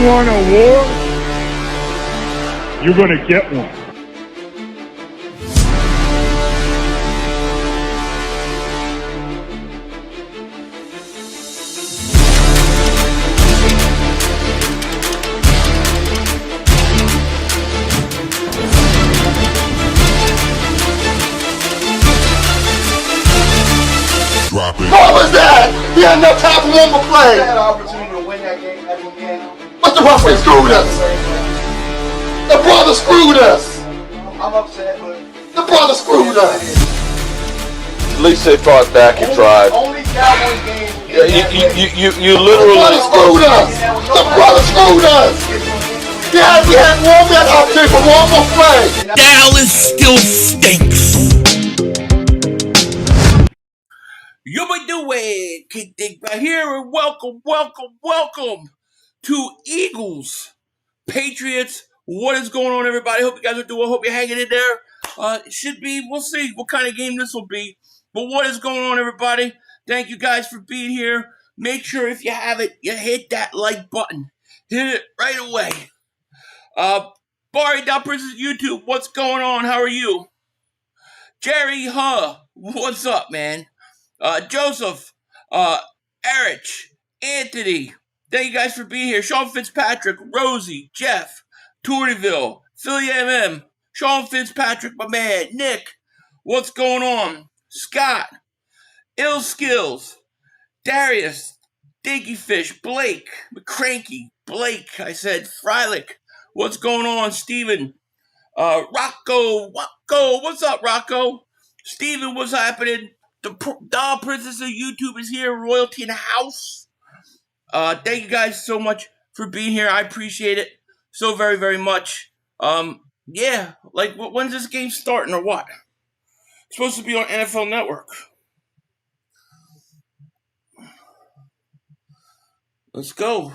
want a war, you're going to get one. What was that? He had enough time for one more play. He had an opportunity to win that game again. But the referee screwed us. The brother screwed us. I'm upset, but the brother screwed us. At least they fought back and tried. Only Cowboys game. You literally. The brother screwed us. The brother screwed us. We had one man opportunity for one more play. Dallas still stinks. You be doing Kick Dick right here, and welcome to Eagles Patriots. What is going on, everybody? Hope you guys are doing. Hope you're hanging in there. It should be. We'll see what kind of game this will be. But what is going on, everybody? Thank you guys for being here. Make sure if you haven't, you hit that like button. Hit it right away. Barry Princess YouTube, what's going on? How are you? Jerry, what's up, man? Joseph, Eric, Anthony, thank you guys for being here. Sean Fitzpatrick, Rosie, Jeff, Tourville, Philly MM, Sean Fitzpatrick, my man, Nick, what's going on? Scott, Ill Skills, Darius, Dinky Fish, Blake, McCranky, Blake, I said, Freilich, what's going on? Steven, Rocco, what's up, Rocco? Steven, what's happening? The Doll Princess of YouTube is here. Royalty in the house. Thank you guys so much for being here. I appreciate it so very, very much. Yeah, like when's this game starting or what? It's supposed to be on NFL Network. Let's go.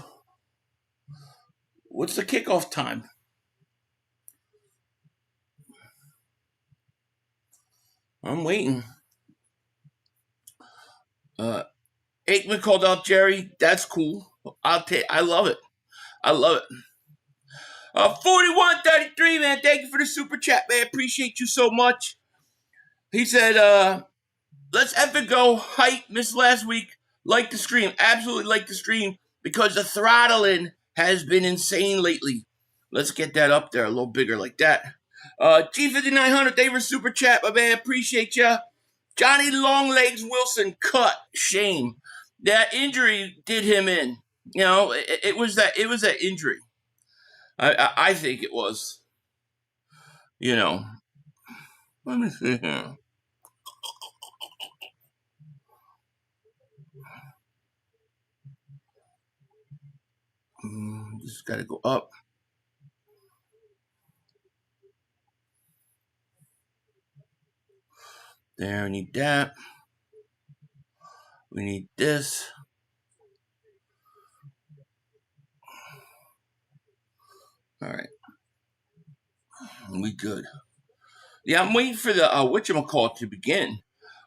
What's the kickoff time? I'm waiting. Aikman called out Jerry. That's cool. I love it. I love it. 4133, man. Thank you for the super chat, man. Appreciate you so much. He said, let's effing go. Hype. Missed last week. Like the stream. Absolutely like the stream because the throttling has been insane lately. Let's get that up there a little bigger like that. G5900, they were super chat, my man. Appreciate ya. Johnny Longlegs Wilson cut. Shame. That injury did him in. You know, it was that injury. I think it was. You know. Let me see here. Just gotta go up. There, we need that. We need this. All right. We good. Yeah, I'm waiting for the whatchamacallit to begin.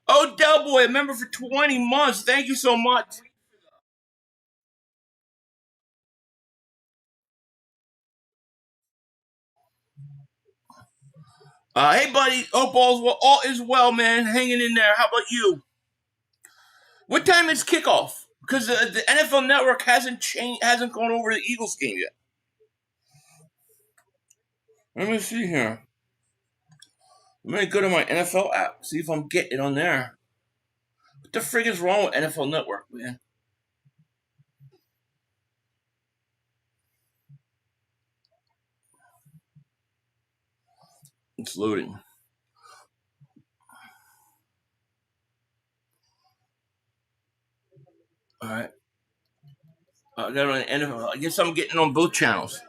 Oh, Del Boy, a member for 20 months. Thank you so much. Hey, buddy. Hope all is well, man. Hanging in there. How about you? What time is kickoff? Because the NFL Network hasn't gone over the Eagles game yet. Let me see here. I'm going to go to my NFL app, see if I'm getting it on there. What the frig is wrong with NFL Network, man? It's loading. All right. I got on NFL. I guess I'm getting on both channels.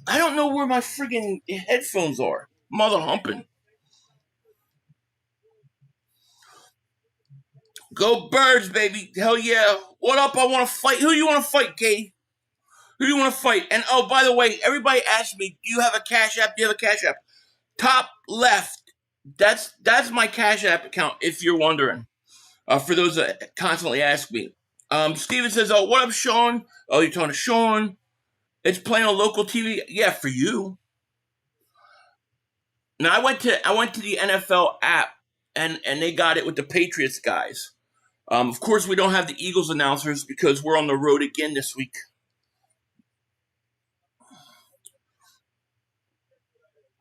I don't know where my friggin' headphones are. Mother humping. Go Birds, baby. Hell yeah. What up? I want to fight. Who you want to fight, Katie? Who do you want to fight? And oh, by the way, everybody asked me, do you have a Cash App? Do you have a Cash App? Top left. That's my Cash App account, if you're wondering. For those that constantly ask me. Steven says, oh, what up, Sean? Oh, you're talking to Sean. It's playing on local TV. Yeah, for you. Now I went to the NFL app and they got it with the Patriots guys. Of course, we don't have the Eagles announcers because we're on the road again this week.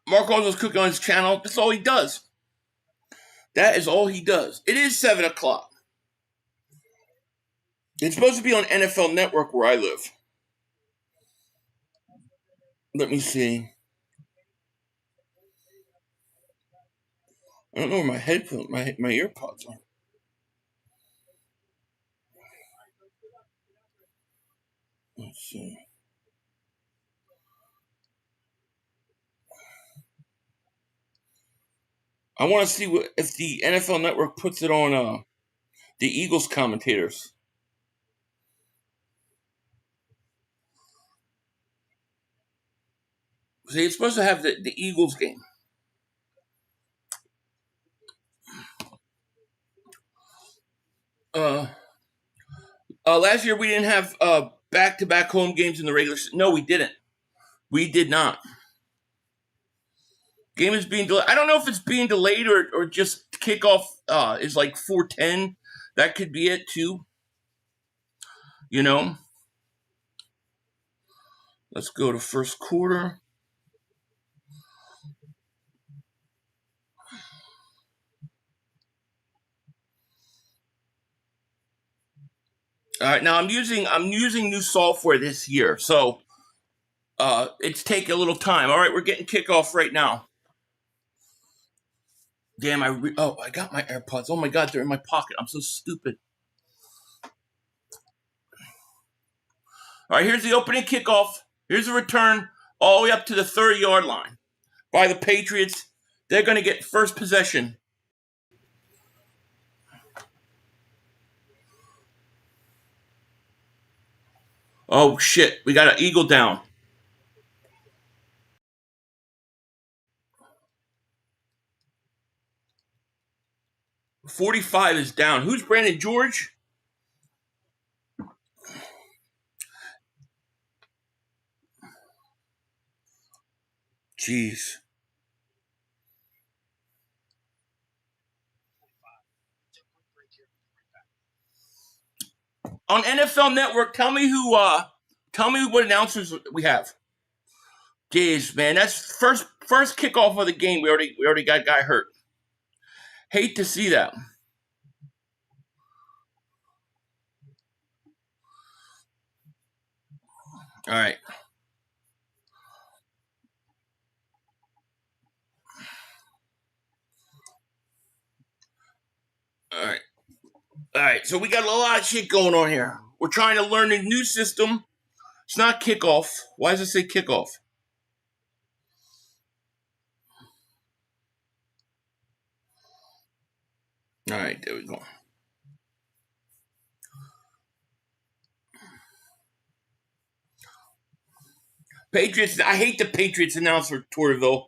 Mark Aldo's cooking on his channel. That's all he does. That is all he does. It is 7 o'clock. It's supposed to be on NFL Network where I live. Let me see. I don't know where my headphones, my earpods are. Let's see. I want to see if the NFL Network puts it on the Eagles commentators. See, it's supposed to have the Eagles game. Last year we didn't have back-to-back home games in the regular season. No, we didn't. We did not. Game is being delayed. I don't know if it's being delayed or just kickoff is like 4:10. That could be it too. You know. Let's go to first quarter. All right, now I'm using new software this year, so it's taking a little time. All right, we're getting kickoff right now. Damn, I got my AirPods. Oh my God, they're in my pocket. I'm so stupid. All right, here's the opening kickoff. Here's the return all the way up to the 30-yard line by the Patriots. They're going to get first possession. Oh, shit. We got an Eagle down. .45 is down. Who's Brandon George? Jeez. On NFL Network, tell me what announcers we have. Jeez, man, that's first kickoff of the game. We already got a guy hurt. Hate to see that. All right. All right, so we got a lot of shit going on here. We're trying to learn a new system. It's not kickoff. Why does it say kickoff? All right, there we go. Patriots. I hate the Patriots announcer, Torville.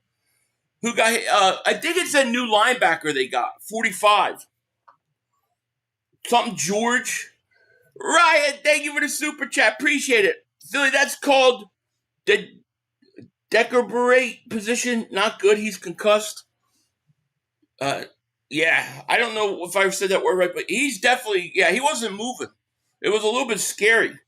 Who got hit? I think it's a new linebacker they got. 45. Something George. Ryan, thank you for the super chat. Appreciate it. Philly, that's called the Decorate position. Not good. He's concussed. Yeah, I don't know if I said that word right, but he's definitely, he wasn't moving. It was a little bit scary.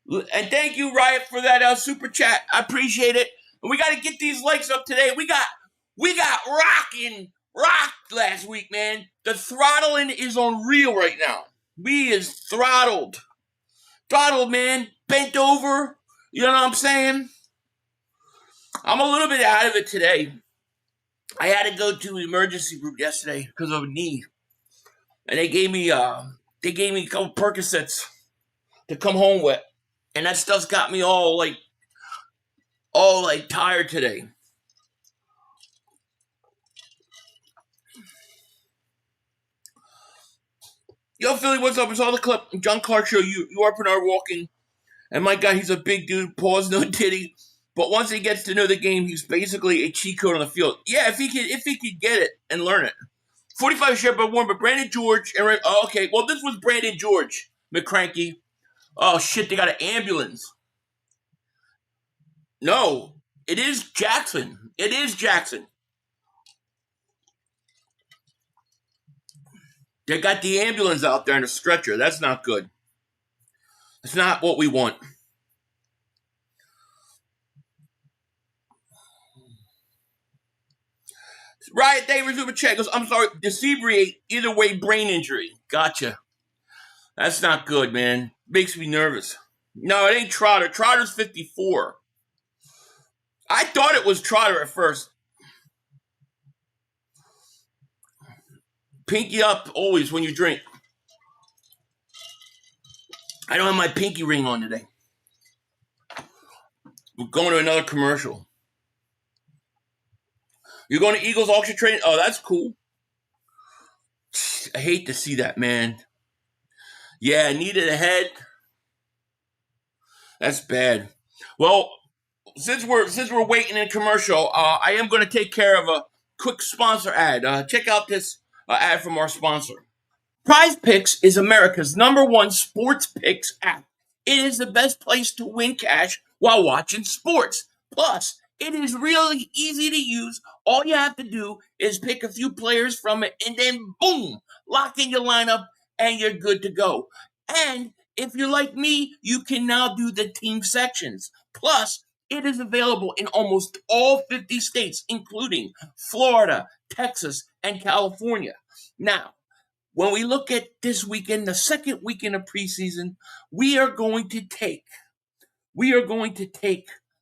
And thank you, Riot, for that super chat. I appreciate it. And we got to get these likes up today. We got rocked last week, man. The throttling is unreal right now. We is throttled. Throttled, man. Bent over. You know what I'm saying? I'm a little bit out of it today. I had to go to the emergency room yesterday because of a knee. And they gave me a couple Percocets to come home with. And that stuff's got me all tired today. Yo, Philly, what's up? It's all the clip. John Clark Show. You are Bernard walking. And my God, he's a big dude. Paws, no titty. But once he gets to know the game, he's basically a cheat code on the field. Yeah, if he could get it and learn it. 45 shared by Warren, but Brandon George. And okay, well, this was Brandon George, McCranky. Oh, shit, they got an ambulance. No, it is Jackson. It is Jackson. They got the ambulance out there in a stretcher. That's not good. That's not what we want. Riot Day resume check goes, I'm sorry, decebriate, either way, brain injury. Gotcha. That's not good, man. Makes me nervous. No, it ain't Trotter. Trotter's 54. I thought it was Trotter at first. Pinky up always when you drink. I don't have my pinky ring on today. We're going to another commercial. You're going to Eagles auction trade? Oh, that's cool. I hate to see that, man. Yeah, needed a head. That's bad. Well, since we're waiting in commercial, I am going to take care of a quick sponsor ad. Check out this ad from our sponsor. Prize Picks is America's #1 sports picks app. It is the best place to win cash while watching sports. Plus, it is really easy to use. All you have to do is pick a few players from it and then boom, lock in your lineup and you're good to go. And if you're like me, you can now do the team sections. Plus, it is available in almost all 50 states, including Florida, Texas, and California. Now, when we look at this weekend, the second weekend of preseason, we are going to take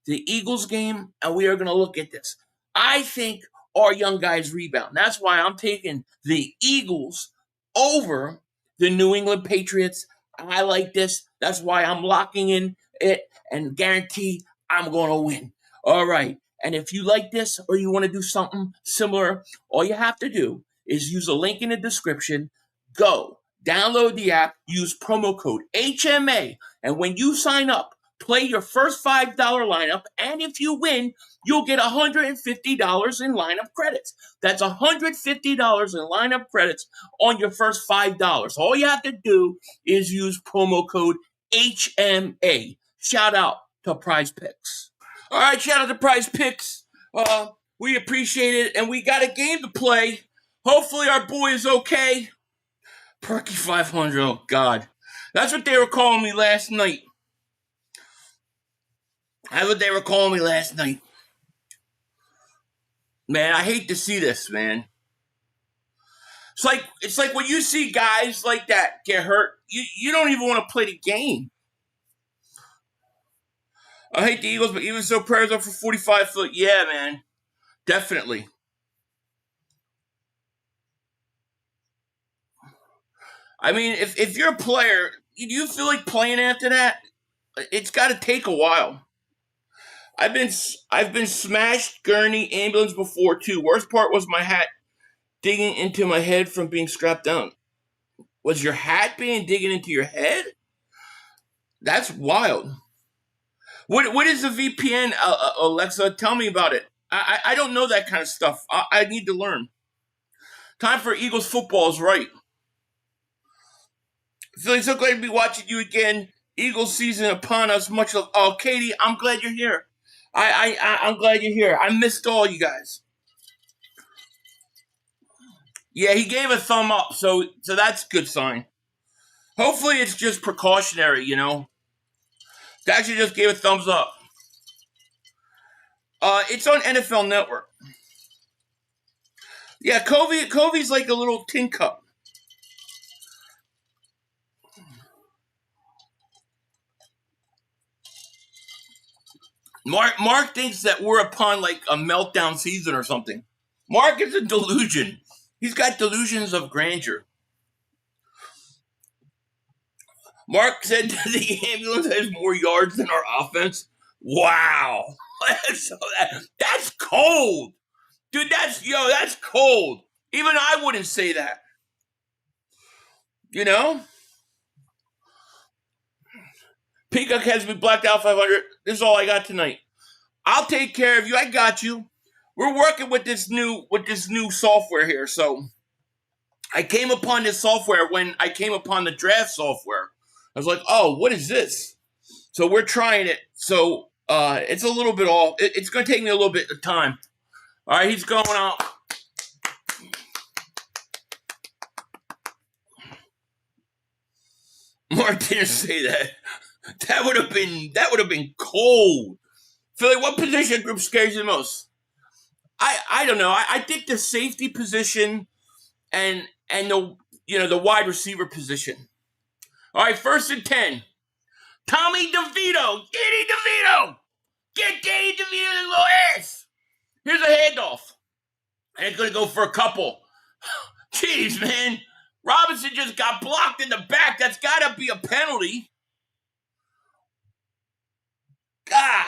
the Eagles game and we are going to look at this. I think our young guys rebound. That's why I'm taking the Eagles over the New England Patriots. I like this. That's why I'm locking in it and guarantee I'm going to win. All right. And if you like this or you want to do something similar, all you have to do is use a link in the description. Go, download the app, use promo code HMA, and when you sign up, play your first $5 lineup, and if you win, you'll get $150 in lineup credits. That's $150 in lineup credits on your first $5. All you have to do is use promo code HMA. Shout out to Prize Picks. All right, shout out to Prize Picks. We appreciate it, and we got a game to play. Hopefully our boy is okay. Perky 500, oh God. That's what they were calling me last night. That's what they were calling me last night. Man, I hate to see this, man. It's like when you see guys like that get hurt, you don't even want to play the game. I hate the Eagles, but even so, prayers up for 45 Philly. Yeah, man. Definitely. I mean, if you're a player, do you feel like playing after that? It's got to take a while. I've been smashed, gurney, ambulance before too. Worst part was my hat digging into my head from being strapped down. Was your hat digging into your head? That's wild. What is a VPN, Alexa? Tell me about it. I don't know that kind of stuff. I need to learn. Time for Eagles football is right. Feeling so glad to be watching you again. Eagles season upon us. Much love. Oh, Katie, I'm glad you're here. I'm glad you're here. I missed all you guys. Yeah, he gave a thumb up, so that's a good sign. Hopefully it's just precautionary, you know. He actually just gave a thumbs up. It's on NFL Network. Yeah, Kobe's like a little tin cup. Mark thinks that we're upon like a meltdown season or something. Mark is a delusion. He's got delusions of grandeur. Mark said the ambulance has more yards than our offense. Wow. That's cold. Dude, that's cold. Even I wouldn't say that. You know? Peacock has me blacked out 500. This is all I got tonight. I'll take care of you. I got you. We're working with this new software here. So I came upon this software when I came upon the draft software. I was like, oh, what is this? So we're trying it. So it's a little bit off. It's going to take me a little bit of time. All right, he's going out. Mark didn't say that. That would have been cold. Philly, what position group scares you the most? I don't know. I think the safety position and the wide receiver position. All right, 1st and 10. Tommy DeVito. Danny DeVito. Get Danny DeVito's little ass. Here's a handoff. And it's going to go for a couple. Jeez, man. Robinson just got blocked in the back. That's got to be a penalty. God.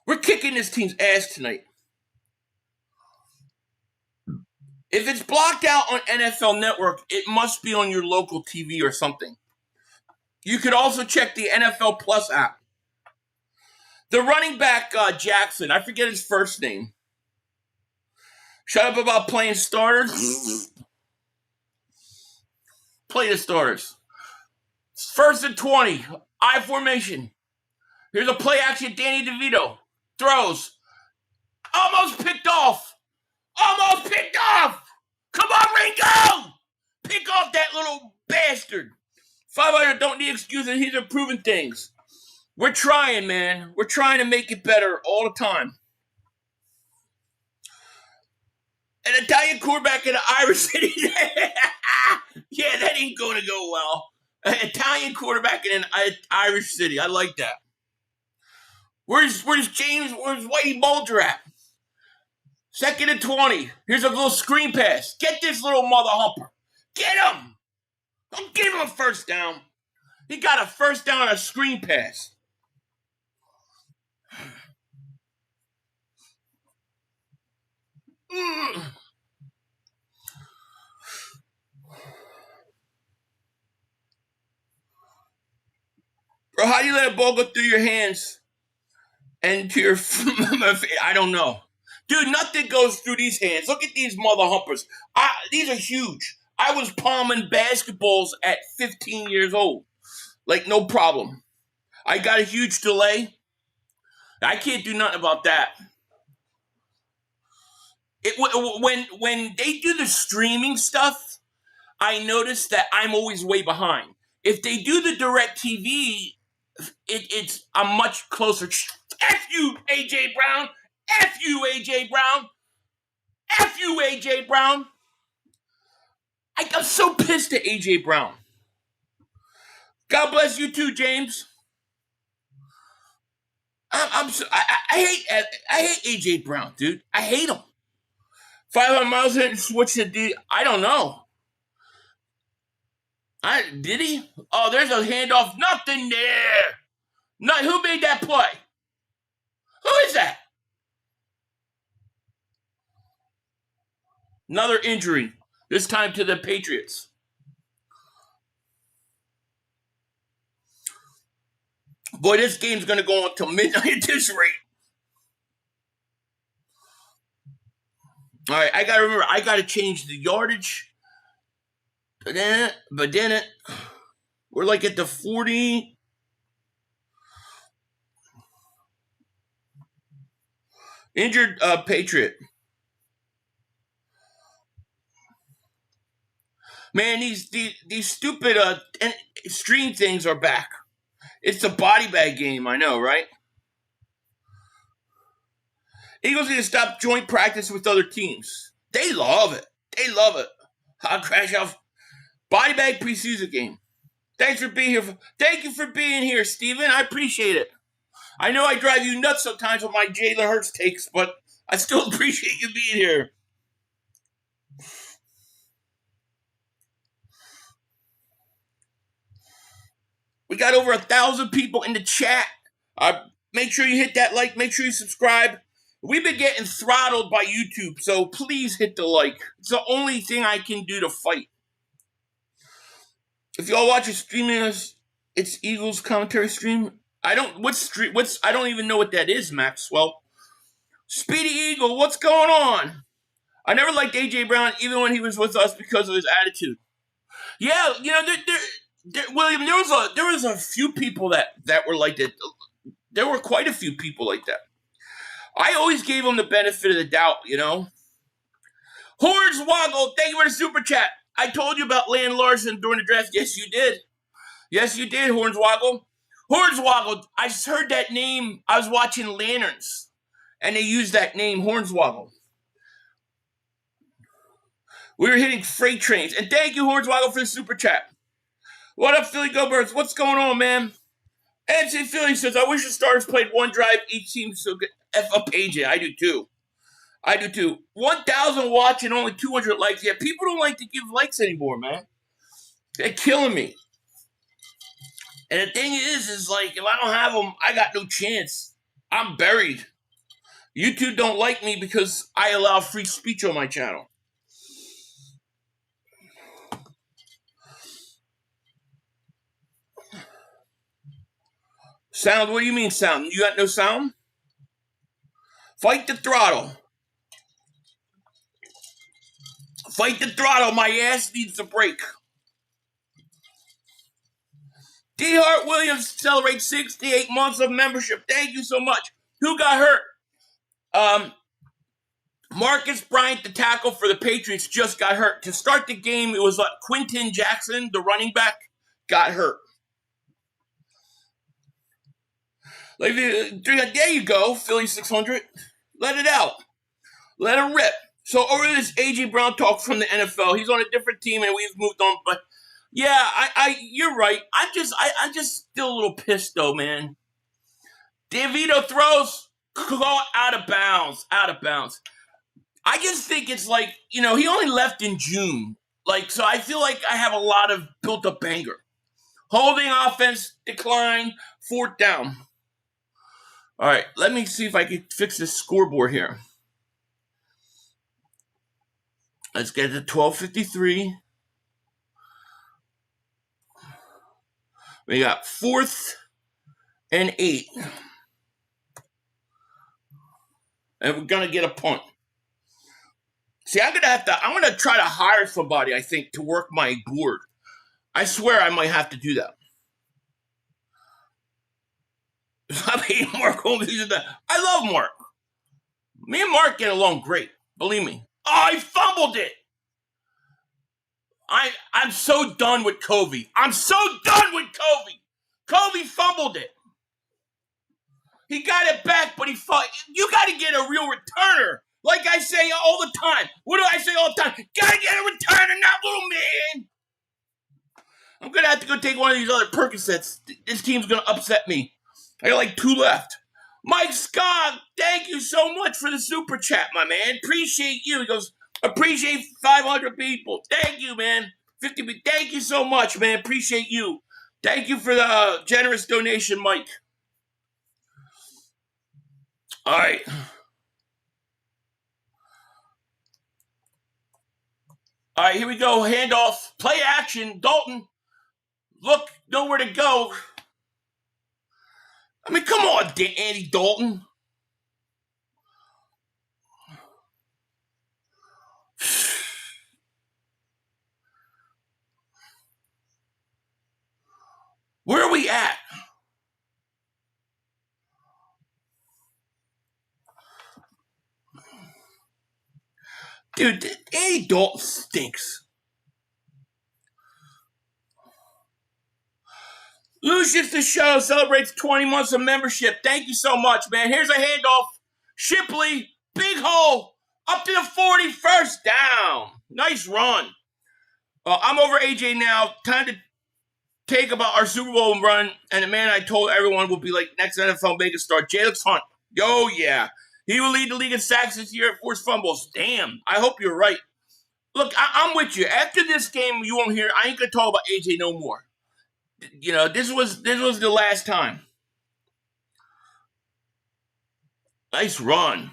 We're kicking this team's ass tonight. If it's blocked out on NFL Network, it must be on your local TV or something. You could also check the NFL Plus app. The running back, Jackson, I forget his first name. Shut up about playing starters. Play the starters. 1st and 20. I formation. Here's a play action. Danny DeVito throws. Almost picked off. Almost picked off. Come on, Ringo. Pick off that little bastard. 500 don't need excuses. He's improving things. We're trying, man. We're trying to make it better all the time. An Italian quarterback in an Irish city. Yeah, that ain't going to go well. An Italian quarterback in an Irish city. I like that. Where's Whitey Bulger at? 2nd and 20. Here's a little screen pass. Get this little mother humper. Get him. Don't give him a first down. He got a first down on a screen pass. Bro, how do you let a ball go through your hands and to your... I don't know. Dude, nothing goes through these hands. Look at these mother humpers. These are huge. I was palming basketballs at 15 years old. Like, no problem. I got a huge delay. I can't do nothing about that. When they do the streaming stuff, I notice that I'm always way behind. If they do the direct TV, I'm much closer. F you, A.J. Brown. F you, A.J. Brown. F you, A.J. Brown. I'm so pissed at A.J. Brown. God bless you too, James. I hate A.J. Brown, dude. I hate him. 500 miles in and switch to D. I don't know. Did he? Oh, there's a handoff. Nothing there. Who made that play? Who is that? Another injury. This time to the Patriots. Boy, this game's going to go on until midnight at this rate. All right, I got to remember, I got to change the yardage. But then we're like at the 40. Injured Patriot. Man, these stupid stream things are back. It's the body bag game, I know, right? Eagles need to stop joint practice with other teams. They love it. They love it. I'll crash out. Body bag preseason game. Thanks for being here. Thank you for being here, Steven. I appreciate it. I know I drive you nuts sometimes with my Jalen Hurts takes, but I still appreciate you being here. We got over 1,000 people in the chat. Make sure you hit that like. Make sure you subscribe. We've been getting throttled by YouTube, so please hit the like. It's the only thing I can do to fight. If y'all watch it streaming us, it's Eagles commentary stream. I don't even know what that is, Maxwell. Speedy Eagle, what's going on? I never liked A.J. Brown, even when he was with us, because of his attitude. Yeah, William, there was a few people that were like that. There were quite a few people like that. I always gave them the benefit of the doubt, you know. Hornswoggle, thank you for the super chat. I told you about Land Larson during the draft. Yes, you did. Yes, you did, Hornswoggle. Hornswoggle, I just heard that name. I was watching Lanterns, and they used that name, Hornswoggle. We were hitting freight trains. And thank you, Hornswoggle, for the super chat. What up, Philly Go Birds? What's going on, man? NC Philly says, I wish the starters played one drive each team so good. F up AJ. I do too. 1,000 watch and only 200 likes. Yeah, people don't like to give likes anymore, man. They're killing me. And the thing is like, if I don't have them, I got no chance. I'm buried. YouTube don't like me because I allow free speech on my channel. Sound? What do you mean sound? You got no sound? Fight the throttle. Fight the throttle. My ass needs a break. D. Hart Williams celebrates 68 months of membership. Thank you so much. Who got hurt? Marcus Bryant, the tackle for the Patriots, just got hurt. To start the game, it was Quinton Jackson, the running back, got hurt. Like, there you go, Philly 600. Let it out. Let it rip. So over this A.J. Brown talk from the NFL, he's on a different team and we've moved on. But yeah, you're right. I'm just still a little pissed though, man. DeVito throws caught out of bounds. I just think it's like, he only left in June. Like, so I feel like I have a lot of built up anger. Holding offense, decline, 4th down. All right, let me see if I can fix this scoreboard here. Let's get to 12:53. We got 4th and 8. And we're going to get a punt. See, I'm going to try to hire somebody, I think, to work my board. I swear I might have to do that. I mean, Mark Holmes, I love Mark. Me and Mark get along great. Believe me. Oh, he fumbled it. I'm so done with Covey. Covey fumbled it. He got it back, but you got to get a real returner. Like I say all the time. What do I say all the time? Got to get a returner, not little man. I'm going to have to go take one of these other Percocets. This team's going to upset me. I got like 2 left. Mike Scott, thank you so much for the super chat, my man. Appreciate you. He goes, appreciate 500 people. Thank you, man. 50. Thank you so much, man. Appreciate you. Thank you for the generous donation, Mike. All right. All right, here we go. Handoff. Play action. Dalton. Look, nowhere to go. I mean, come on, Andy Dalton. Where are we at? Dude, Andy Dalton stinks. Lucius the Show celebrates 20 months of membership. Thank you so much, man. Here's a handoff. Shipley, big hole, up to the 40, 1st down. Nice run. I'm over AJ now. Time to take about our Super Bowl run. And the man I told everyone will be like next NFL megastar, Jalix Hunt. Yo, yeah. He will lead the league in sacks this year at forced fumbles. Damn. I hope you're right. Look, I'm with you. After this game, you won't hear. I ain't going to talk about AJ no more. This was the last time. Nice run.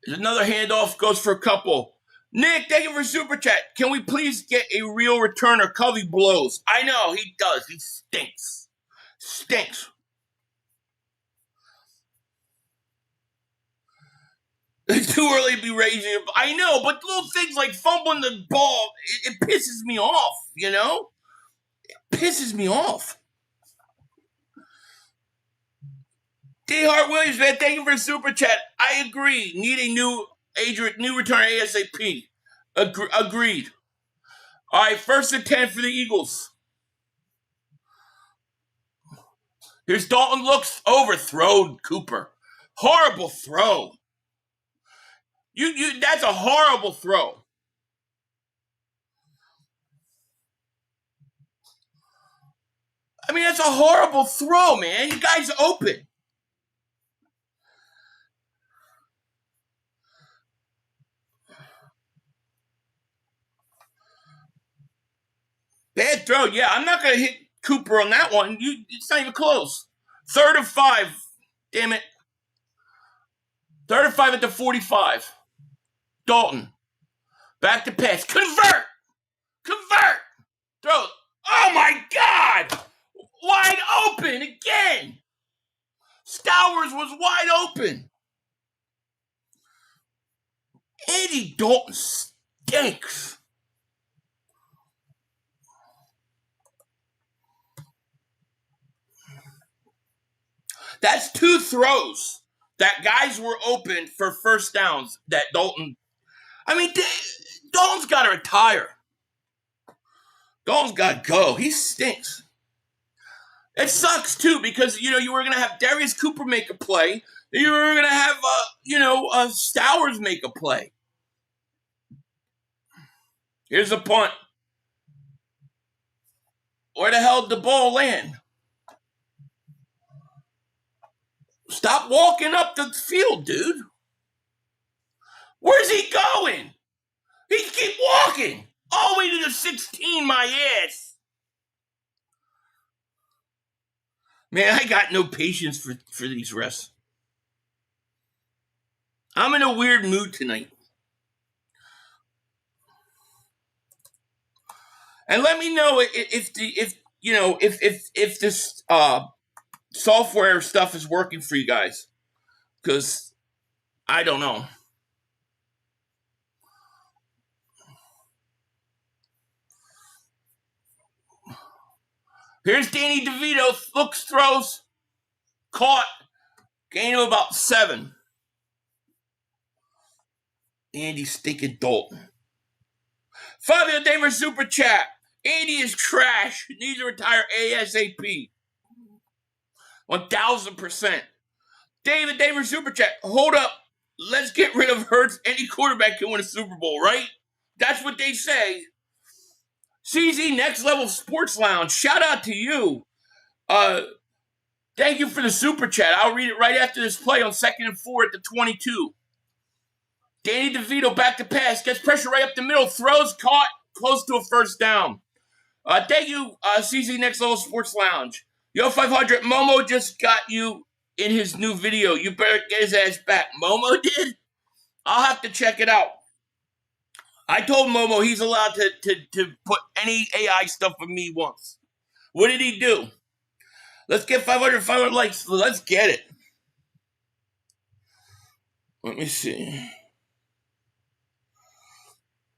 There's another handoff, goes for a couple. Nick, thank you for super chat. Can we please get a real returner? Covey blows. I know, he does. He stinks. Stinks. It's too early to be raising. I know, but little things like fumbling the ball, it pisses me off, you know? It pisses me off. D. Hart Williams, man, thank you for the super chat. I agree. Need a new return ASAP. Agreed. All right, 1st and 10 for the Eagles. Here's Dalton, looks overthrown Cooper. Horrible throw. That's a horrible throw. I mean, that's a horrible throw, man. You guys open. Bad throw. Yeah, I'm not going to hit Cooper on that one. It's not even close. 3rd and 5. Damn it. 3rd and 5 at the 45. Dalton. Back to pass. Convert. Throw. Oh, my God. Wide open again. Stowers was wide open. Andy Dalton stinks. That's 2 throws that guys were open for first downs that Dalton. I mean, Dalton's got to retire. Dalton's got to go. He stinks. It sucks, too, because, you were going to have Darius Cooper make a play. You were going to have, Stowers make a play. Here's the punt. Where the hell did the ball land? Stop walking up the field, dude. Where's he going? He keep walking. All the way to the 16, my ass. Man, I got no patience for these refs. I'm in a weird mood tonight. And let me know if this software stuff is working for you guys, because I don't know. Here's Danny DeVito, looks, throws, caught, gain of about 7. Andy stinking Dalton. Fabio Damer super chat. Andy is trash. Needs to retire ASAP. 1,000%. David Damer super chat. Hold up. Let's get rid of Hurts. Any quarterback can win a Super Bowl, right? That's what they say. CZ Next Level Sports Lounge. Shout out to you. Thank you for the super chat. I'll read it right after this play on 2nd and 4 at the 22. Danny DeVito back to pass. Gets pressure right up the middle. Throws, caught, close to a first down. Thank you, CZ Next Level Sports Lounge. Yo, 500, Momo just got you in his new video. You better get his ass back. Momo did? I'll have to check it out. I told Momo he's allowed to put any AI stuff for me once. What did he do? Let's get 500 likes. Let's get it. Let me see.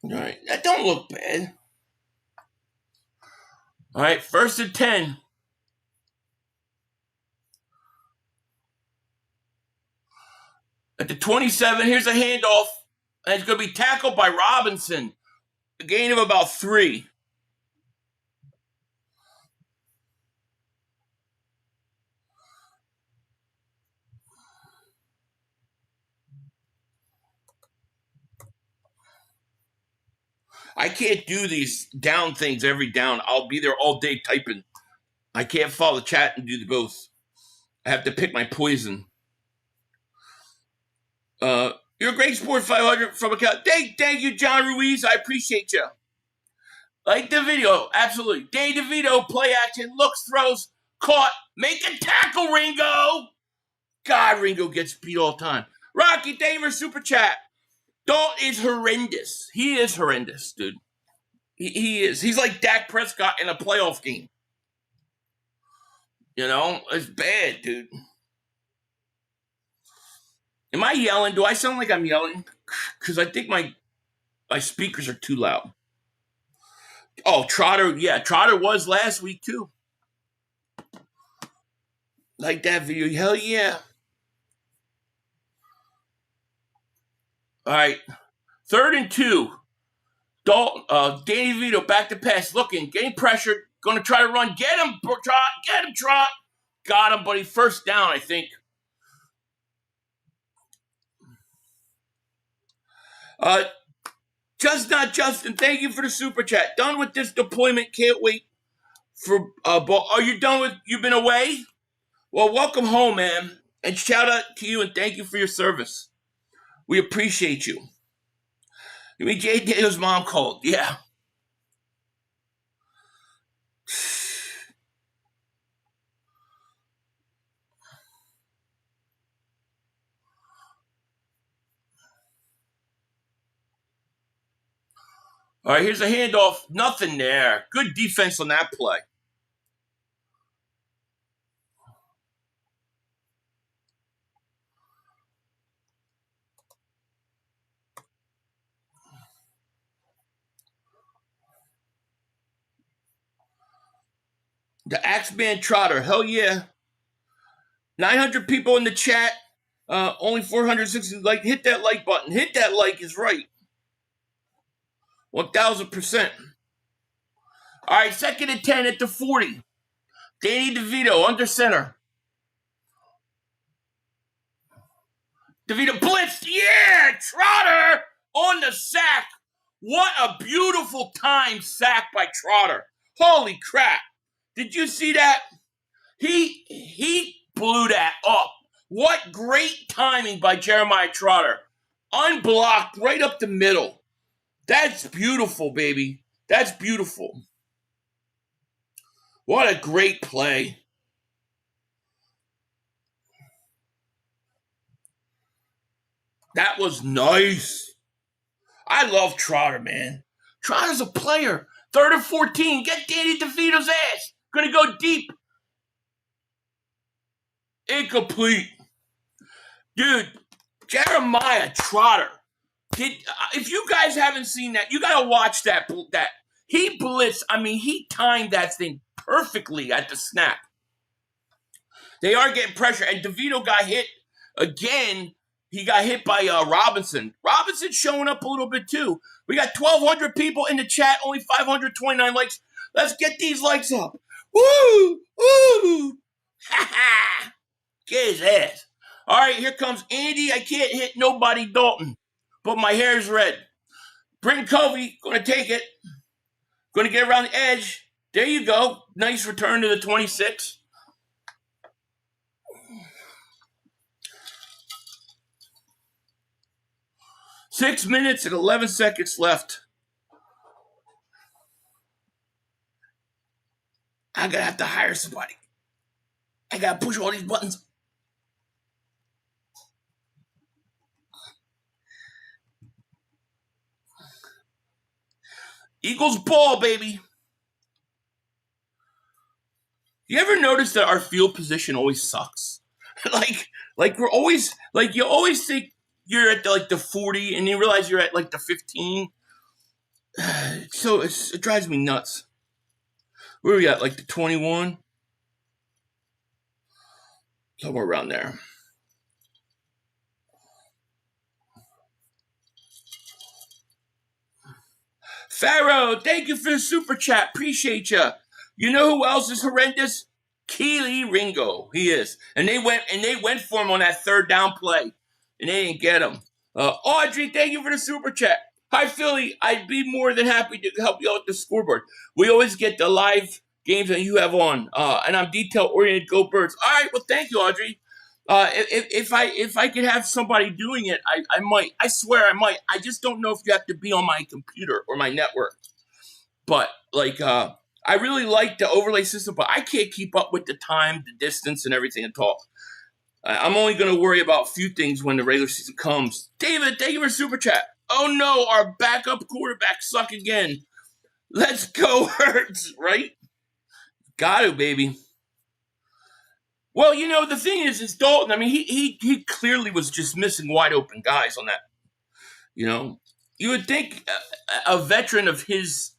All right. That don't look bad. All right. 1st and 10. At the 27, here's a handoff. And it's going to be tackled by Robinson. A gain of about 3. I can't do these down things every down. I'll be there all day typing. I can't follow the chat and do the both. I have to pick my poison. You're a great sport, 500 from account. Thank you, John Ruiz. I appreciate you. Like the video, absolutely. Danny DeVito, play action, looks, throws, caught, make a tackle, Ringo. God, Ringo gets beat all the time. Rocky Damer, super chat. Dalton is horrendous. He is horrendous, dude. He is. He's like Dak Prescott in a playoff game. It's bad, dude. Am I yelling? Do I sound like I'm yelling? Because I think my speakers are too loud. Oh, Trotter. Yeah, Trotter was last week, too. Like that video. Hell yeah. All right. 3rd and 2. Danny DeVito back to pass. Looking. Getting pressured. Going to try to run. Get him, Trot. Get him, Trot. Got him, buddy. First down, I think. Just Not Justin, thank you for the super chat. Done with this deployment. Can't wait for ball. Are you done with? You've been away? Well, welcome home, man. And shout out to you and thank you for your service. We appreciate you. You mean Jay Daniel's mom called? Yeah. All right, here's a handoff. Nothing there. Good defense on that play. The Axeman Trotter. Hell yeah. 900 people in the chat. Only 460 like. Hit that like button. Hit that like is right. 1,000%. All right, 2nd and 10 at the 40. Danny DeVito under center. DeVito blitzed. Yeah, Trotter on the sack. What a beautiful time sack by Trotter. Holy crap. Did you see that? He blew that up. What great timing by Jeremiah Trotter. Unblocked right up the middle. That's beautiful, baby. That's beautiful. What a great play. That was nice. I love Trotter, man. Trotter's a player. 3rd and 14. Get Danny DeVito's ass. Gonna go deep. Incomplete. Dude, Jeremiah Trotter. If you guys haven't seen that, you gotta watch that. He blitzed. I mean, he timed that thing perfectly at the snap. They are getting pressure, and DeVito got hit again. He got hit by Robinson. Robinson showing up a little bit too. We got 1,200 people in the chat, only 529 likes. Let's get these likes up. Woo! Woo! Ha ha! Get his ass. All right, here comes Andy. I can't hit nobody, Dalton, but my hair's red. Bring Covey. Going to take it. Going to get around the edge. There you go. Nice return to the 26. Six minutes and 11 seconds left. I'm going to have to hire somebody. I got to push all these buttons. Eagles ball, baby. You ever notice that our field position always sucks? like we're always, like you always think you're at the 40 and you realize you're at like the 15. So it drives me nuts. Where are we at? Like the 21? Somewhere around there. Pharaoh, thank you for the super chat. Appreciate you. You know who else is horrendous? Keely Ringo. He is. And they went for him on that 3rd down play. And they didn't get him. Audrey, thank you for the super chat. Hi, Philly. I'd be more than happy to help you out with the scoreboard. We always get the live games that you have on. And I'm detail-oriented. Go Birds. All right. Well, thank you, Audrey. If I could have somebody doing it, I might. I swear I might. I just don't know if you have to be on my computer or my network. But, I really like the overlay system, but I can't keep up with the time, the distance, and everything at all. I'm only going to worry about a few things when the regular season comes. David, thank you for super chat. Oh, no, our backup quarterback suck again. Let's go, Hurts, right? Got to, baby. Well, you know, the thing is Dalton. I mean, he clearly was just missing wide open guys on that. You know, you would think a veteran of his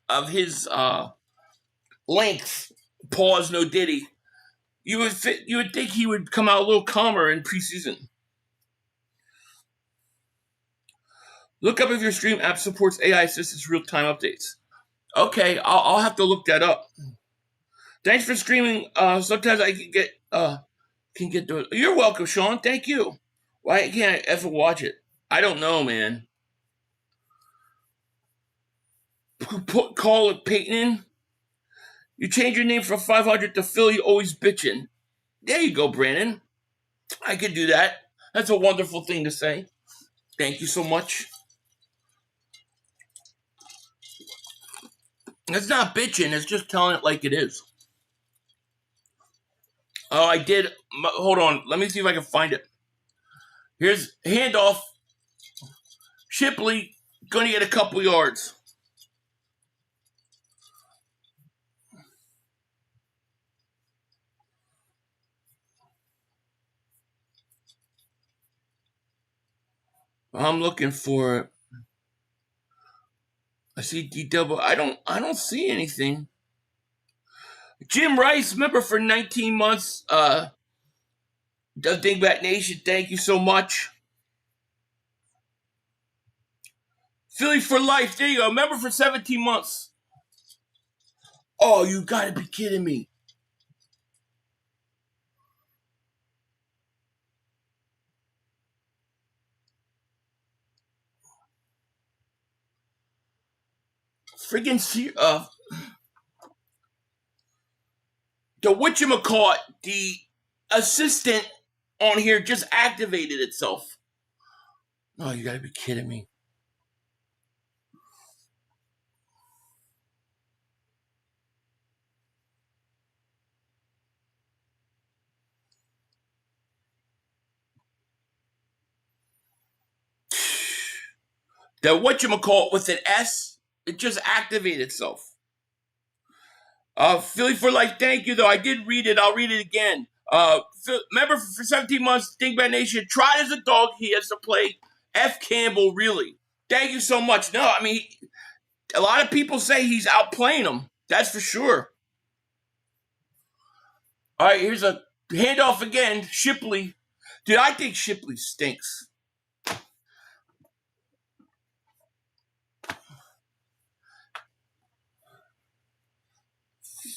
length, pause, no diddy. You would think he would come out a little calmer in preseason. Look up if your stream app supports AI assistance real-time updates. Okay, I'll have to look that up. Thanks for streaming. Sometimes I can get the. You're welcome, Sean. Thank you. Why can't I ever watch it? I don't know, man. Call it Peyton. You change your name from 500 to Philly, always bitching. There you go, Brandon. I could do that. That's a wonderful thing to say. Thank you so much. It's not bitching. It's just telling it like it is. Oh, I did. Hold on. Let me see if I can find it. Here's handoff. Shipley going to get a couple yards. I'm looking for it. I see D-double. I don't see anything. Jim Rice, member for 19 months. Does Dingbat Nation, thank you so much. Philly for life. There you go. Member for 17 months. Oh, you gotta be kidding me. Freaking the whatchamacallit, the assistant on here just activated itself. Oh, you gotta be kidding me. The whatchamacallit with an S, it just activated itself. Philly for life, thank you though. I did read it. I'll read it again. Member for 17 months, Dingbat Nation. Tried as a dog, he has to play. F. Campbell, really. Thank you so much. No, I mean, a lot of people say he's outplaying him. That's for sure. All right, here's a handoff again. Shipley. Dude, I think Shipley stinks.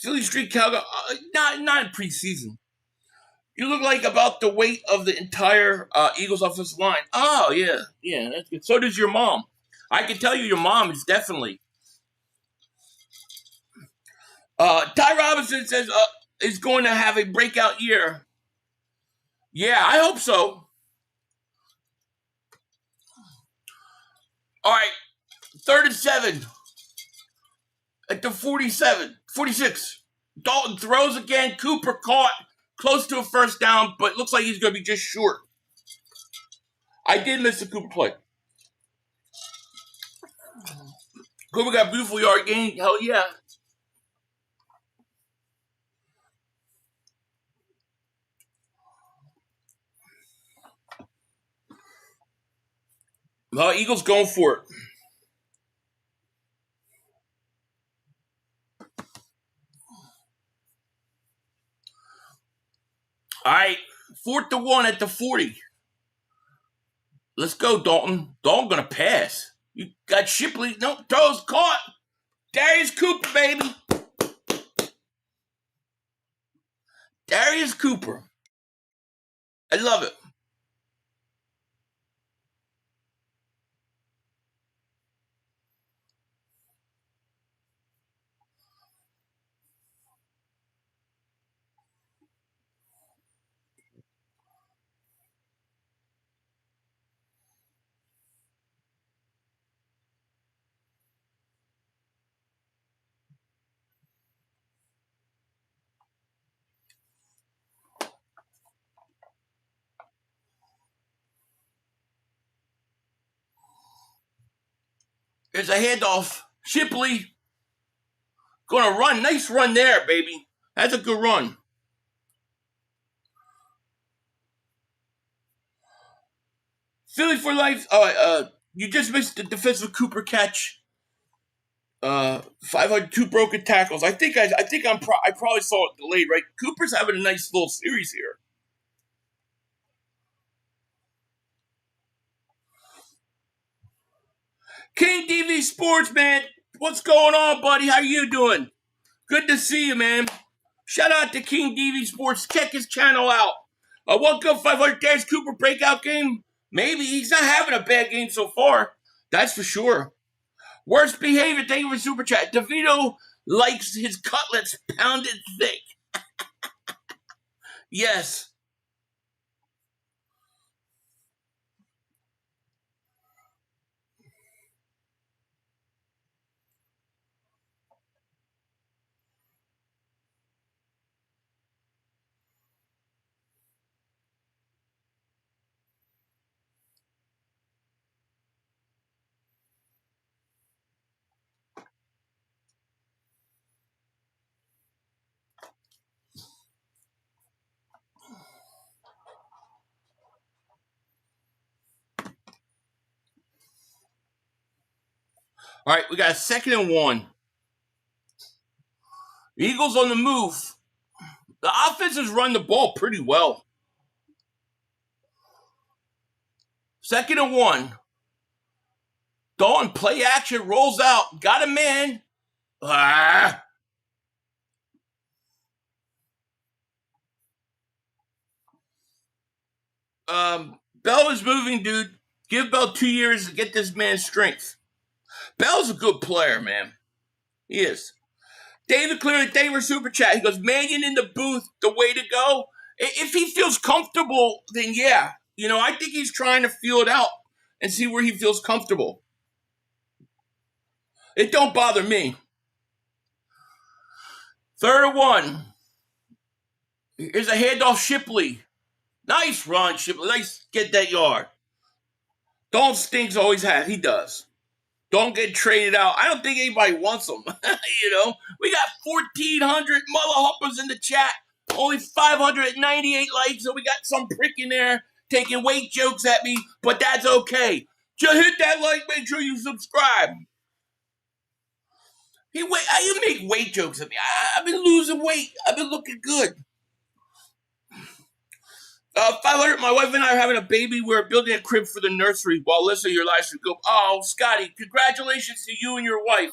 Philly Street Cowgirl, not in preseason. You look like about the weight of the entire Eagles offensive line. Oh, yeah, that's good. So does your mom. I can tell you your mom is definitely. Ty Robinson says is going to have a breakout year. Yeah, I hope so. All right, 3rd and 7 at the 46. Dalton throws again. Cooper caught close to a first down, but looks like he's going to be just short. I did miss the Cooper play. Cooper got a beautiful yard gain. Hell yeah. Well, Eagles going for it. All right, 4th and 1 at the 40. Let's go, Dalton. Dalton gonna pass. You got Shipley. No, throws caught. Darius Cooper, baby. Darius Cooper. I love it. There's a handoff. Shipley gonna run. Nice run there, baby. That's a good run. Philly for life. You just missed the defensive Cooper catch. 502 broken tackles. I probably saw it delayed, right? Cooper's having a nice little series here. King DV Sports, man. What's going on, buddy? How you doing? Good to see you, man. Shout out to King DV Sports. Check his channel out. Welcome 500 Dash Cooper breakout game. Maybe he's not having a bad game so far. That's for sure. Worst behavior. Thank you for super chat. DeVito likes his cutlets pounded thick. Yes. All right, we got a 2nd and 1. The Eagles on the move. The offenses run the ball pretty well. 2nd and 1. Dalton play action, rolls out, got a man. Bell is moving, dude. Give Bell 2 years to get this man's strength. Bell's a good player, man. He is. David Cleary, thank you for super chat. He goes, Mannion in the booth, the way to go. If he feels comfortable, then yeah. You know, I think he's trying to feel it out and see where he feels comfortable. It don't bother me. 3rd and 1. Here's a handoff, Shipley. Nice run, Shipley. Nice get that yard. Dalton Stinks always has. He does. Don't get traded out. I don't think anybody wants him. You know, we got 1,400 mother hoppers in the chat. Only 598 likes, so we got some prick in there taking weight jokes at me, but that's okay. Just hit that like, make sure you subscribe. Hey, wait, you make weight jokes at me. I've been losing weight. I've been looking good. 500, my wife and I are having a baby. We're building a crib for the nursery while listening to your live stream. Go, oh, Scotty, congratulations to you and your wife.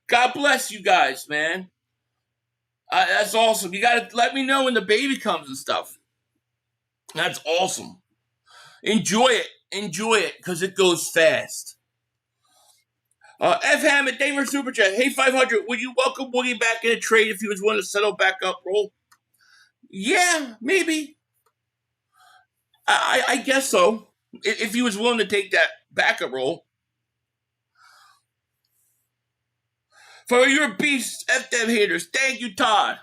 God bless you guys, man. That's awesome. You got to let me know when the baby comes and stuff. That's awesome. Enjoy it, because it goes fast. F. Hammond, thank you for super chat. Hey, 500, would you welcome Woogie back in a trade if he was willing to settle back up role? Yeah, maybe. I guess so. If he was willing to take that backup role. For your beast, F them haters. Thank you, Todd.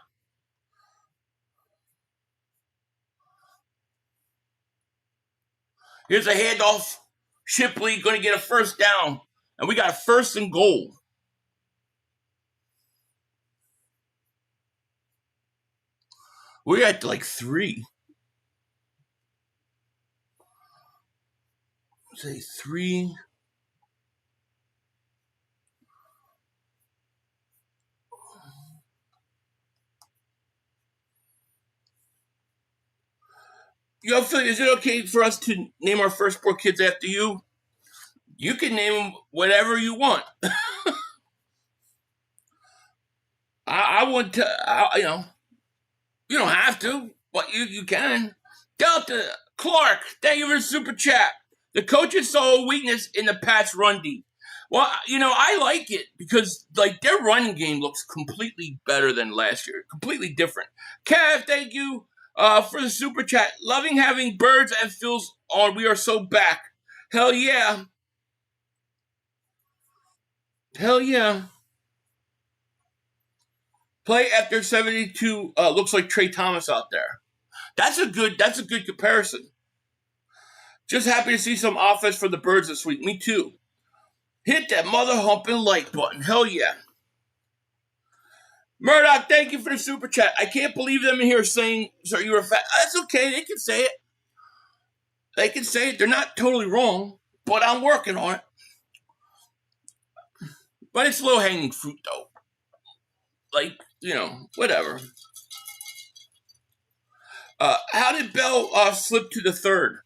Here's a handoff. Shipley going to get a 1st down. And we got a 1st and goal. We're at like 3. Say 3. Yo, Phil, is it okay for us to name our first 4 kids after you? You can name them whatever you want. I want to, you know, you don't have to, but you can. Delta Clark, thank you for the super chat. The coaches saw a weakness in the Pats' run D. Well, you know, I like it because, like, their running game looks completely better than last year. Completely different. Kev, thank you for the super chat. Loving having Birds and Phil's on. We are so back. Hell yeah. Hell yeah. Play after 72 looks like Trey Thomas out there. That's a good comparison. Just happy to see some offense for the Birds this week. Me too. Hit that mother humping like button. Hell yeah. Murdoch, thank you for the super chat. I can't believe them in here saying, "Sir, you were fat." That's okay. They can say it. They can say it. They're not totally wrong, but I'm working on it. But it's low-hanging fruit, though. Like, whatever. How did Bell slip to the third?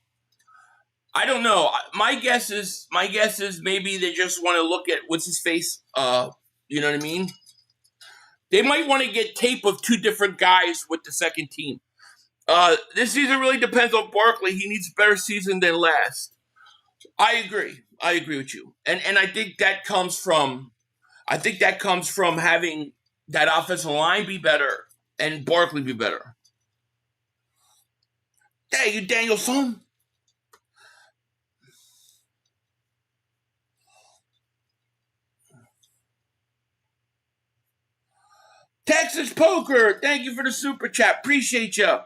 I don't know. My guess is maybe they just want to look at what's his face. You know what I mean? They might want to get tape of two different guys with the second team. This season really depends on Barkley. He needs a better season than last. I agree with you, and I think that comes from having that offensive line be better and Barkley be better. Hey, you Danielson. Texas Poker, thank you for the super chat. Appreciate you.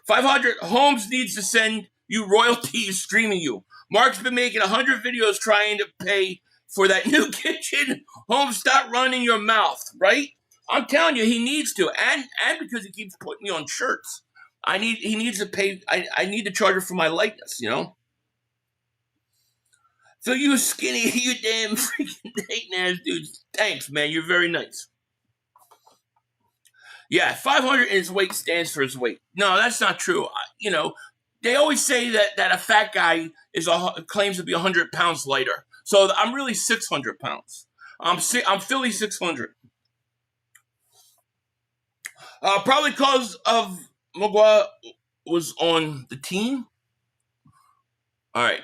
500, Holmes needs to send you royalties streaming you. Mark's been making 100 videos trying to pay for that new kitchen. Holmes, stop running your mouth, right? I'm telling you, he needs to. And because he keeps putting me on shirts. He needs to pay, I need to charge him for my likeness, So you skinny, you damn freaking hating ass dudes. Thanks, man. You're very nice. Yeah, 500 in his weight stands for his weight. No, that's not true. They always say that a fat guy claims to be 100 pounds lighter. So I'm really 600 pounds. I'm Philly 600. Probably because of Magua was on the team. All right.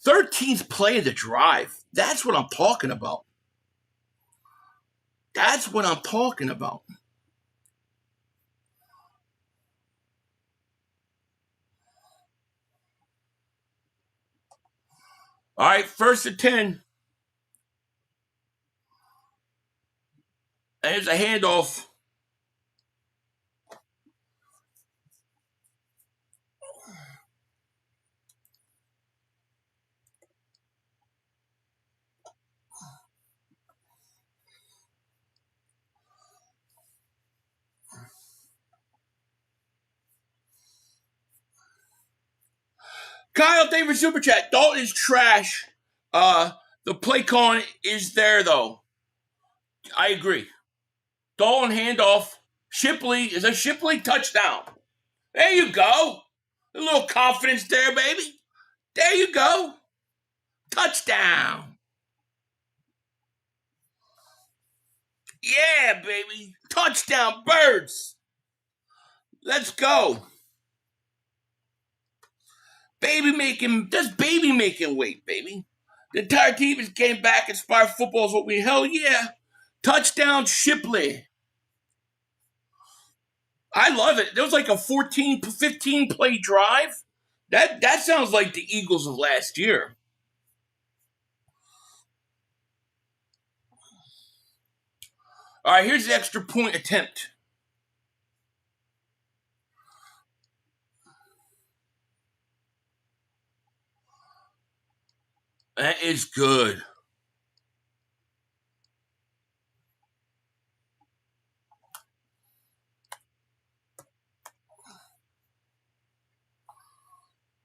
13th play of the drive. That's what I'm talking about. That's what I'm talking about. All right, 1st and 10. There's a handoff. Kyle, thank you for super chat. Dalton is trash. The play calling is there though. I agree. Dalton handoff. Shipley is a Shipley touchdown. There you go. A little confidence there, baby. There you go. Touchdown. Yeah, baby. Touchdown, Birds. Let's go. Baby making weight, baby. The entire team is getting back. Inspired football is what we, hell yeah. Touchdown, Shipley. I love it. There was like a 15 play drive. That sounds like the Eagles of last year. All right, here's the extra point attempt. That is good.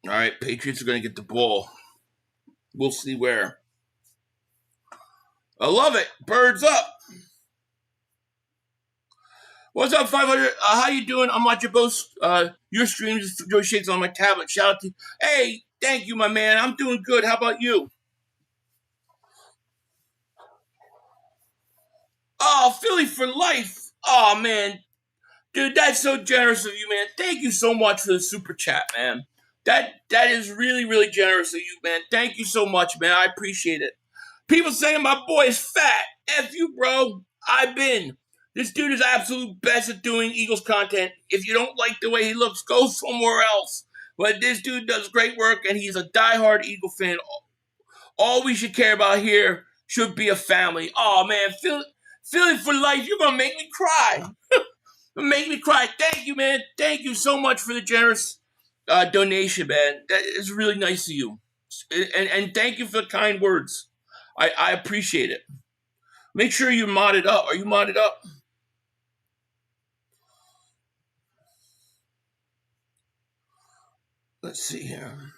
All right, Patriots are going to get the ball. We'll see where. I love it. Birds up. What's up, 500? How you doing? I'm watching both your streams. Joy Shakes on my tablet. Shout out to you. Hey, thank you, my man. I'm doing good. How about you? Oh, Philly for life. Oh, man. Dude, that's so generous of you, man. Thank you so much for the super chat, man. That is really, really generous of you, man. Thank you so much, man. I appreciate it. People saying my boy is fat. F you, bro. I've been. This dude is absolute best at doing Eagles content. If you don't like the way he looks, go somewhere else. But this dude does great work, and he's a diehard Eagle fan. All we should care about here should be a family. Oh, man. Philly for life. You're going to make me cry. Make me cry. Thank you, man. Thank you so much for the generous donation, man. That is really nice of you. And thank you for the kind words. I appreciate it. Make sure you mod it up. Are you modded up? Let's see here.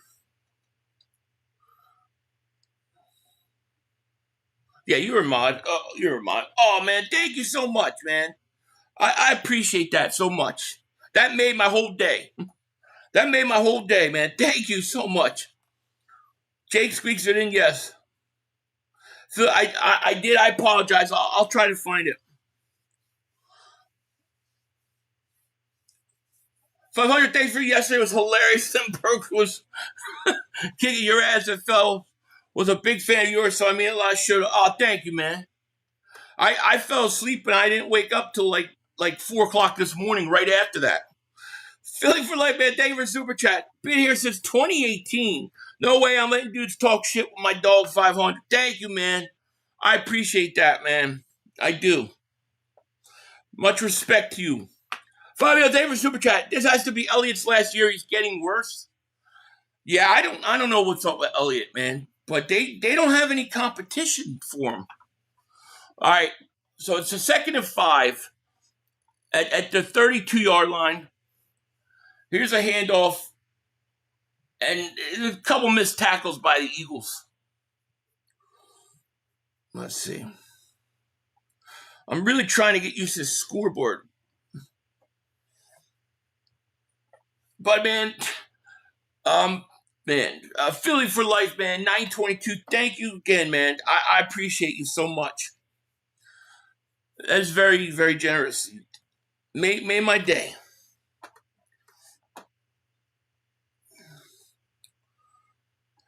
Yeah, you're a mod. Oh, you're a mod. Oh, man, thank you so much, man. I appreciate that so much. That made my whole day. That made my whole day, man. Thank you so much. Jake squeaks it in, yes. So I did. I apologize. I'll try to find it. 500 thanks for yesterday was hilarious. Tim Burke was kicking your ass and fell. Was a big fan of yours, so I made a lot of sure. Oh, thank you, man. I fell asleep and I didn't wake up till like 4 o'clock this morning. Right after that. Philly for life, man. Thank you for super chat. Been here since 2018. No way I'm letting dudes talk shit with my dog 500. Thank you, man. I appreciate that, man. I do. Much respect to you. Fabio, thank you for super chat. This has to be Elliot's last year. He's getting worse. Yeah, I don't know what's up with Elliot, man. But they don't have any competition for him. All right. So it's a 2nd and 5 at the 32-yard line. Here's a handoff. And a couple missed tackles by the Eagles. Let's see. I'm really trying to get used to this scoreboard. But, man, Philly for life, man, 922. Thank you again, man. I appreciate you so much. That's very, very generous. Made my day.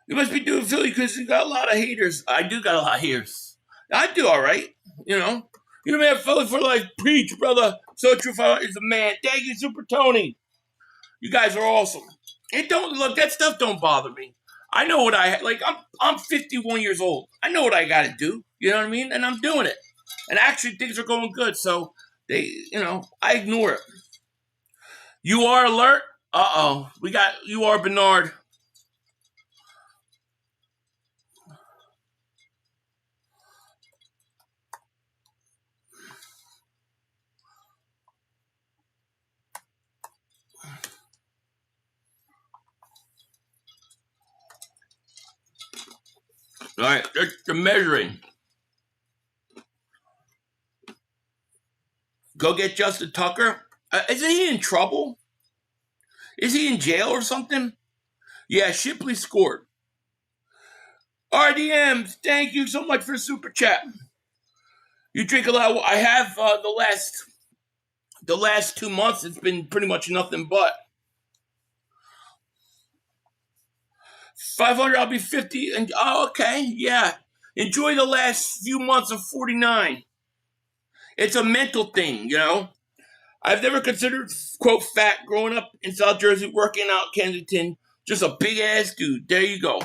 You must be doing Philly because you got a lot of haters. I do got a lot of haters. I do all right, you know. You man, Philly for life. Preach, brother. So true is the man. Thank you, Super Tony. You guys are awesome. It don't look that stuff don't bother me. I know what I'm 51 years old. I know what I got to do. You know what I mean? And I'm doing it. And actually things are going good. So I ignore it. You are alert. You are Bernard. All right, they're measuring. Go get Justin Tucker. Isn't he in trouble? Is he in jail or something? Yeah, Shipley scored. RDMs, thank you so much for super chat. You drink a lot. I have the last 2 months. It's been pretty much nothing but. 500. I'll be 50. And okay, yeah. Enjoy the last few months of 49. It's a mental thing, you know. I've never considered, quote, fat growing up in South Jersey, working out Kensington. Just a big-ass dude. There you go.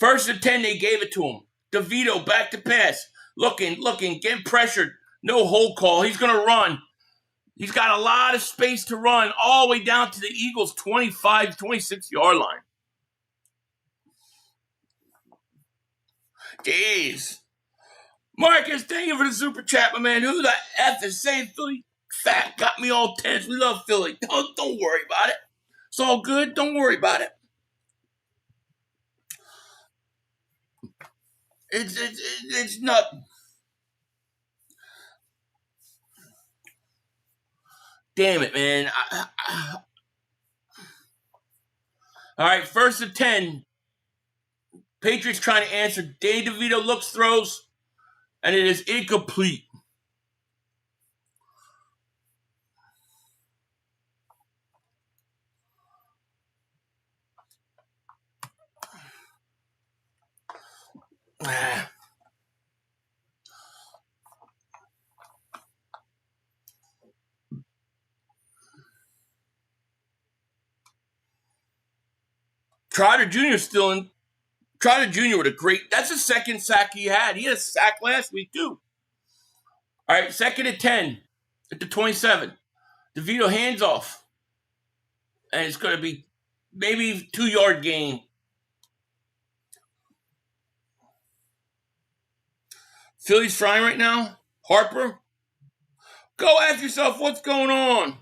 1st and 10, they gave it to him. DeVito, back to pass. Looking, getting pressured. No hold call. He's going to run. He's got a lot of space to run all the way down to the Eagles' 25, 26-yard line. Jeez. Marcus, thank you for the super chat, my man. Who the F is saying Philly fat? Got me all tense. We love Philly. Don't worry about it. It's all good. Don't worry about it. It's nothing. Damn it, man. All right, 1st and 10. Patriots trying to answer. Dave DeVito looks, throws, and it is incomplete. Trotter Jr. still in. Trotter Jr. with a great. That's the 2nd sack he had. He had a sack last week, too. All right, 2nd and 10 at the 27. DeVito hands off. And it's going to be maybe 2-yard gain. Philly's frying right now. Harper. Go ask yourself what's going on.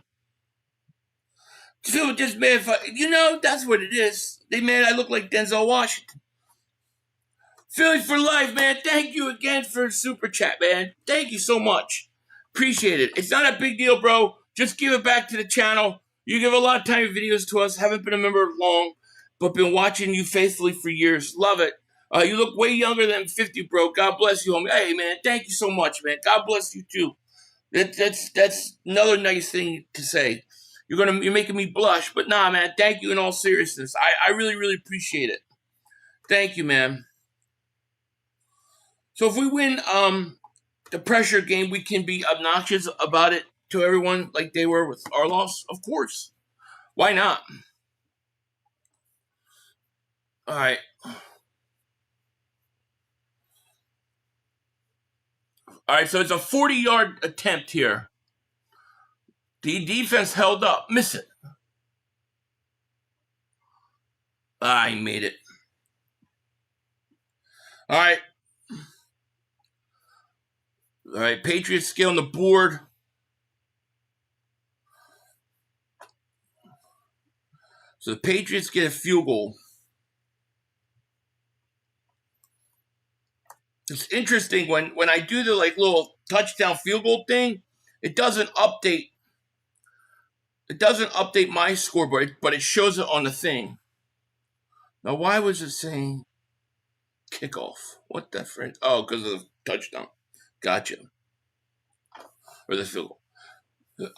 So just mad, that's what it is. They mad I look like Denzel Washington. Philly for life, man. Thank you again for super chat, man. Thank you so much. Appreciate it. It's not a big deal, bro. Just give it back to the channel. You give a lot of time videos to us. Haven't been a member long, but been watching you faithfully for years. Love it. You look way younger than 50, bro. God bless you, homie. Hey, man. Thank you so much, man. God bless you too. That's another nice thing to say. You're making me blush, but nah, man. Thank you in all seriousness. I really, really appreciate it. Thank you, man. So if we win the pressure game, we can be obnoxious about it to everyone like they were with our loss? Of course. Why not? All right. All right, so it's a 40-yard attempt here. The defense held up. Miss it. He made it. All right. All right, Patriots get on the board. So the Patriots get a field goal. It's interesting when I do the little touchdown field goal thing, it doesn't update. It doesn't update my scoreboard, but it shows it on the thing. Now, why was it saying kickoff? What the friend? Oh, because of the touchdown. Gotcha. Or the field goal.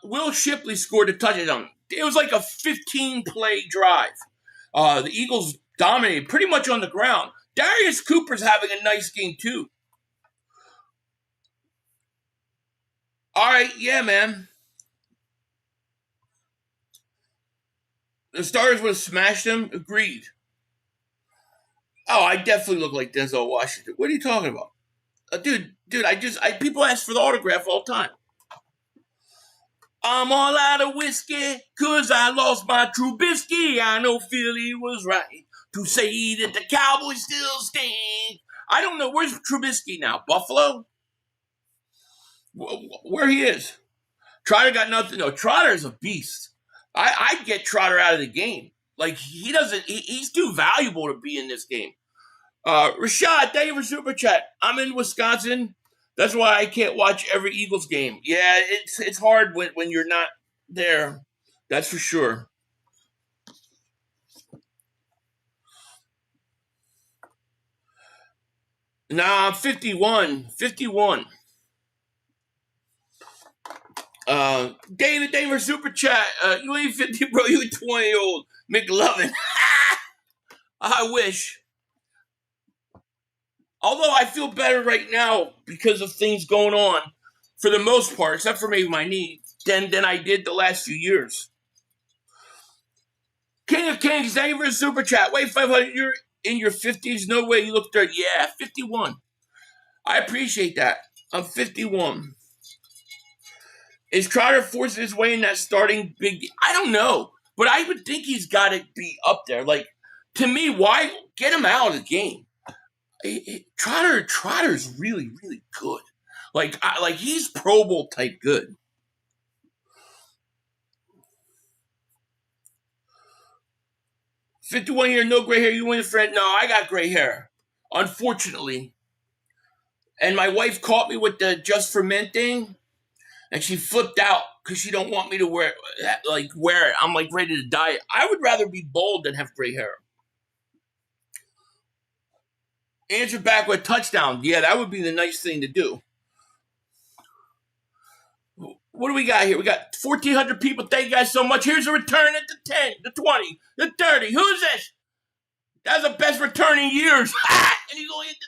Will Shipley scored a touchdown. It was like a 15-play drive. The Eagles dominated pretty much on the ground. Darius Cooper's having a nice game, too. All right, yeah, man. The Stars would have smashed them. Agreed. Oh, I definitely look like Denzel Washington. What are you talking about? Dude, people ask for the autograph all the time. I'm all out of whiskey, cause I lost my Trubisky. I know Philly was right to say that the Cowboys still stand. I don't know, where's Trubisky now? Buffalo? Where he is? Trotter got nothing. No, Trotter is a beast. I'd get Trotter out of the game. Like, he's too valuable to be in this game. Rashad, thank you for super chat. I'm in Wisconsin. That's why I can't watch every Eagles game. Yeah, it's hard when you're not there. That's for sure. Nah, I'm 51. 51. David, thank you for super chat. You ain't 50, bro. You a 20-year-old McLovin. I wish. Although I feel better right now because of things going on, for the most part, except for maybe my knee, than I did the last few years. King of Kings, thank you for the super chat. Wait, 500, you're in your 50s? No way, you look 30. Yeah, 51. I appreciate that. I'm 51. Is Trotter forcing his way in that starting big? I don't know, but I would think he's got to be up there. Like, to me, why get him out of the game? Trotter's really, really good. Like he's Pro Bowl type good. $51 year, no gray hair. You win, friend. No, I got gray hair, unfortunately. And my wife caught me with the Just for Men thing, and she flipped out because she don't want me to wear it. I'm like ready to die. I would rather be bald than have gray hair. Answer back with touchdown. Yeah, that would be the nice thing to do. What do we got here? We got 1,400 people. Thank you guys so much. Here's a return at the 10, the 20, the 30. Who's this? That's the best return in years. And he's only at the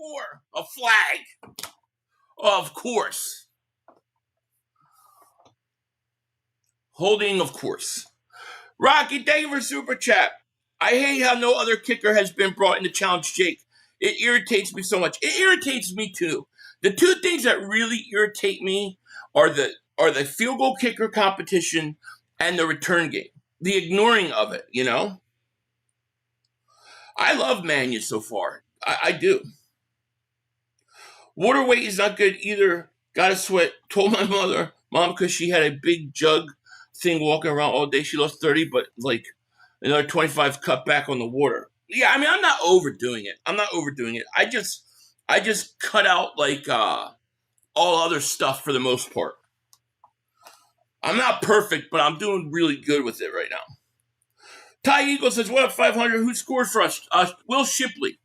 34. A flag. Of course. Holding, of course. Rocky, thank you for super chat. I hate how no other kicker has been brought in to challenge Jake. It irritates me so much. It irritates me too. The two things that really irritate me are the field goal kicker competition and the return game. The ignoring of it, you know? I love Mania so far. I do. Water weight is not good either. Gotta sweat. Told my mom because she had a big jug thing walking around all day. She lost 30, but like another 25 cut back on the water. Yeah, I mean, I'm not overdoing it. I just cut out like all other stuff for the most part. I'm not perfect, but I'm doing really good with it right now. Ty Eagle says, what up, 500? Who scored for us? Will Shipley.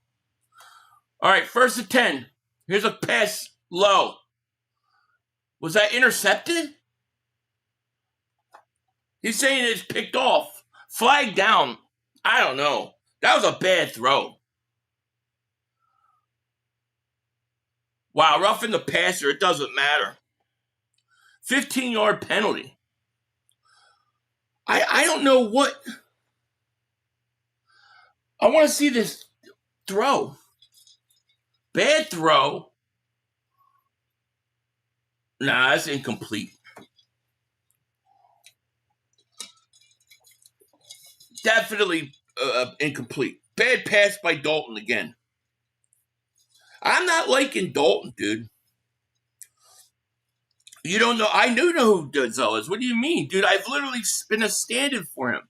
All right, 1st and 10. Here's a pass low. Was that intercepted? He's saying it's picked off. Flag down. I don't know. That was a bad throw. Wow, roughing the passer. It doesn't matter. 15-yard penalty. I don't know what. I want to see this throw. Bad throw. Nah, that's incomplete. Definitely incomplete. Bad pass by Dalton again. I'm not liking Dalton, dude. You don't know. I do know who Denzel is. What do you mean, dude? I've literally been a stand-in for him.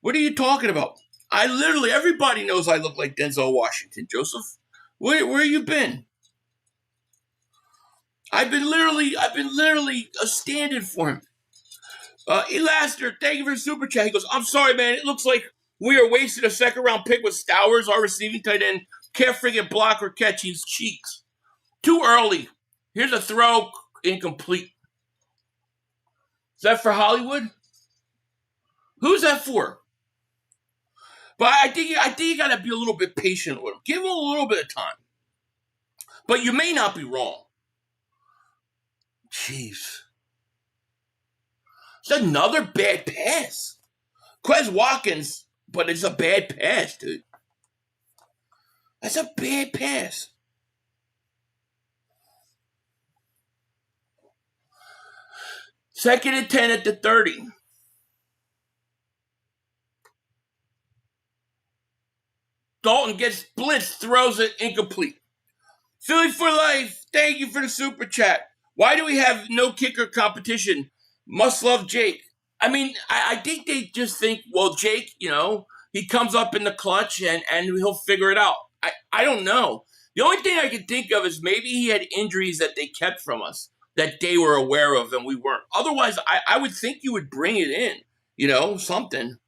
What are you talking about? Everybody knows I look like Denzel Washington, Joseph. Where you been? I've been literally a stand-in for him. Elaster, thank you for the super chat. He goes, I'm sorry, man. It looks like we are wasting a second-round pick with Stowers, our receiving tight end. Can't friggin' block or catch his cheeks. Too early. Here's a throw, incomplete. Is that for Hollywood? Who's that for? But I think you got to be a little bit patient with him. Give him a little bit of time. But you may not be wrong. Jeez. It's another bad pass. Quez Watkins, but it's a bad pass, dude. That's a bad pass. Second and 10 at the 30. Dalton gets blitzed, throws it incomplete. Philly for life, thank you for the super chat. Why do we have no kicker competition? Must love Jake. I mean, I think they just think, well, Jake, he comes up in the clutch and he'll figure it out. I don't know. The only thing I can think of is maybe he had injuries that they kept from us that they were aware of and we weren't. Otherwise, I would think you would bring it in, something.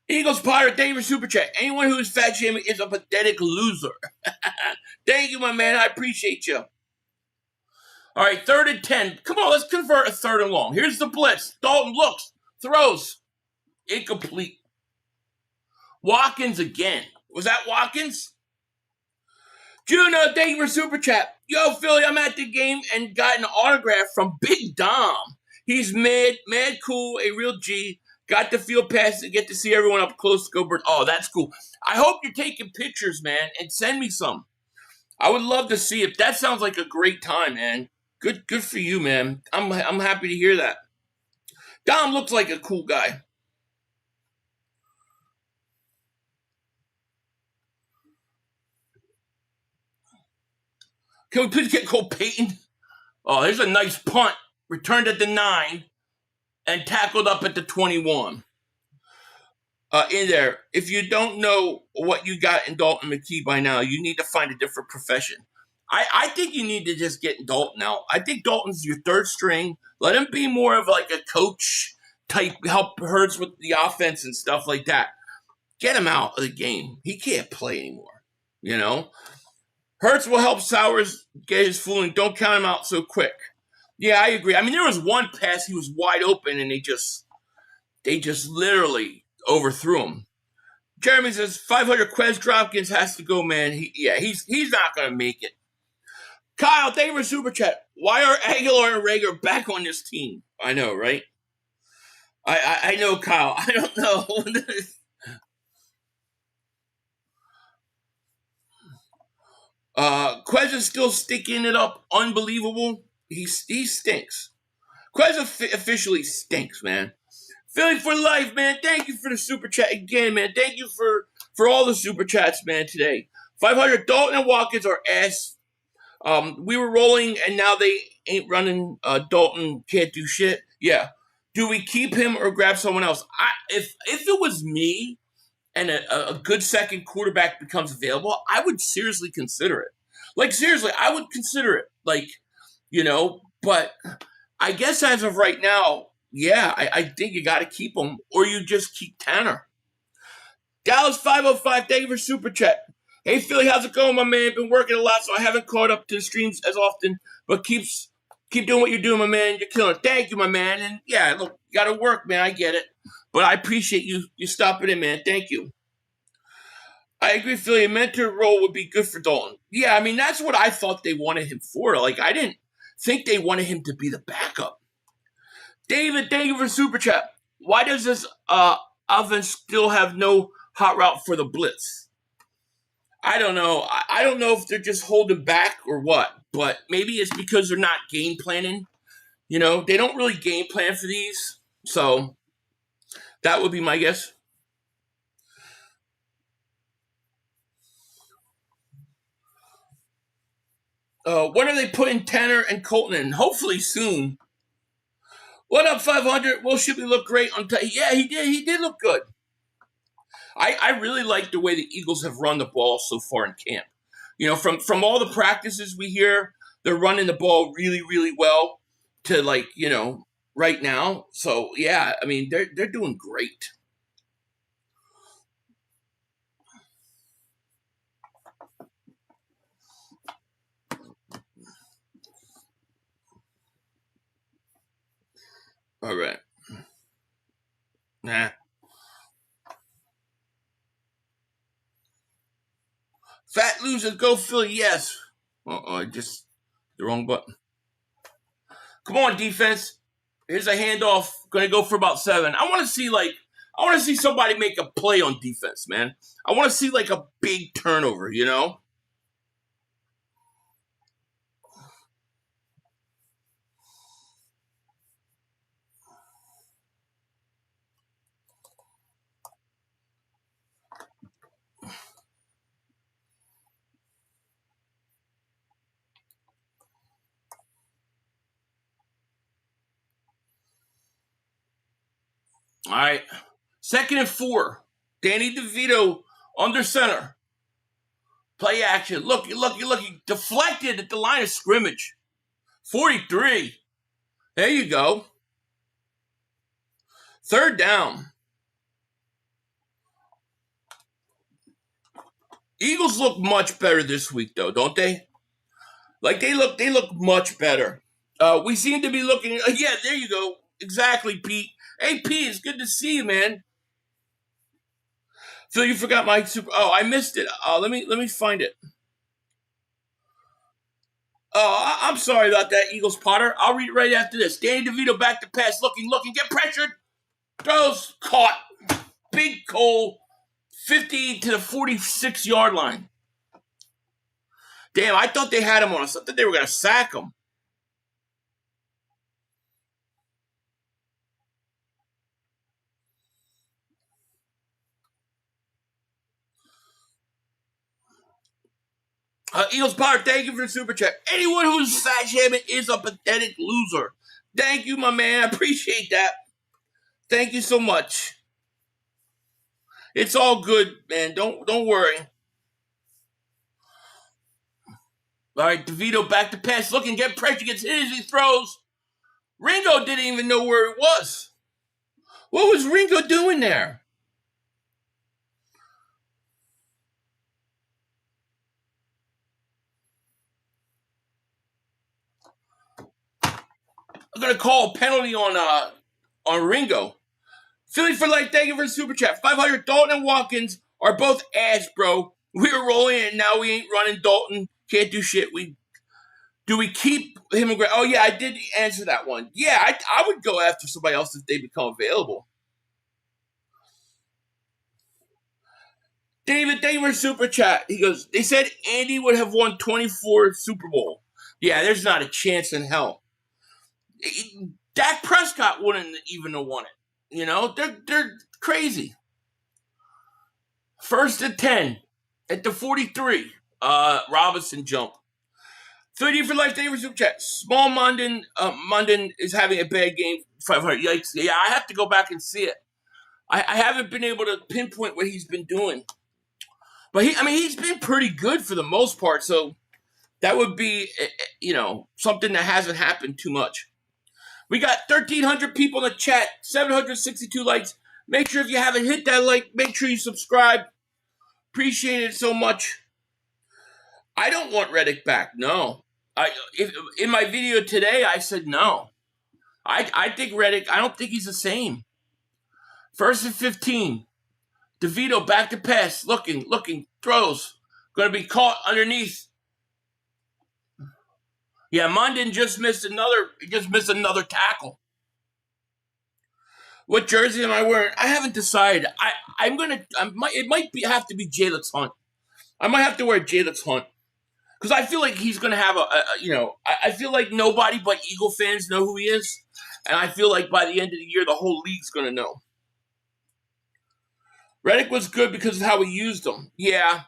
Eagles Potter, thank you for super chat. Anyone who is fat shaming is a pathetic loser. Thank you, my man. I appreciate you. All right, 3rd and 10. Come on, let's convert a 3rd and long. Here's the blitz. Dalton looks, throws, incomplete. Watkins again. Was that Watkins? Juno, thank you for super chat. Yo, Philly, I'm at the game and got an autograph from Big Dom. He's mad cool, a real G. Got the field pass to get to see everyone up close. Go Birds. Oh, that's cool. I hope you're taking pictures, man, and send me some. I would love to see it. That sounds like a great time, man. Good for you, man. I'm happy to hear that. Dom looks like a cool guy. Can we please get Cole Payton? Oh, there's a nice punt. Returned at the 9 and tackled up at the 21. In there. If you don't know what you got in Dalton McKee by now, you need to find a different profession. I think you need to just get Dalton out. I think Dalton's your 3rd string. Let him be more of like a coach type, help Hurts with the offense and stuff like that. Get him out of the game. He can't play anymore, Hurts will help Sowers get his fooling. Don't count him out so quick. Yeah, I agree. I mean, there was one pass, he was wide open, and they just literally overthrew him. Jeremy says 500 Quez Dropkins has to go, man. He's not gonna make it. Kyle, thank you for super chat. Why are Aguilar and Rager back on this team? I know, right? I know, Kyle. I don't know. Quez is still sticking it up. Unbelievable. He stinks. Quez officially stinks, man. Philly for life, man. Thank you for the super chat again, man. Thank you for all the super chats, man, today. 500 Dalton and Watkins are ass. We were rolling, and now they ain't running. Dalton can't do shit. Yeah. Do we keep him or grab someone else? If it was me and a good second quarterback becomes available, I would seriously consider it. Like, seriously, I would consider it. Like, but I guess as of right now, yeah, I think you got to keep him, or you just keep Tanner. Dallas 505, thank you for Super Chat. Hey, Philly, how's it going, my man? Been working a lot, so I haven't caught up to the streams as often, but keep doing what you're doing, my man. You're killing it. Thank you, my man. And yeah, look, you got to work, man. I get it. But I appreciate you stopping in, man. Thank you. I agree, Philly. A mentor role would be good for Dalton. Yeah, I mean, that's what I thought they wanted him for. Like, I didn't think they wanted him to be the backup. David, thank you for Super Chat. Why does this offense still have no hot route for the blitz? I don't know. I don't know if they're just holding back or what, but maybe it's because they're not game planning. They don't really game plan for these. So that would be my guess. When are they putting Tanner and Colton in? Hopefully soon. What up, 500? Will Shipley look great on Yeah, he did. He did look good. I really like the way the Eagles have run the ball so far in camp. From all the practices we hear, they're running the ball really, really well to right now. So yeah, I mean they're doing great. All right. Nah. Fat losers, go Philly, yes. I just the wrong button. Come on, defense. Here's a handoff. Going to go for about 7. I want to see somebody make a play on defense, man. I want to see like a big turnover, All right. 2nd and 4. Danny DeVito under center. Play action. Look. Deflected at the line of scrimmage. 43. There you go. 3rd down. Eagles look much better this week, though, don't they? Like, they look much better. We seem to be looking... yeah, there you go. Exactly, Pete. Hey, Pete, it's good to see you, man. Phil, you forgot my super... Oh, I missed it. Let me find it. Oh, I'm sorry about that, Eagles Potter. I'll read it right after this. Danny DeVito back to pass. Looking. Get pressured. Throws. Caught. Big Cole. 50 to the 46-yard line. Damn, I thought they had him on us. I thought they were going to sack him. Eagles Power, thank you for the super chat. Anyone who's fat shaming is a pathetic loser. Thank you, my man. I appreciate that. Thank you so much. It's all good, man. Don't worry. All right, DeVito back to pass. Looking, get pressure, gets hit as he throws. Ringo didn't even know where it was. What was Ringo doing there? I'm going to call a penalty on Ringo. Philly for life, thank you for the super chat. 500, Dalton and Watkins are both ass, bro. We were rolling and now we ain't running Dalton. Can't do shit. Do we keep him? Oh, yeah, I did answer that one. Yeah, I would go after somebody else if they become available. David, thank you for the super chat. He goes, they said Andy would have won 24 Super Bowl. Yeah, there's not a chance in hell. Dak Prescott wouldn't even have won it. You know, they're crazy. 1st and 10 at the 43. Robinson jump. 30 for life, thank you for super chat. Small Munden, Munden is having a bad game. 500, yikes. Yeah, I have to go back and see it. I haven't been able to pinpoint what he's been doing. But he's been pretty good for the most part, so that would be, something that hasn't happened too much. We got 1,300 people in the chat, 762 likes. Make sure if you haven't hit that like, make sure you subscribe. Appreciate it so much. I don't want Reddick back, no. In my video today, I said no. I think Reddick, I don't think he's the same. 1st and 15. DeVito back to pass, looking, throws. Going to be caught underneath. Yeah, Munden just missed another tackle. What jersey am I wearing? I haven't decided. It might have to be Jalen Hunt. I might have to wear Jalen Hunt. Because I feel like he's going to have I feel like nobody but Eagle fans know who he is. And I feel like by the end of the year, the whole league's going to know. Reddick was good because of how we used him. Yeah.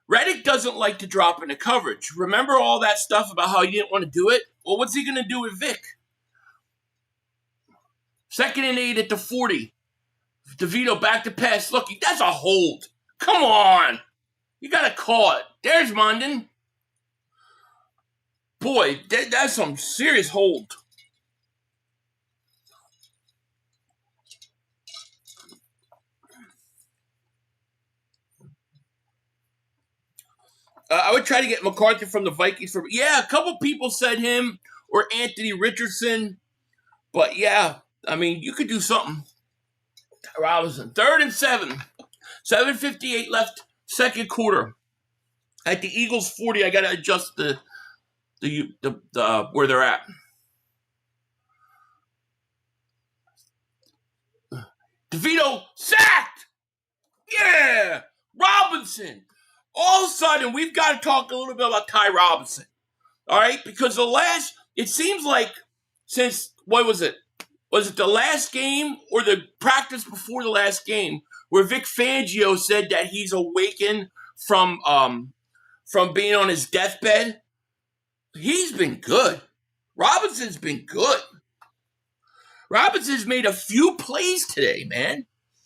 Reddick doesn't like to drop into coverage. Remember all that stuff about how he didn't want to do it? Well, what's he going to do with Vic? 2nd and 8 at the 40. DeVito back to pass. Look, that's a hold. Come on. You got to call it. There's Munden. Boy, that's some serious hold. I would try to get McCarthy from the Vikings. A couple people said him or Anthony Richardson. But, yeah, you could do something. Robinson. 3rd and 7. 7:58 left, second quarter. At the Eagles 40, I got to adjust the where they're at. DeVito sacked! Yeah! Robinson! All of a sudden, we've got to talk a little bit about Ty Robinson. All right? Because it seems like since, what was it? Was it the last game or the practice before the last game where Vic Fangio said that he's awakened from being on his deathbed? He's been good. Robinson's been good. Robinson's made a few plays today, man.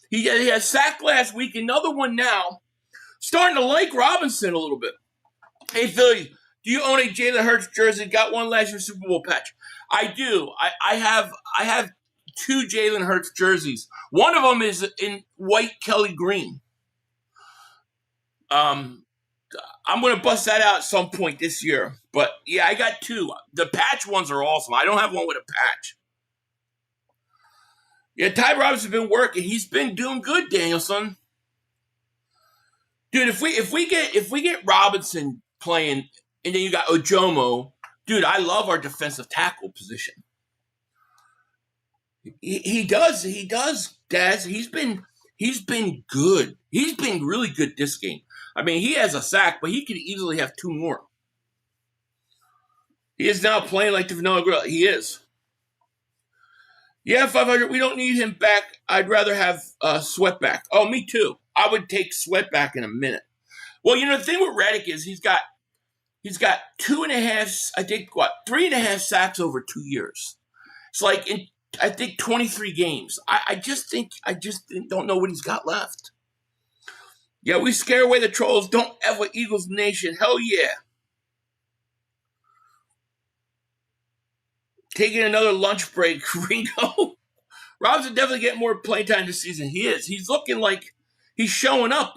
He had sacked last week, another one now. Starting to like Robinson a little bit. Hey, Philly, do you own a Jalen Hurts jersey? Got one last year's Super Bowl patch. I do. I have 2 Jalen Hurts jerseys. One of them is in white Kelly green. I'm going to bust that out at some point this year. But, yeah, I got 2. The patch ones are awesome. I don't have one with a patch. Yeah, Ty Robinson's been working. He's been doing good, Danielson. Dude, if we get Robinson playing and then you got Ojomo, dude, I love our defensive tackle position. He does, Daz. He's been good. He's been really good this game. He has a sack, but he could easily have 2 more. He is now playing like the Vanilla Grill. He is. Yeah, 500. We don't need him back. I'd rather have Sweat back. Oh, me too. I would take Sweat back in a minute. Well, the thing with Reddick is he's got 2.5, I think, 3.5 sacks over 2 years. It's like in, I think, 23 games. I just don't know what he's got left. Yeah, we scare away the trolls. Don't ever Eagles Nation. Hell yeah. Taking another lunch break, Ringo. Robinson definitely getting more playing time this season. He is. He's looking like he's showing up,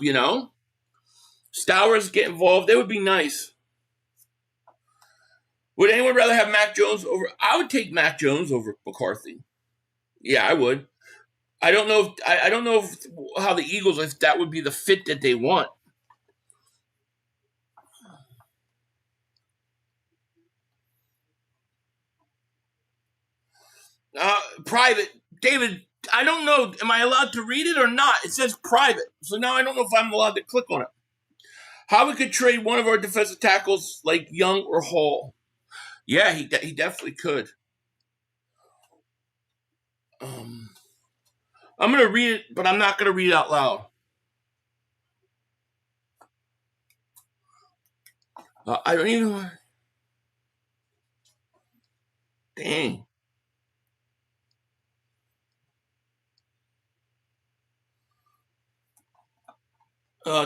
Stowers get involved. That would be nice. Would anyone rather have Mac Jones over? I would take Mac Jones over McCarthy. Yeah, I would. I don't know how the Eagles, if that would be the fit that they want. Private. David, I don't know. Am I allowed to read it or not? It says private. So now I don't know if I'm allowed to click on it. How we could trade one of our defensive tackles like Young or Hall. Yeah, he definitely could. I'm going to read it, but I'm not going to read it out loud. I don't even... Dang.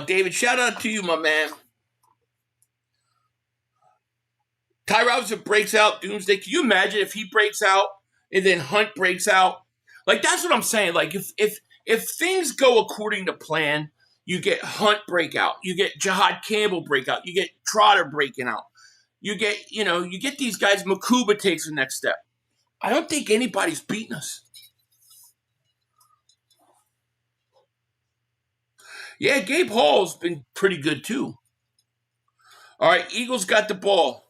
David, shout out to you, my man. Ty Robinson breaks out Doomsday. Can you imagine if he breaks out and then Hunt breaks out? Like, that's what I'm saying. Like, if things go according to plan, you get Hunt breakout, you get Jihad Campbell breakout, you get Trotter breaking out, you get these guys. Makuba takes the next step. I don't think anybody's beating us. Yeah, Gabe Hall's been pretty good too. All right, Eagles got the ball.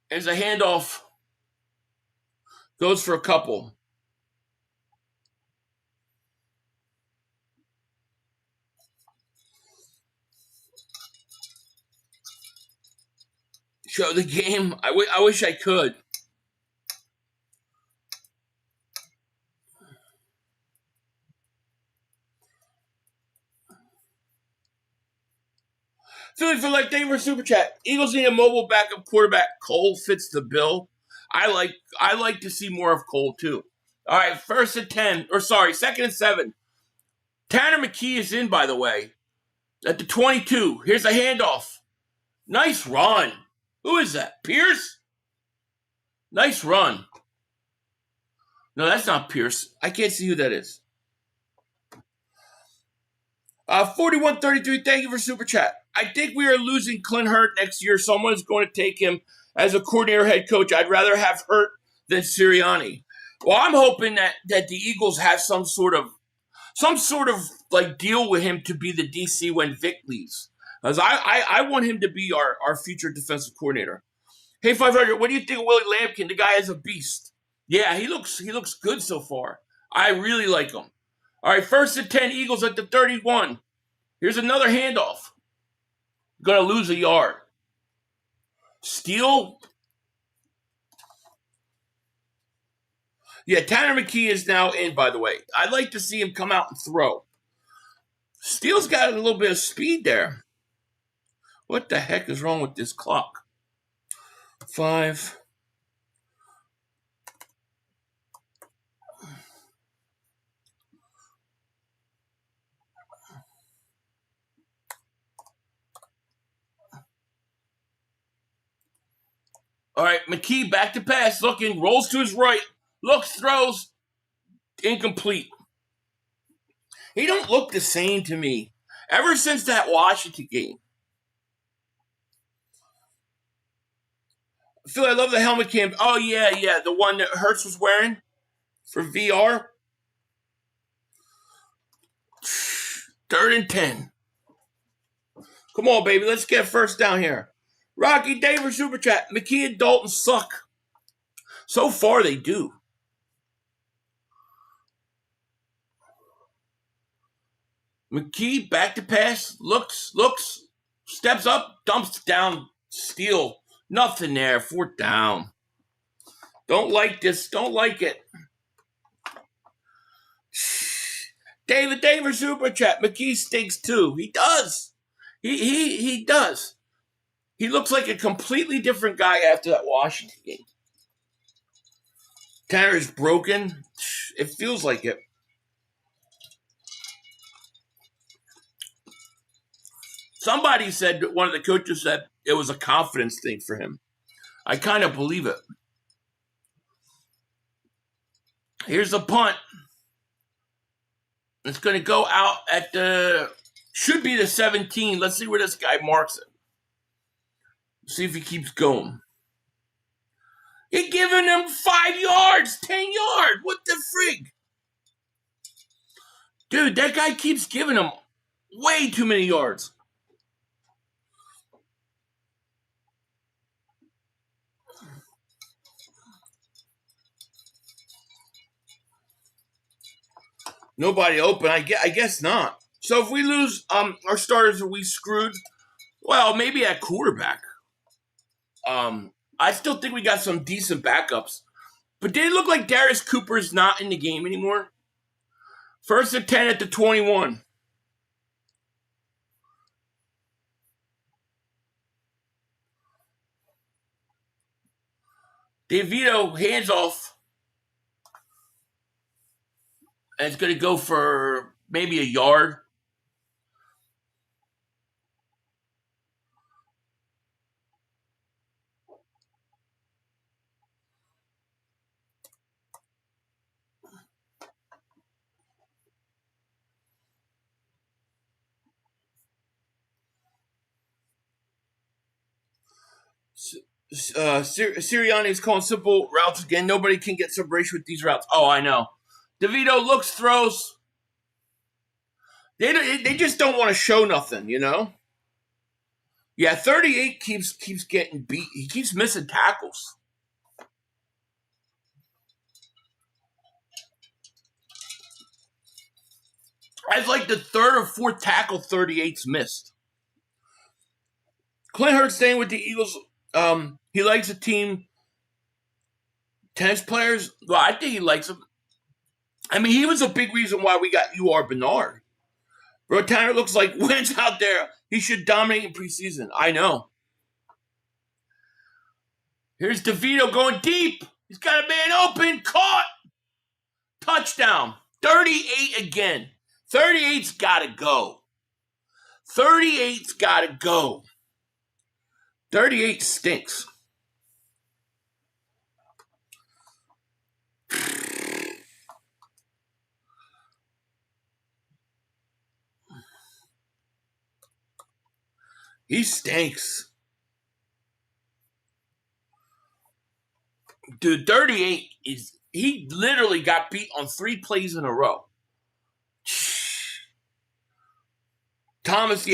There's a handoff. Goes for a couple. Show the game. I wish I could. Philly for Life, thank you for Super Chat. Eagles need a mobile backup quarterback. Cole fits the bill. I like to see more of Cole too. All right, second and 7. Tanner McKee is in, by the way, at the 22. Here's a handoff. Nice run. Who is that? Pierce? Nice run. No, that's not Pierce. I can't see who that is. 4133, thank you for Super Chat. I think we are losing Clint Hurt next year. Someone's going to take him as a coordinator head coach. I'd rather have Hurt than Sirianni. Well, I'm hoping that the Eagles have some sort of like deal with him to be the DC when Vic leaves. Because I want him to be our future defensive coordinator. Hey, 500, what do you think of Willie Lampkin? The guy is a beast. Yeah, he looks good so far. I really like him. All right, 1st and 10, Eagles at the 31. Here's another handoff. Going to lose a yard. Steele. Yeah, Tanner McKee is now in, by the way. I'd like to see him come out and throw. Steele's got a little bit of speed there. What the heck is wrong with this clock? 5. All right, McKee back to pass, looking, rolls to his right, looks, throws, incomplete. He don't look the same to me ever since that Washington game. Phil, I love the helmet cam. Oh, yeah, the one that Hurts was wearing for VR. 3rd and 10. Come on, baby, let's get first down here. Rocky David Super Chat. McKee and Dalton suck. So far, they do. McKee back to pass. Looks, steps up, dumps down, steal. Nothing there. 4th down. Don't like this. Don't like it. David Super Chat. McKee stinks too. He does. He does. He looks like a completely different guy after that Washington game. Tanner is broken. It feels like it. Somebody said, one of the coaches said it was a confidence thing for him. I kind of believe it. Here's the punt. It's going to go out at should be the 17. Let's see where this guy marks it. See if he keeps going. He's giving him 5 yards, 10 yards. What the frig? Dude, that guy keeps giving him way too many yards. Nobody open. I guess not. So if we lose our starters, are we screwed? Well, maybe at quarterback. I still think we got some decent backups. But did it look like Darius Cooper's not in the game anymore? 1st and 10 at the 21. DeVito hands off. And it's going to go for maybe a yard. Sirianni is calling simple routes again. Nobody can get separation with these routes. Oh, I know. DeVito looks, throws. They just don't want to show nothing, you know? Yeah, 38 keeps getting beat. He keeps missing tackles. That's like the third or fourth tackle 38's missed. Clint Hurts staying with the Eagles. He likes the team. Tennis players, well, I think he likes them. I mean, he was a big reason why we got UR Bernard. Bro, Tanner looks like Wentz out there. He should dominate in preseason. I know. Here's DeVito going deep. He's got a man open. Caught. Touchdown. 38 again. 38's got to go. 38's got to go. 38 stinks. He stinks. Dude, 38 is, he literally got beat on 3 plays in a row. Thomas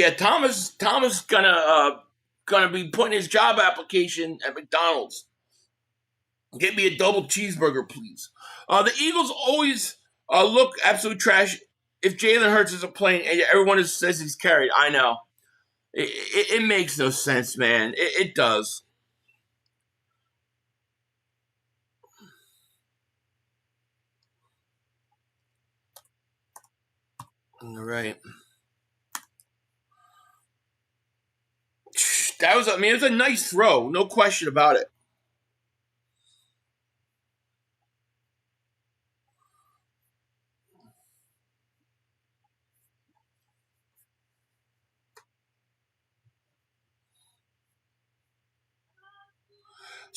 gonna be putting his job application at McDonald's. Get me a double cheeseburger, please. The Eagles always look absolute trash if Jalen Hurts isn't playing and everyone says he's carried. I know. It makes no sense, man. It does. All right. That was, it was a nice throw. No question about it.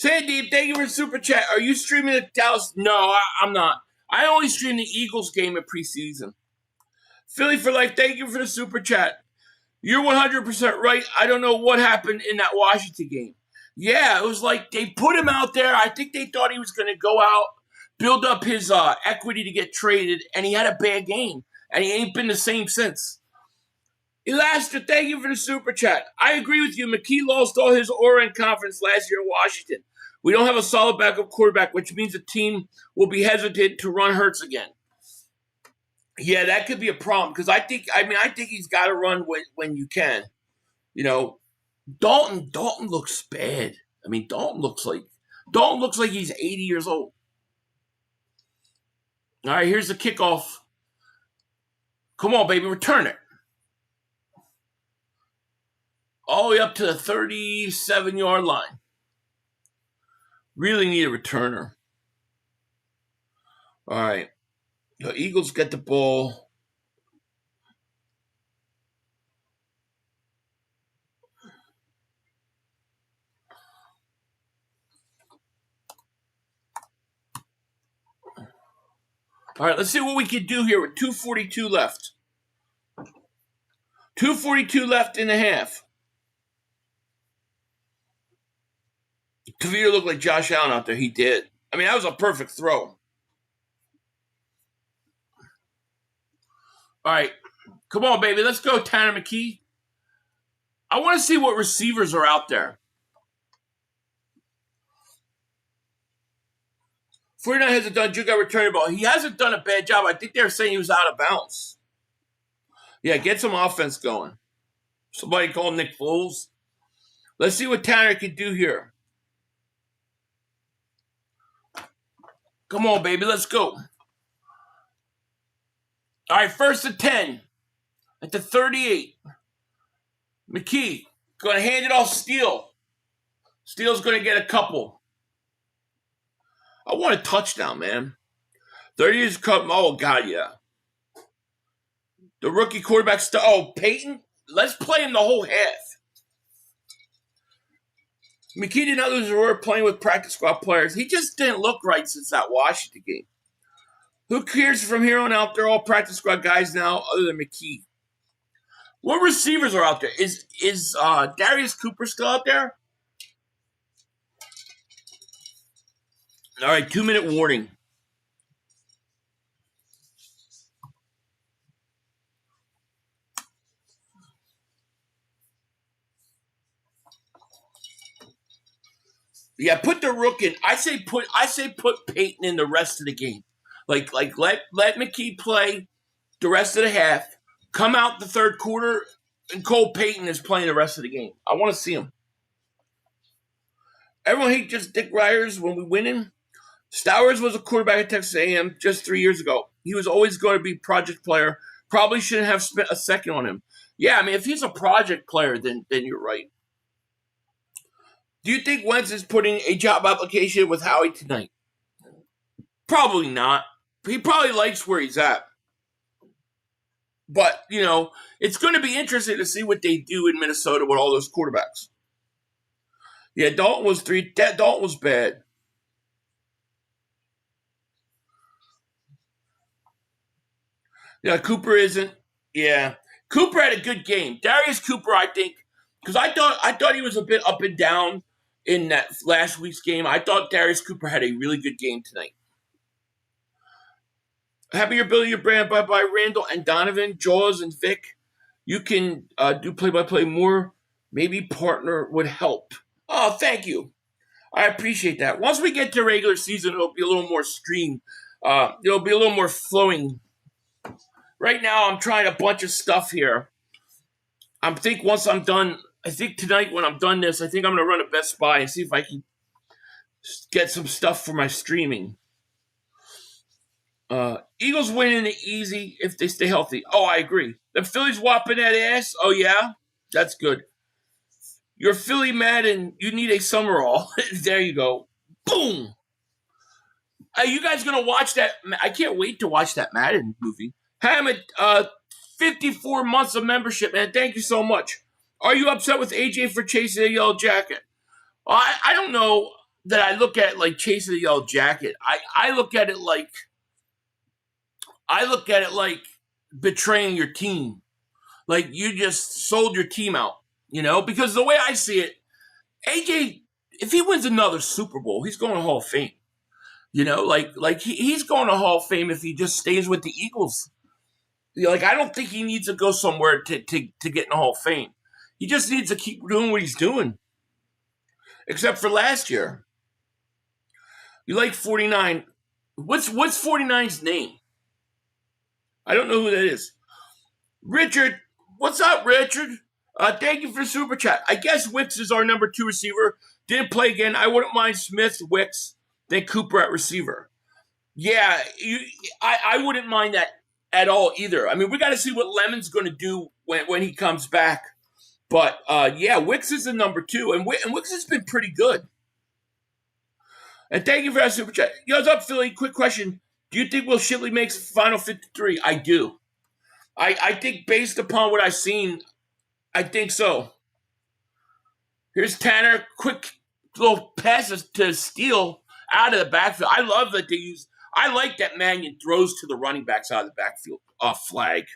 Sandeep, thank you for the super chat. Are you streaming the Dallas? No, I'm not. I only stream the Eagles game at preseason. Philly for life, thank you for the super chat. You're 100% right. I don't know what happened in that Washington game. Yeah, it was like they put him out there. I think they thought he was going to go out, build up his equity to get traded, and he had a bad game. And he ain't been the same since. Elaster, thank you for the super chat. I agree with you. McKee lost all his aura and confidence last year in Washington. We don't have a solid backup quarterback, which means the team will be hesitant to run Hurts again. Yeah, that could be a problem because I think he's got to run when you can. You know, Dalton looks bad. I mean, Dalton looks like he's 80 years old. All right, here's the kickoff. Come on, baby, return it. All the way up to the 37-yard line. Really need a returner. All right. The Eagles get the ball. All right, let's see what we can do here with 2:42 left. 2:42 left in the half. DeVito looked like Josh Allen out there. He did. I mean, that was a perfect throw. All right. Come on, baby. Let's go, Tanner McKee. I want to see what receivers are out there. 49 hasn't done Juga returning ball. He hasn't done a bad job. I think they're saying he was out of bounds. Yeah, get some offense going. Somebody call Nick Foles. Let's see what Tanner can do here. Come on, baby. Let's go. All right, 1st and 10 at the 38. McKee going to hand it off Steele. Steele's going to get a couple. I want a touchdown, man. 30 years cut. Oh, God, yeah. The rookie quarterback Peyton? Let's play him the whole half. McKee did not lose a word playing with practice squad players. He just didn't look right since that Washington game. Who cares from here on out? They're all practice squad guys now, other than McKee. What receivers are out there? Is Darius Cooper still out there? All right, 2-minute warning. Yeah, put the rook in. I say put Peyton in the rest of the game. Like let McKee play the rest of the half. Come out the third quarter, and Cole Payton is playing the rest of the game. I want to see him. Everyone hates just Dick Ryers when we win him. Stowers was a quarterback at Texas A&M just 3 years ago. He was always going to be a project player. Probably shouldn't have spent a second on him. Yeah, I mean, if he's a project player, then you're right. Do you think Wentz is putting a job application with Howie tonight? Probably not. He probably likes where he's at. But, it's going to be interesting to see what they do in Minnesota with all those quarterbacks. Yeah, Dalton was 3. Dalton was bad. Yeah, Cooper isn't. Yeah. Cooper had a good game. Darius Cooper, I think, because I thought he was a bit up and down in that last week's game. I thought Darius Cooper had a really good game tonight. Happy you're building your brand by Randall and Donovan, Jaws, and Vic. You can do play-by-play more. Maybe partner would help. Oh, thank you. I appreciate that. Once we get to regular season, it'll be a little more streamed. It'll be a little more flowing. Right now, I'm trying a bunch of stuff here. Once I'm done, I think tonight when I'm done this, I think I'm going to run a Best Buy and see if I can get some stuff for my streaming. Eagles winning it easy if they stay healthy. Oh, I agree. The Phillies whopping that ass. Oh, yeah? That's good. You're Philly mad and you need a Summerall. There you go. Boom. Are you guys going to watch that? I can't wait to watch that Madden movie. Hammett, 54 months of membership, man. Thank you so much. Are you upset with AJ for chasing a yellow jacket? Well, I don't know that I look at it like chasing a yellow jacket. I look at it like betraying your team. Like you just sold your team out, because the way I see it, AJ, if he wins another Super Bowl, he's going to Hall of Fame. He's going to Hall of Fame if he just stays with the Eagles. I don't think he needs to go somewhere to get in the Hall of Fame. He just needs to keep doing what he's doing. Except for last year. You like 49. What's 49's name? I don't know who that is. Richard. What's up, Richard? Thank you for the super chat. I guess Wicks is our number 2 receiver. Didn't play again. I wouldn't mind Smith, Wicks, then Cooper at receiver. Yeah, I wouldn't mind that at all either. I mean, we got to see what Lemon's going to do when he comes back. But, Wicks is the number 2, and Wicks has been pretty good. And thank you for that super chat. Yo, what's up, Philly? Quick question. Do you think Will Shipley makes Final 53? I do. I think based upon what I've seen, I think so. Here's Tanner. Quick little passes to Steele out of the backfield. I love that they use. I like that Mannion throws to the running backs out of the backfield. Off flag.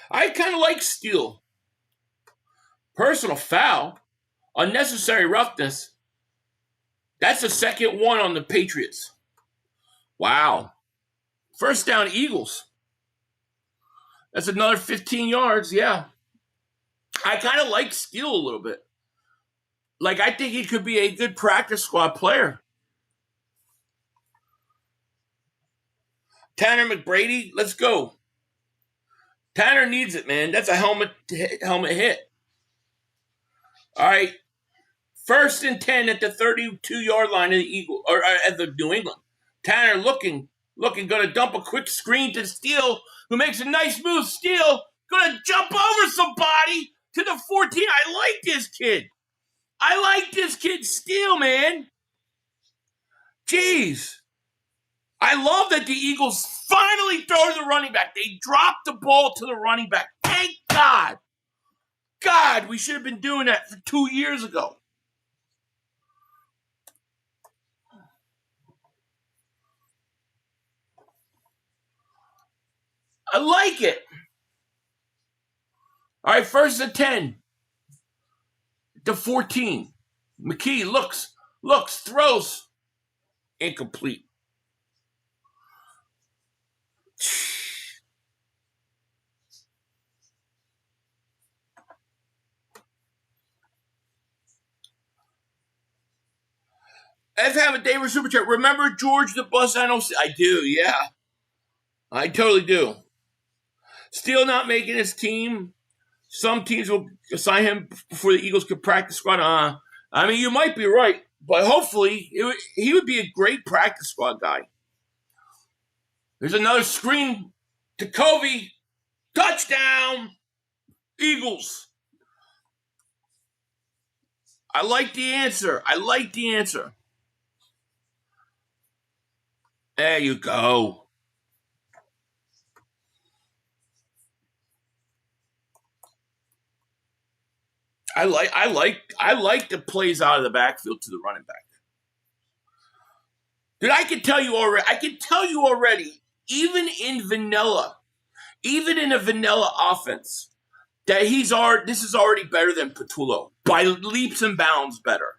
I kind of like Steele. Personal foul. Unnecessary roughness. That's the second one on the Patriots. Wow. First down, Eagles. That's another 15 yards, yeah. I kind of like Steele a little bit. I think he could be a good practice squad player. Tanner McBrady, let's go. Tanner needs it, man. That's a helmet hit. All right. 1st and 10 at the 32-yard line of the Eagles, or at the New England. Tanner looking, going to dump a quick screen to Steele, who makes a nice move. Steele going to jump over somebody to the 14. I this kid. I like this kid still, man. Jeez. I love that the Eagles finally throw to the running back. They dropped the ball to the running back. Thank God. God, we should have been doing that for 2 years ago. I like it. All right, 1st and 10. To 14. McKee looks, throws. Incomplete. F have a David Super Chat. Remember George the Bus NOC? I do, yeah. I totally do. Still not making his team. Some teams will assign him before the Eagles could practice squad. I mean, you might be right, but hopefully he would be a great practice squad guy. There's another screen to Covey. Touchdown, Eagles. I like the answer. There you go. I like the plays out of the backfield to the running back. Dude, I can tell you already, even in a vanilla offense, that this is already better than Patullo. By leaps and bounds better.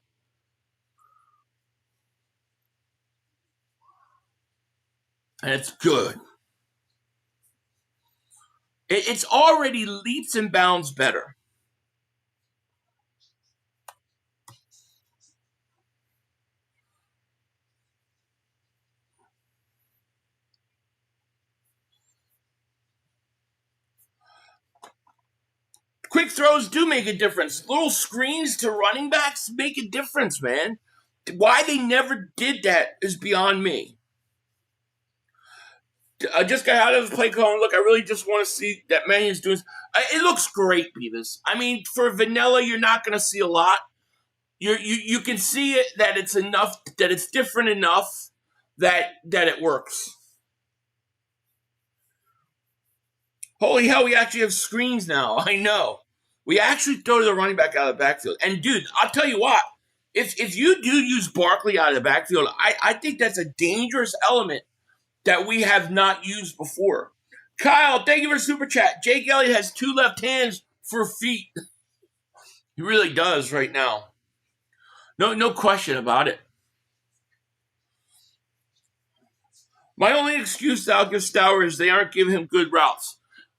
And it's good. It's already leaps and bounds better. Quick throws do make a difference. Little screens to running backs make a difference, man. Why they never did that is beyond me. I just got out of the play calling. Look, I really just want to see that Mannion's doing. It looks great, Beavis. I mean, for vanilla, you're not going to see a lot. You can see it that it's enough, that it's different enough that it works. Holy hell, we actually have screens now. I know. We actually throw the running back out of the backfield. And, dude, I'll tell you what. If you do use Barkley out of the backfield, I think that's a dangerous element that we have not used before. Kyle, thank you for the super chat. Jake Elliott has 2 left hands for feet. He really does right now. No question about it. My only excuse to I'll give Stour is they aren't giving him good routes.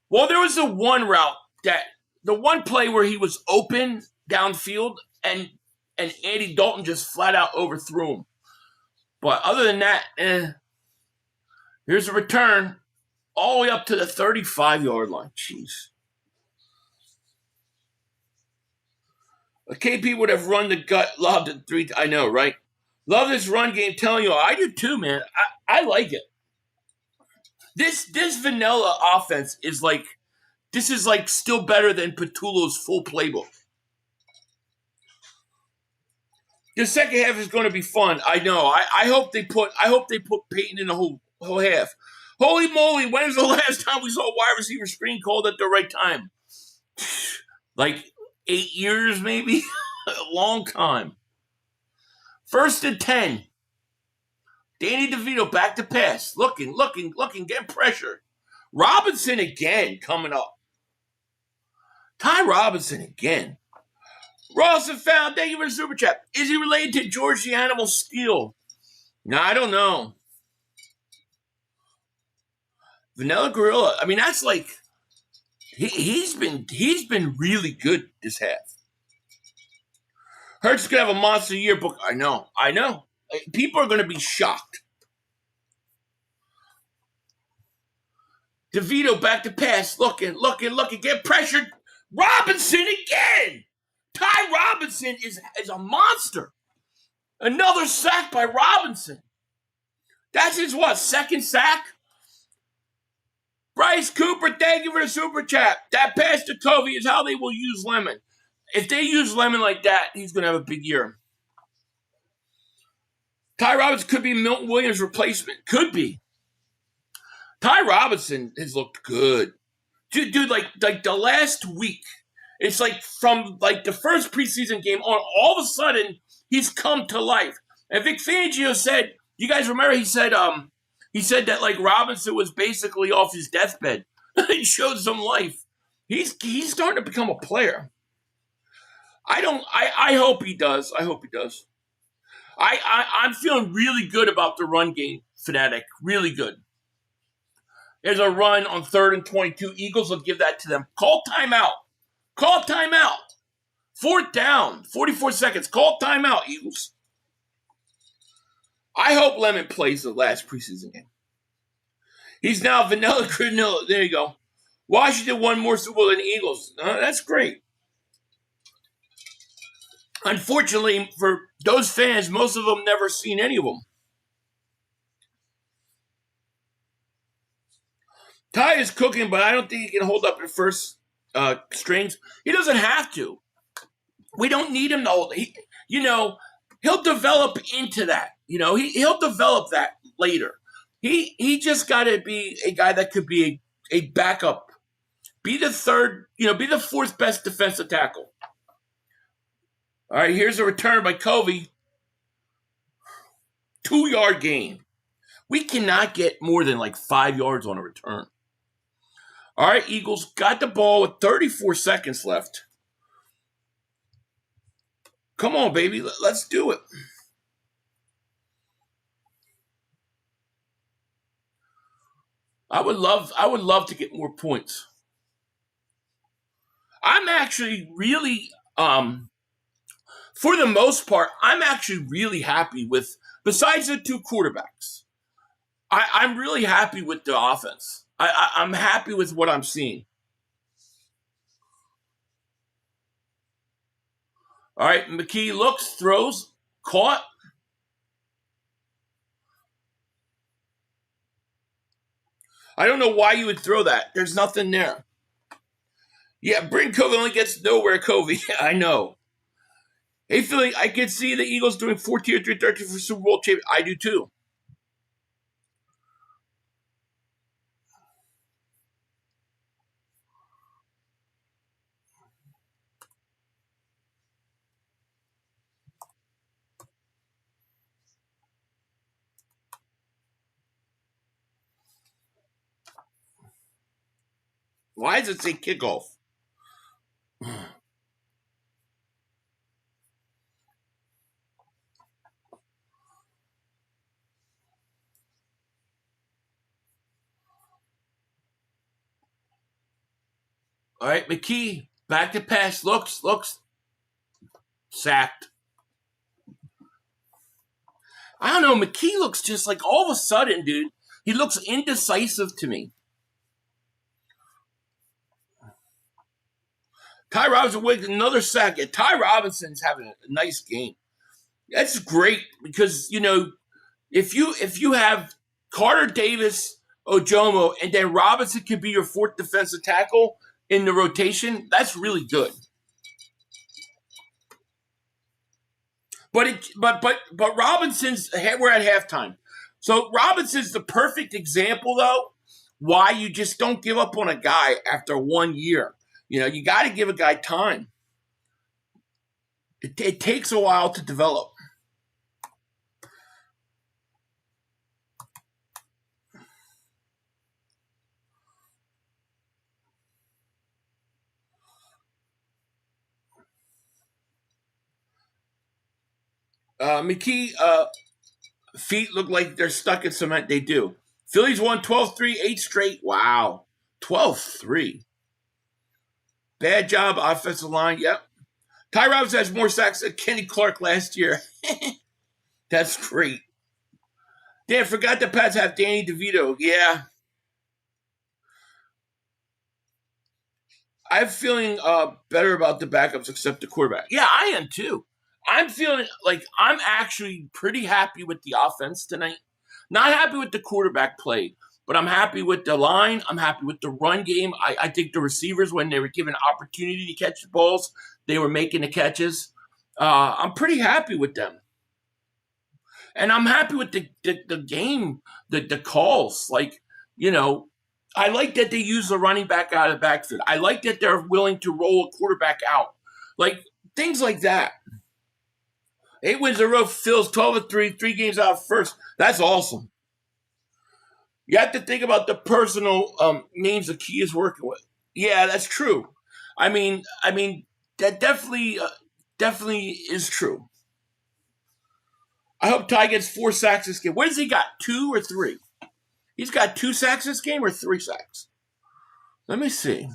Well, there was the one play where he was open downfield and Andy Dalton just flat out overthrew him. But other than that, here's a return all the way up to the 35-yard line. Jeez. A KP would have run the gut, loved it 3 I know, right? Love this run game. Telling you, I do too, man. I like it. This vanilla offense is like still better than Patullo's full playbook. The second half is going to be fun. I know. I hope they put Peyton in the whole half. Holy moly! When was the last time we saw a wide receiver screen called at the right time? Like 8 years, maybe. A long time. 1st and 10. Danny DeVito back to pass. Looking, get pressure. Robinson again coming up. Ty Robinson again. Ross and Found, thank you for the super chat. Is he related to George the Animal Steel? No, I don't know. Vanilla Gorilla. I mean, that's like he's been really good this half. Hurts is gonna have a monster yearbook. I know. People are gonna be shocked. DeVito back to pass. Looking. Get pressured. Robinson again. Ty Robinson is a monster. Another sack by Robinson. That's his second sack? Bryce Cooper, thank you for the super chat. That pass to Covey is how they will use Lemon. if they use Lemon like that, he's going to have a big year. Ty Robinson could be Milton Williams' replacement. Could be. Ty Robinson has looked good. Dude, like the last week, it's like from like the first preseason game on, all of a sudden, he's come to life. And Vic Fangio said, you guys remember he said that like Robinson was basically off his deathbed. He showed some life. He's starting to become a player. I hope he does. I hope he does. I'm feeling really good about the run game, Fanatic. Really good. There's a run on 3rd and 22. Eagles will give that to them. Call timeout. Call timeout. 4th down. 44 seconds. Call timeout, Eagles. I hope Lemon plays the last preseason game. He's now Vanilla Granilla. There you go. Washington won more Super Bowl than the Eagles. That's great. Unfortunately, for those fans, most of them never seen any of them. Ty is cooking, but I don't think he can hold up at first strings. He doesn't have to. We don't need him to hold. He'll develop into that. He'll develop that later. He just got to be a guy that could be a backup. Be the third, be the 4th best defensive tackle. All right, here's a return by Covey. 2-yard gain. We cannot get more than like 5 yards on a return. All right, Eagles got the ball with 34 seconds left. Come on, baby. Let's do it. I would love to get more points. I'm actually really, for the most part, I'm actually really happy with, besides the 2 quarterbacks, I'm really happy with the offense. I'm happy with what I'm seeing. All right, McKee looks, throws, caught. I don't know why you would throw that. There's nothing there. Yeah, Bryn Covey only gets nowhere, Covey. I know. Hey, Philly, I can see the Eagles doing 14 or 3-13 for Super Bowl champion. I do too. Why does it say kickoff? All right, McKee, back to pass, looks, sacked. I don't know, McKee looks just like all of a sudden, dude, he looks indecisive to me. Ty Robinson with another sack. Yeah, Ty Robinson's having a nice game. That's great because, if you have Carter Davis, Ojomo, and then Robinson could be your 4th defensive tackle in the rotation, that's really good. But Robinson's, we're at halftime. So Robinson's the perfect example, though, why you just don't give up on a guy after 1 year. You got to give a guy time. It takes a while to develop. McKee, feet look like they're stuck in cement. They do. Phillies won 12-3, 8 straight. Wow. 12-3. Bad job, offensive line. Yep. Ty Robinson has more sacks than Kenny Clark last year. That's great. Damn, forgot the Pats have Danny DeVito. Yeah. I'm feeling better about the backups except the quarterback. Yeah, I am too. I'm feeling like I'm actually pretty happy with the offense tonight. Not happy with the quarterback play, but I'm happy with the line. I'm happy with the run game. I think the receivers, when they were given opportunity to catch the balls, they were making the catches. I'm pretty happy with them. And I'm happy with the game, the calls. Like, I like that they use the running back out of the backfield. I like that they're willing to roll a quarterback out. Like, things like that. 8 wins in a row, Phil's 12-3, 3 games out first. That's awesome. You have to think about the personal names the key is working with. Yeah, that's true. I mean, that definitely is true. I hope Ty gets 4 sacks this game. What has he got? 2 or 3? He's got 2 sacks this game or 3 sacks? Let me see.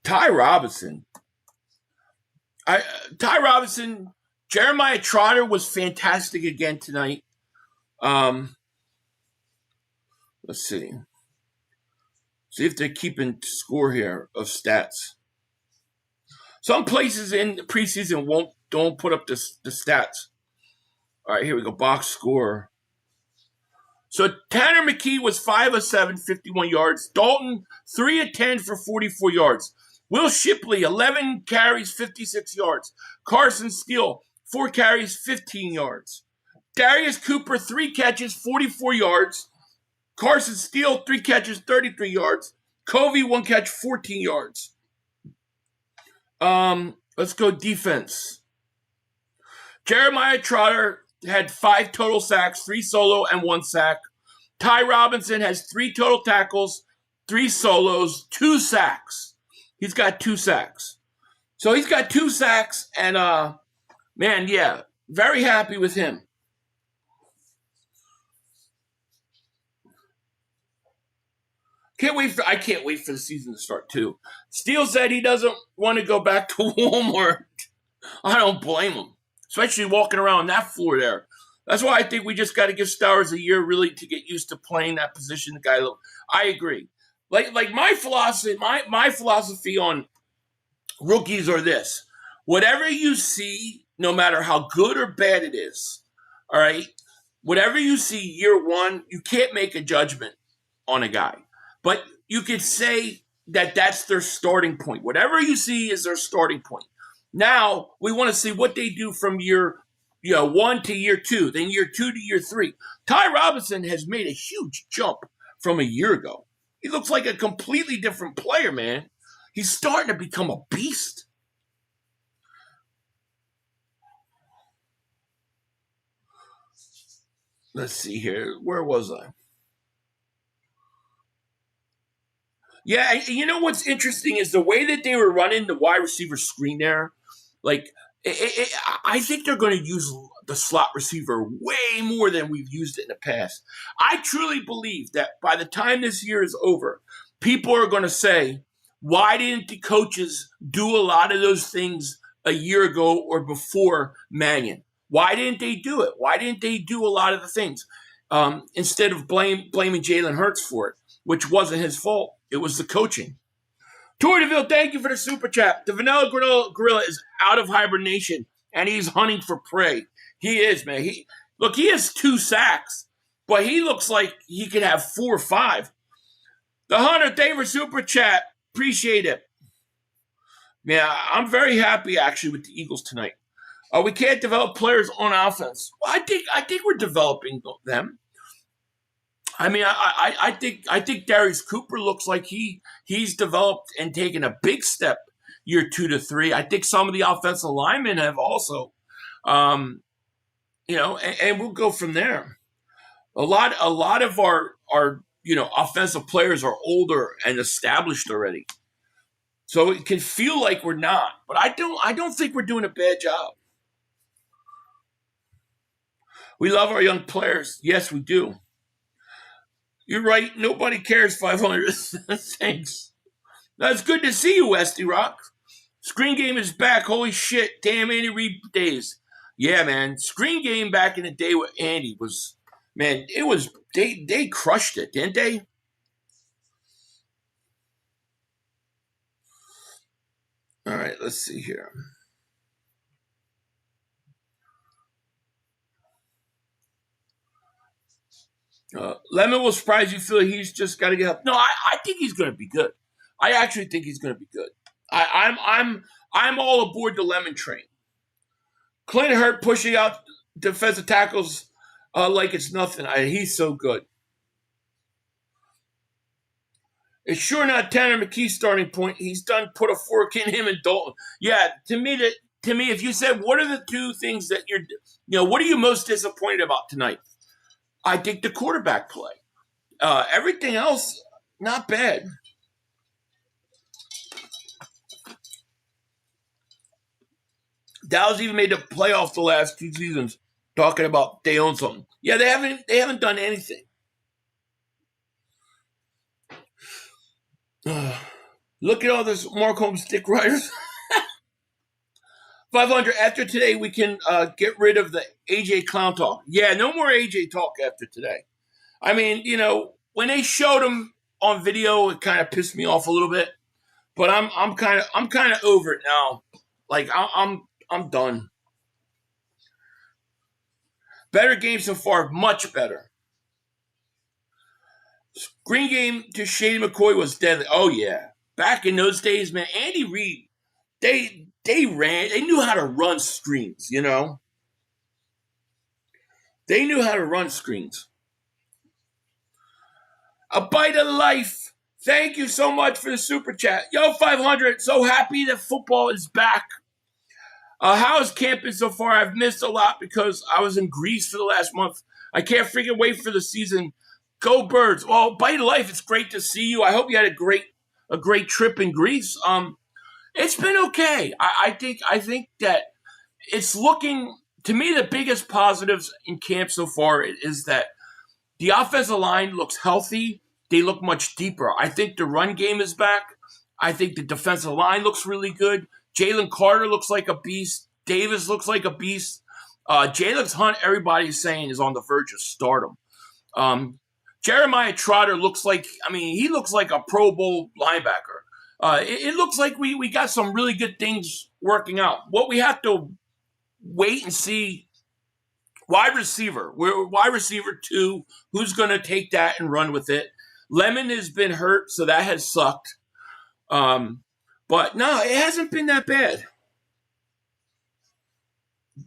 Ty Robinson. Jeremiah Trotter was fantastic again tonight. Let's see. See if they're keeping score here of stats. Some places in the preseason don't put up the stats. All right, here we go. Box score. So Tanner McKee was 5 of 7, 51 yards. Dalton, 3 of 10 for 44 yards. Will Shipley, 11 carries, 56 yards. Carson Steele, 4 carries, 15 yards. Darius Cooper, 3 catches, 44 yards. Carson Steele, 3 catches, 33 yards. Covey, 1 catch, 14 yards. Let's go defense. Jeremiah Trotter had 5 total sacks, 3 solo and 1 sack. Ty Robinson has 3 total tackles, 3 solos, 2 sacks. He's got 2 sacks. So he's got 2 sacks, and man, yeah, very happy with him. I can't wait for the season to start too. Steele said he doesn't want to go back to Walmart. I don't blame him, especially walking around that floor there. That's why I think we just got to give Stowers a year really to get used to playing that position. The guy, I agree. Like my philosophy on rookies are this: whatever you see, no matter how good or bad it is, all right. Whatever you see year one, you can't make a judgment on a guy. But you could say that that's their starting point. Whatever you see is their starting point. Now, we want to see what they do from year 1 to year 2, then year 2 to year 3. Ty Robinson has made a huge jump from a year ago. He looks like a completely different player, man. He's starting to become a beast. Let's see here. Where was I? Yeah, you know what's interesting is the way that they were running the wide receiver screen there. Like, I think they're going to use the slot receiver way more than we've used it in the past. I truly believe that by the time this year is over, people are going to say, why didn't the coaches do a lot of those things a year ago or before Mannion? Why didn't they do it? Why didn't they do a lot of the things? Instead of blaming Jalen Hurts for it, which wasn't his fault. It was the coaching. Tour DeVille, thank you for the super chat. The Vanilla Gorilla is out of hibernation, and he's hunting for prey. He is, man. He has 2 sacks, but he looks like he could have 4 or 5. The Hunter, thank you for super chat. Appreciate it. Yeah, I'm very happy, actually, with the Eagles tonight. We can't develop players on offense. Well, I think we're developing them. I mean, I think Darius Cooper looks like he's developed and taken a big step year 2 to 3. I think some of the offensive linemen have also, and we'll go from there. A lot of our offensive players are older and established already, so it can feel like we're not. But I don't think we're doing a bad job. We love our young players. Yes, we do. You're right. Nobody cares 500. Thanks. That's good to see you, Westy Rock. Screen game is back. Holy shit. Damn Andy Reid days. Yeah, man. Screen game back in the day with Andy was, man, it was, they crushed it, didn't they? All right, let's see here. Lemon will surprise you, Philly. He's just got to get up. No, I think he's going to be good. I actually think he's going to be good. I'm all aboard the Lemon train. Clint Hurt pushing out defensive tackles like it's nothing. He's so good. It's sure not Tanner McKee's starting point. He's done put a fork in him and Dalton. Yeah, to me, if you said what are the two things that what are you most disappointed about tonight? I think the quarterback play. Everything else, not bad. Dallas even made the playoffs the last 2 seasons. Talking about they own something. Yeah, they haven't done anything. Look at all this Mark Holmes stick riders. 500 after today, we can get rid of the AJ clown talk. Yeah, no more AJ talk after today. I mean, when they showed him on video, it kind of pissed me off a little bit. But I'm kind of over it now. Like I'm done. Better game so far, much better. Green game to Shady McCoy was deadly. Oh yeah, back in those days, man. Andy Reid, they ran. They knew how to run screens. They knew how to run screens. A bite of life. Thank you so much for the super chat. Yo, 500. So happy that football is back. How is camping so far? I've missed a lot because I was in Greece for the last month. I can't freaking wait for the season. Go Birds. Well, bite of life. It's great to see you. I hope you had a great trip in Greece. It's been okay. I think that it's looking, to me, the biggest positives in camp so far is that the offensive line looks healthy. They look much deeper. I think the run game is back. I think the defensive line looks really good. Jalen Carter looks like a beast. Davis looks like a beast. Jalen Hunt, everybody's saying, is on the verge of stardom. Jeremiah Trotter looks like a Pro Bowl linebacker. It looks like we got some really good things working out. What we have to wait and see, wide receiver. We're wide receiver 2. Who's going to take that and run with it? Lemon has been hurt, so that has sucked. But no, it hasn't been that bad.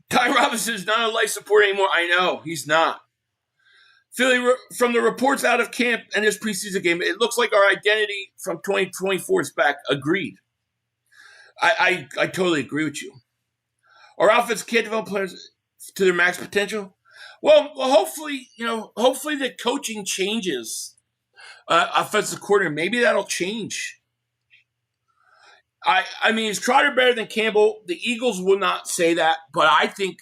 Ty Robinson is not a life support anymore. I know, he's not. Philly, from the reports out of camp and this preseason game, it looks like our identity from 2024 is back. Agreed. I totally agree with you. Our offense can't develop players to their max potential. Well, hopefully the coaching changes. Offensive coordinator, maybe that'll change. I mean, is Trotter better than Campbell? The Eagles will not say that, but I think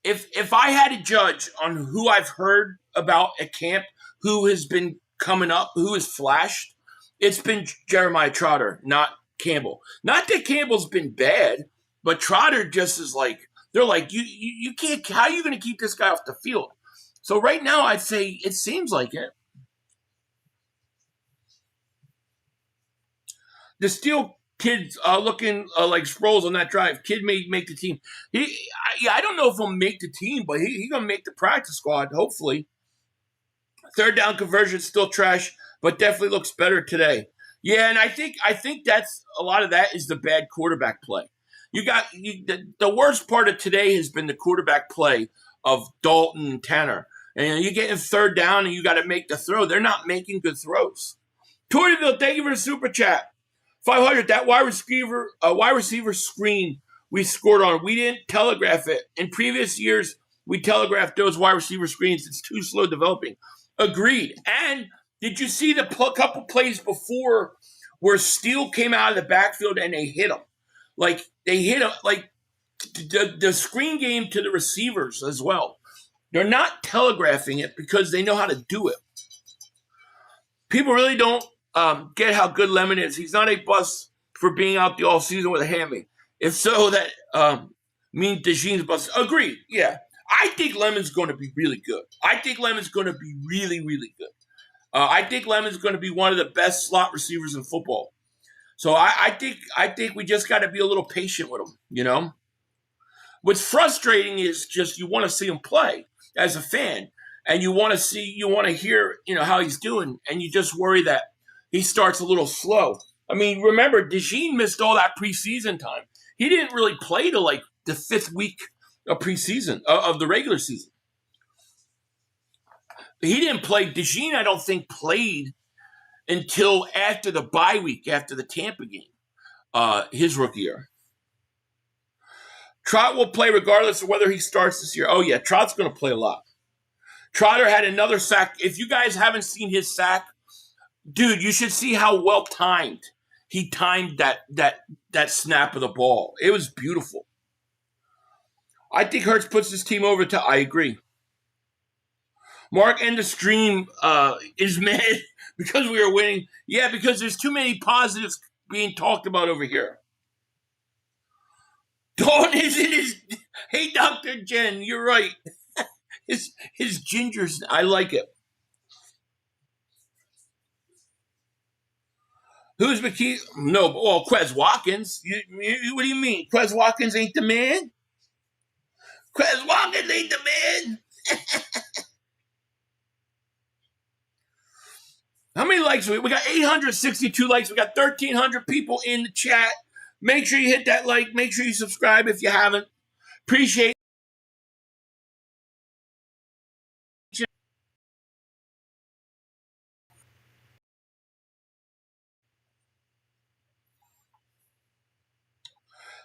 if I had to judge on who I've heard about at camp, who has been coming up, who has flashed, it's been Jeremiah Trotter, not Campbell. Not that Campbell's been bad, but Trotter just is like, they're like, you can't, how are you going to keep this guy off the field? So right now, I'd say it seems like it. The Steel kid looking like Sproles on that drive. Kid may make the team. I don't know if he'll make the team, but he's going to make the practice squad, hopefully. Third down conversion still trash, but definitely looks better today. Yeah, and I think that's a lot of that is the bad quarterback play. The worst part of today has been the quarterback play of Dalton and Tanner. And you get in third down and you got to make the throw. They're not making good throws. Tortyville, thank you for the super chat. 500, that wide receiver screen we scored on, we didn't telegraph it. In previous years, we telegraphed those wide receiver screens. It's too slow developing. Agreed. And did you see the couple plays before where Steele came out of the backfield and they hit him? Like, they hit him, like, the screen game to the receivers as well. They're not telegraphing it because they know how to do it. People really don't get how good Lemon is. He's not a bust for being out the all season with a hammy. If so, that means DeJean's bust. Agreed. Yeah. I think Lemon's going to be really good. I think Lemon's going to be really, really good. I think Lemon's going to be one of the best slot receivers in football. So I think we just got to be a little patient with him, you know? What's frustrating is just you want to see him play as a fan, and you want to hear, how he's doing, and you just worry that he starts a little slow. I mean, remember, DeJean missed all that preseason time. He didn't really play till like the 5th week of preseason, of the regular season. He didn't play. DeJean, I don't think, played until after the bye week, after the Tampa game, his rookie year. Trot will play regardless of whether he starts this year. Oh, yeah, Trot's going to play a lot. Trotter had another sack. If you guys haven't seen his sack, dude, you should see how well timed he timed that snap of the ball. It was beautiful. I think Hurts puts his team over to. I agree. Mark, end the stream is mad because we are winning. Yeah, because there's too many positives being talked about over here. Dawn is in his. Hey, Dr. Jen, you're right. His gingers, I like it. Who's McKee? No, well, Quez Watkins. What do you mean? Quez Watkins ain't the man? Quez Watkins ain't the man? How many likes? We got 862 likes. We got 1,300 people in the chat. Make sure you hit that like. Make sure you subscribe if you haven't. Appreciate it.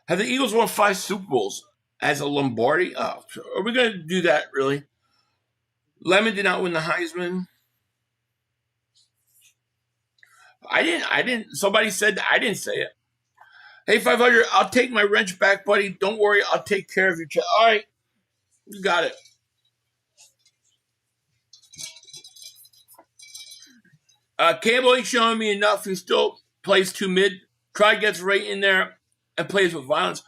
Have the Eagles won 5 Super Bowls as a Lombardi? Oh, are we going to do that, really? Lemon did not win the Heisman. I didn't. Somebody said that. I didn't say it. Hey, 500, I'll take my wrench back, buddy. Don't worry. I'll take care of your child. All right. You got it. Campbell ain't showing me enough. He still plays too mid. Try gets right in there and plays with violence.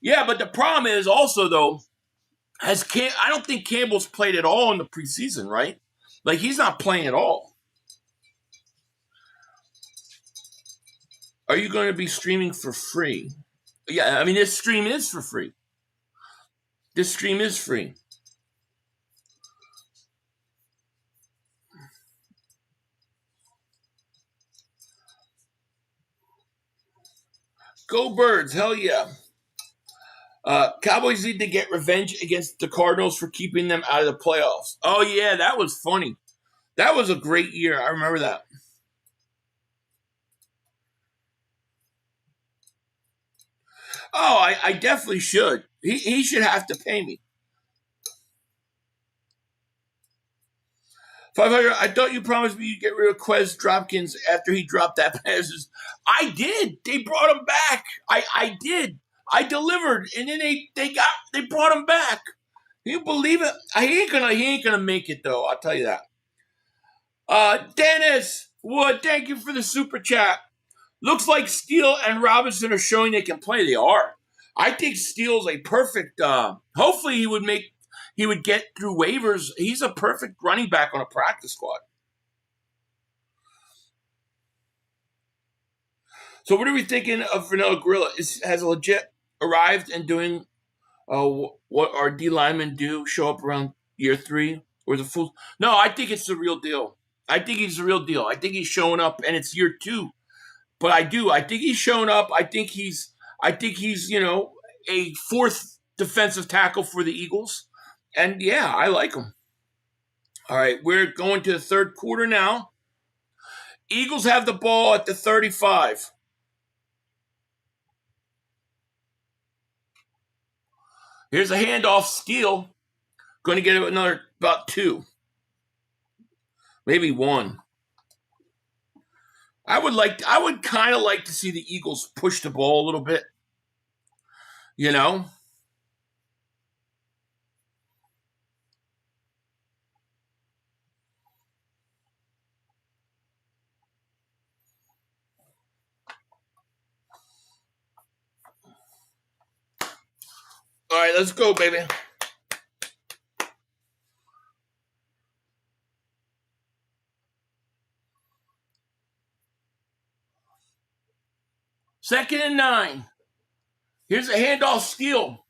Yeah, but the problem is also, though, I don't think Campbell's played at all in the preseason, right? Like, he's not playing at all. Are you going to be streaming for free? Yeah, I mean, this stream is for free. This stream is free. Go Birds, hell yeah. Cowboys need to get revenge against the Cardinals for keeping them out of the playoffs. Oh, yeah, that was funny. That was a great year. I remember that. Oh, I definitely should. He should have to pay me. 500, I thought you promised me you'd get rid of Quez Dropkins after he dropped that passes. I did. They brought him back. I did. I delivered, and then they brought him back. Can you believe it? He ain't gonna make it though. I'll tell you that. Dennis Wood, thank you for the super chat. Looks like Steele and Robinson are showing they can play. They are. I think Steele's a perfect. Hopefully, he would get through waivers. He's a perfect running back on a practice squad. So, what are we thinking of Vanilla Gorilla? Has legit arrived and doing what our D linemen do? Show up around year 3 or the full? No, I think it's the real deal. I think he's the real deal. I think he's showing up, and it's year 2. But I think he's shown up. I think he's a 4th defensive tackle for the Eagles. And yeah, I like him. All right, we're going to the 3rd quarter now. Eagles have the ball at the 35. Here's a handoff. Steele going to get another about 2. Maybe 1. I would kind of like to see the Eagles push the ball a little bit. You know? All right, let's go, baby. Second and 9. Here's a handoff. Steele.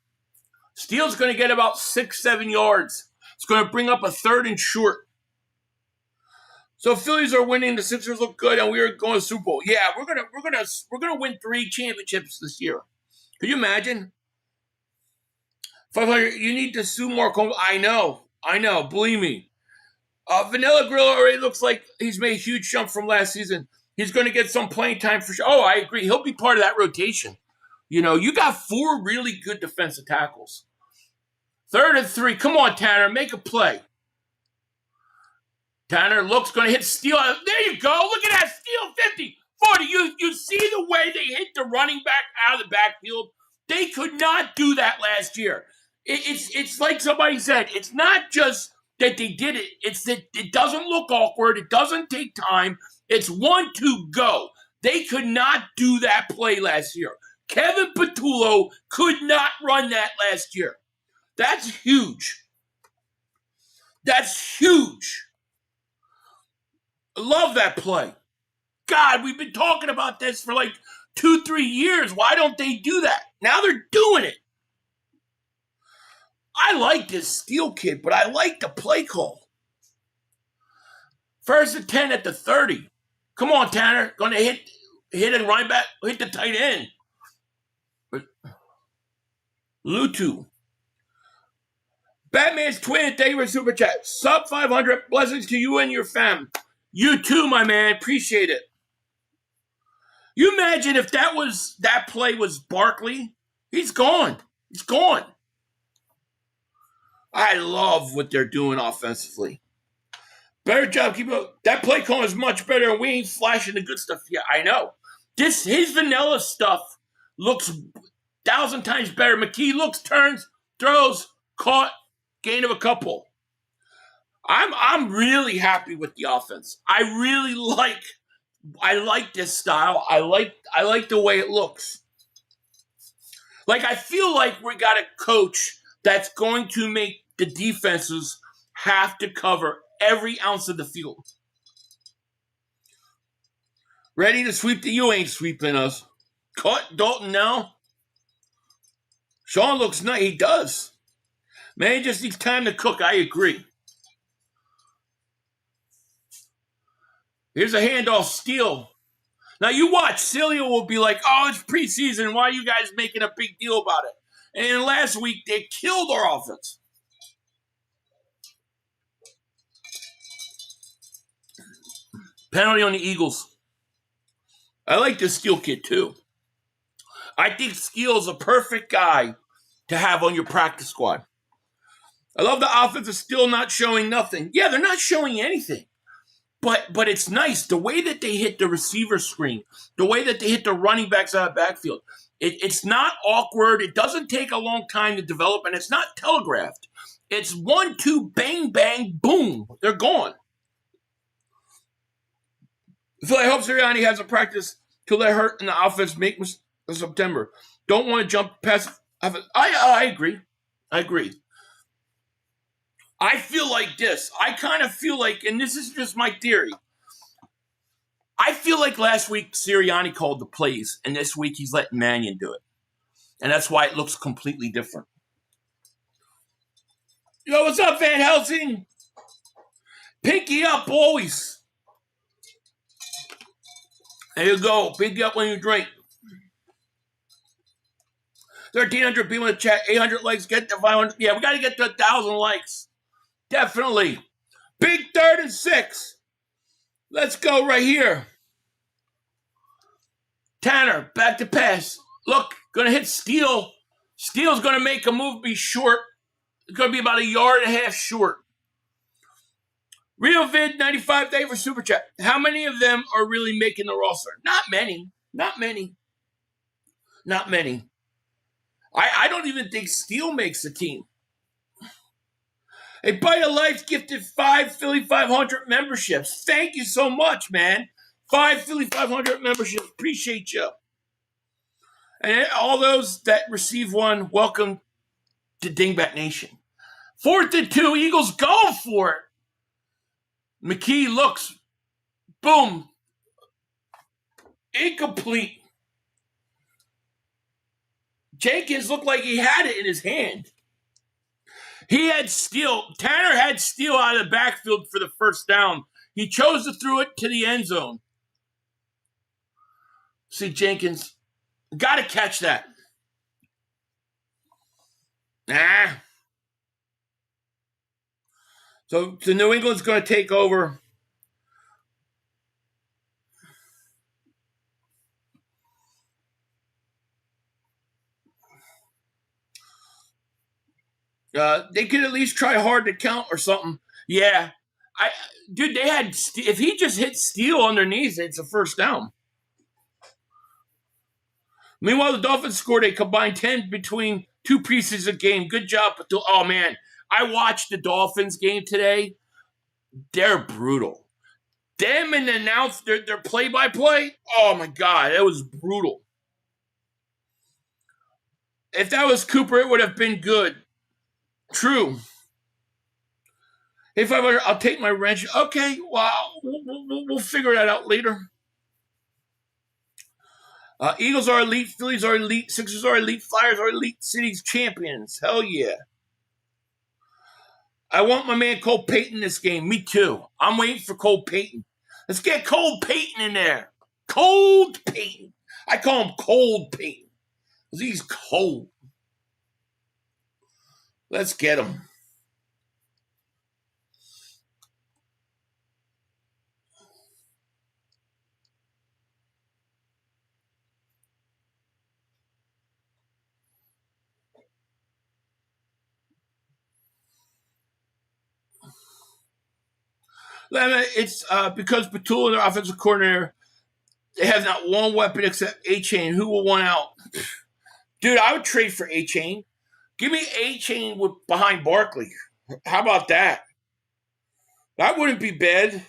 Steele's going to get about 6-7 yards. It's going to bring up a 3rd and short. So Phillies are winning. The Sixers look good, and we are going to Super Bowl. Yeah, we're gonna win 3 championships this year. Could you imagine? 500. You need to sue more. I know. Believe me. Vanilla Grill already looks like he's made a huge jump from last season. He's going to get some playing time for sure. Oh, I agree. He'll be part of that rotation. You know, you got 4 really good defensive tackles. 3rd and 3. Come on, Tanner, make a play. Tanner looks going to hit steal. There you go. Look at that steal. 50, 40. You see the way they hit the running back out of the backfield? They could not do that last year. It's like somebody said. It's not just that they did it. It's that it doesn't look awkward. It doesn't take time. It's 1, 2, go. They could not do that play last year. Kevin Patullo could not run that last year. That's huge. That's huge. I love that play. God, we've been talking about this for like 2-3 years. Why don't they do that? Now they're doing it. I like this Steele kid, but I like the play call. 1st and 10 at the 30. Come on, Tanner. Going to hit a running back, hit the tight end. Lutu. Batman's twin, thank you for super chat. Sub 500, blessings to you and your fam. You too, my man. Appreciate it. You imagine if that play was Barkley? He's gone. He's gone. I love what they're doing offensively. Better job, keep up. That play call is much better, and we ain't flashing the good stuff. Yeah, I know. His vanilla stuff looks 1,000 times better. McKee looks, turns, throws, caught, gain of a couple. I'm really happy with the offense. I like this style. I like the way it looks. Like, I feel like we got a coach that's going to make the defenses have to cover every ounce of the field. Ready to sweep you ain't sweeping us. Caught Dalton now. Sean looks nice. He does. Man, he just needs time to cook. I agree. Here's a handoff steal. Now you watch. Celia will be like, oh, it's preseason. Why are you guys making a big deal about it? And last week, they killed our offense. Penalty on the Eagles. I like this Steele kid, too. I think Steele's a perfect guy to have on your practice squad. I love the offense is still not showing nothing. Yeah, they're not showing anything. But it's nice. The way that they hit the receiver screen, the way that they hit the running backs out of the backfield, it's not awkward. It doesn't take a long time to develop, and it's not telegraphed. It's 1, 2, bang, bang, boom. They're gone. So I hope Sirianni has a practice to let Hurt and the offense make in September. Don't want to jump past. I agree. I feel like this. I kind of feel like, and this is just my theory, I feel like last week Sirianni called the plays, and this week he's letting Mannion do it. And that's why it looks completely different. Yo, what's up, Van Helsing? Pinky up always. There you go. Pinky up when you drink. 1,300 people in the chat. 800 likes. Get to 500. Yeah, we got to get to 1,000 likes. Definitely. Big 3rd and 6. Let's go right here. Tanner, back to pass. Look, going to hit Steele. Steele's going to make a move, be short. It's going to be about 1.5 yards short. Real Vid 95 day for Super Chat. How many of them are really making the roster? Not many. I don't even think Steele makes the team. A Bite of Life gifted 5 Philly 500 memberships. Thank you so much, man. 5 Philly 500 memberships. Appreciate you. And all those that receive one, welcome to Dingbat Nation. 4th and 2, Eagles go for it. McKee looks, boom, incomplete. Jenkins looked like he had it in his hand. He had Steele. Tanner had Steele out of the backfield for the first down. He chose to throw it to the end zone. See, Jenkins, got to catch that. Nah. So New England's going to take over. They could at least try hard to count or something. Yeah. Dude, they had, if he just hit Steele underneath, it's a first down. Meanwhile, the Dolphins scored a combined 10 between two preseason games. Good job. Oh, man. I watched the Dolphins game today. They're brutal. Them and their play-by-play, oh, my God. It was brutal. If that was Cooper, it would have been good. True. If I'll take my wrench. Okay, well, we'll figure that out later. Eagles are elite. Phillies are elite. Sixers are elite. Flyers are elite. Cities champions. Hell yeah. I want my man Cole Payton this game. Me too. I'm waiting for Cole Payton. Let's get Cole Payton in there. Cold Payton. I call him Cold Payton because he's cold. Let's get him. It's because Batul, their offensive coordinator, they have not one weapon except A-Chain. Who will want out? Dude, I would trade for A-Chain. Give me A-Chain behind Barkley. How about that? That wouldn't be bad.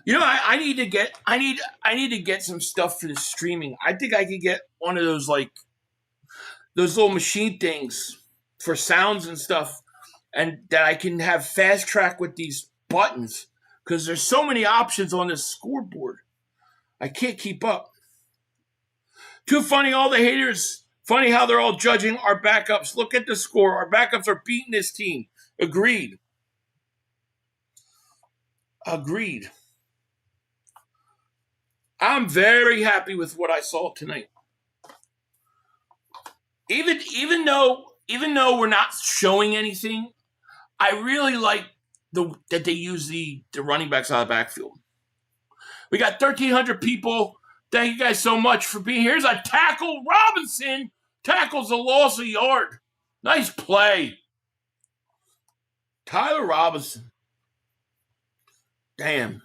You know, I need to get some stuff for the streaming. I think I could get one of those those little machine things for sounds and stuff, and that I can have fast track with these buttons because there's so many options on this scoreboard. I can't keep up. Too funny, all the haters. Funny how they're all judging our backups. Look at the score. Our backups are beating this team. Agreed. I'm very happy with what I saw tonight. Even though we're not showing anything, I really like that they use the running backs out of the backfield. We got 1,300 people. Thank you guys so much for being here. Here's a tackle. Robinson tackles a loss of yard. Nice play. Tyler Robinson. Damn.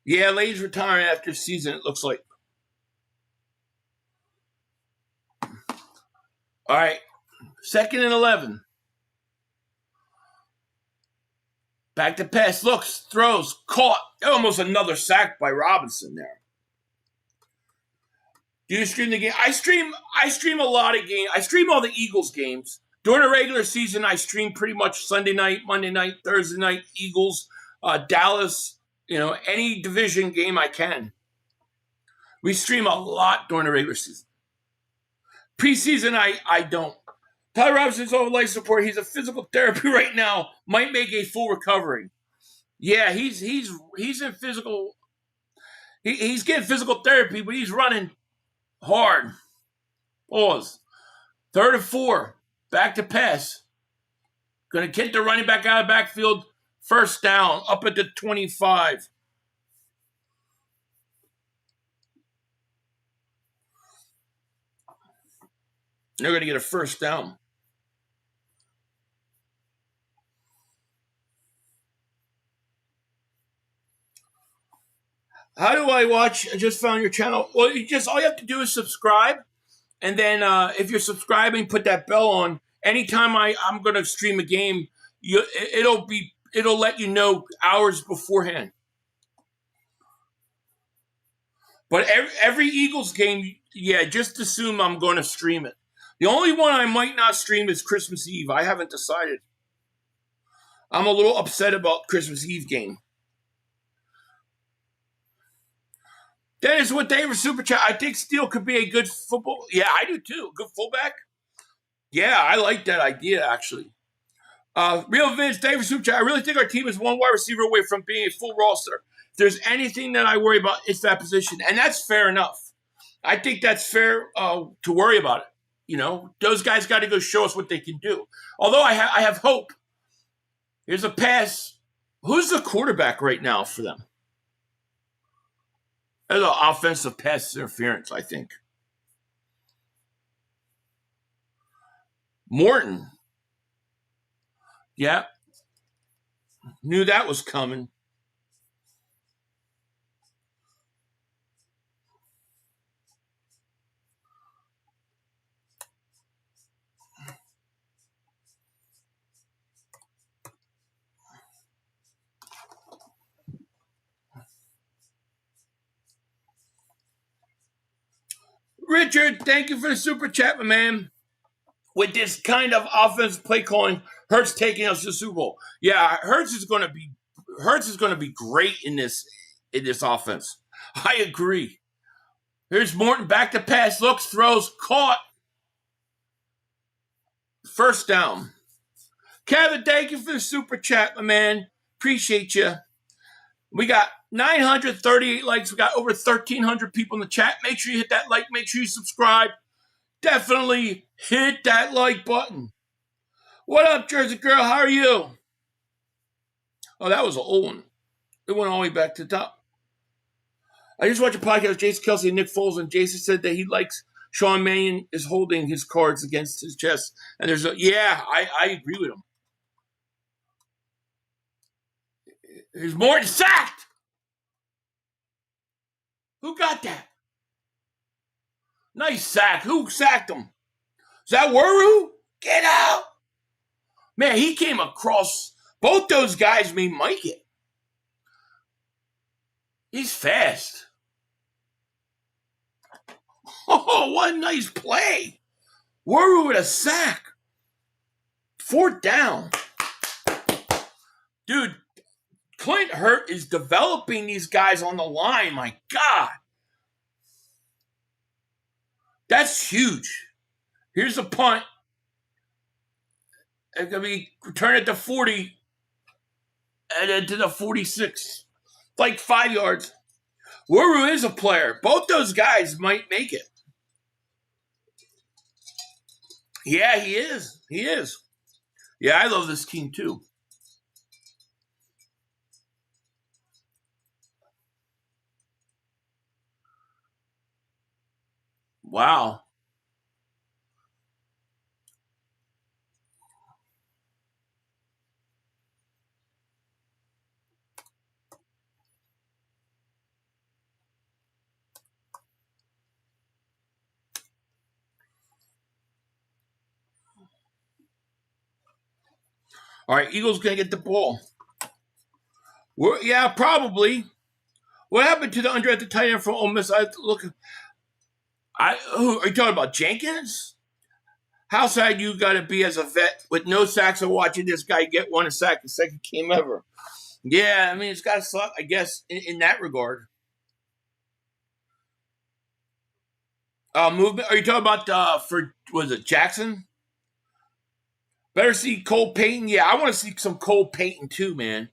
Yeah, Lane's retiring after season, it looks like. All right. 2nd and 11. Back to pass. Looks, throws, caught. Almost another sack by Robinson there. Do you stream the game? I stream a lot of games. I stream all the Eagles games. During the regular season, I stream pretty much Sunday night, Monday night, Thursday night, Eagles, Dallas, any division game I can. We stream a lot during the regular season. Preseason, I don't. Tyler Robinson's on life support. He's a physical therapy right now. Might make a full recovery. Yeah, he's in physical. He's getting physical therapy, but he's running hard. Pause. 3rd and 4. Back to pass. Going to kick the running back out of the backfield. First down. Up at the 25. They're going to get a first down. How do I watch? I just found your channel. Well, all you have to do is subscribe. And then if you're subscribing, put that bell on. Anytime I'm going to stream a game, it'll let you know hours beforehand. But every Eagles game, yeah, just assume I'm going to stream it. The only one I might not stream is Christmas Eve. I haven't decided. I'm a little upset about Christmas Eve game. Dennis with David Super Chat. I think Steele could be a good football. Yeah, I do too. Good fullback. Yeah, I like that idea, actually. Real Vince, David Super Chat. I really think our team is one wide receiver away from being a full roster. If there's anything that I worry about, it's that position. And that's fair enough. I think that's fair to worry about it. You know, those guys got to go show us what they can do. Although I have hope. Here's a pass. Who's the quarterback right now for them? There's an offensive pass interference, I think. Morton. Yeah. Knew that was coming. Richard, thank you for the super chat, my man. With this kind of offensive play calling, Hurts taking us to the Super Bowl. Yeah, Hurts is going to be great in this offense. I agree. Here's Morton back to pass, looks, throws, caught. First down. Kevin, thank you for the super chat, my man. Appreciate you. We got 938 likes. We got over 1,300 people in the chat. Make sure you hit that like. Make sure you subscribe. Definitely hit that like button. What up, Jersey girl? How are you? Oh, that was an old one. It went all the way back to the top. I just watched a podcast with Jason Kelsey and Nick Foles, and Jason said that he likes Sean Mannion is holding his cards against his chest. And there's I agree with him. There's Morton sacked. Who got that? Nice sack. Who sacked him? Is that Wuru? Get out. Man, he came across. Both those guys may make it. He's fast. Oh, what a nice play. Wuru with a sack. 4th down. Dude, Clint Hurt is developing these guys on the line. My God. That's huge. Here's a punt. It's going to be return it to 40 and then to the 46. Like 5 yards. Wuru is a player. Both those guys might make it. Yeah, he is. He is. Yeah, I love this team too. Wow. All right, Eagles going to get the ball. Yeah, probably. What happened to the undrafted tight end from Ole Miss? Who are you talking about, Jenkins? How sad you got to be as a vet with no sacks and watching this guy get one sack, the second game ever. Yeah, I mean, it's got to suck, I guess, in that regard. Movement. Are you talking about, was it Jackson? Better see Cole Payton. Yeah, I want to see some Cole Payton too, man.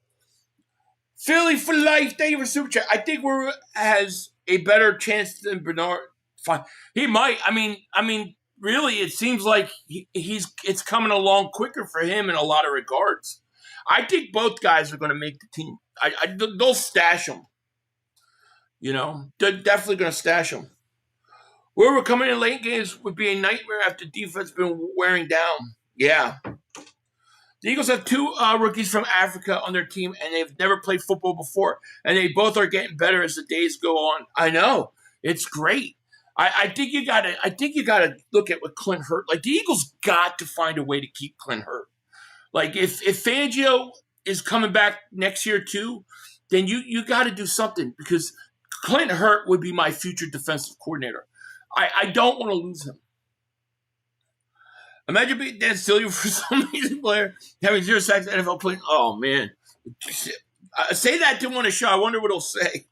Philly for life. Thank you for super chat. I think Wuru has a better chance than Bernard. Fine. He might. I mean, really, it seems like it's coming along quicker for him in a lot of regards. I think both guys are going to make the team. They'll stash them. You know, they're definitely going to stash them. Where we're coming in late games would be a nightmare after defense been wearing down. Yeah. The Eagles have 2 rookies from Africa on their team, and they've never played football before. And they both are getting better as the days go on. I know. It's great. I think you gotta look at what Clint Hurt. Like, the Eagles got to find a way to keep Clint Hurt. Like, if Fangio is coming back next year too, then you got to do something, because Clint Hurt would be my future defensive coordinator. I don't want to lose him. Imagine being Dan Silver for some amazing player having 0 sacks NFL playing. Oh, man. Say that to him on a show. I wonder what he'll say.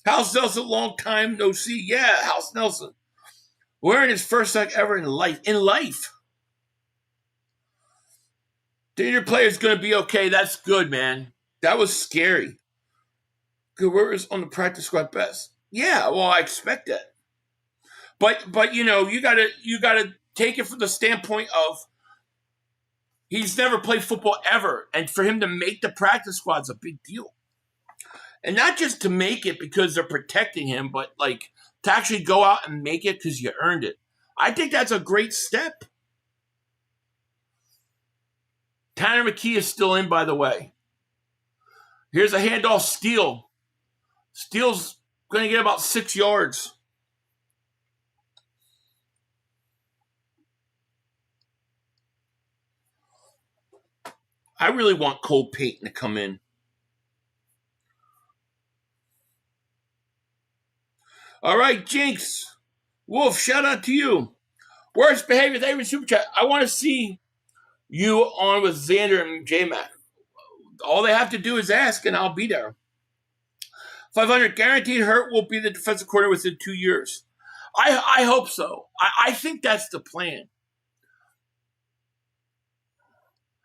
House Nelson, long time no see. Yeah, House Nelson. Wearing his first sack ever in life. The your player's going to be okay. That's good, man. That was scary. Guerrero's on the practice squad best. Yeah, well, I expect that. But you know, you gotta take it from the standpoint of he's never played football ever, and for him to make the practice squad is a big deal. And not just to make it because they're protecting him, but like to actually go out and make it because you earned it. I think that's a great step. Tanner McKee is still in, by the way. Here's a handoff steal. Steele's going to get about 6 yards. I really want Cole Payton to come in. All right, Jinx. Wolf, shout out to you. Worst behavior, thank you, Super Chat. I want to see you on with Xander and J-Mac. All they have to do is ask, and I'll be there. 500, guaranteed Hurt will be the defensive coordinator within 2 years. I hope so. I think that's the plan.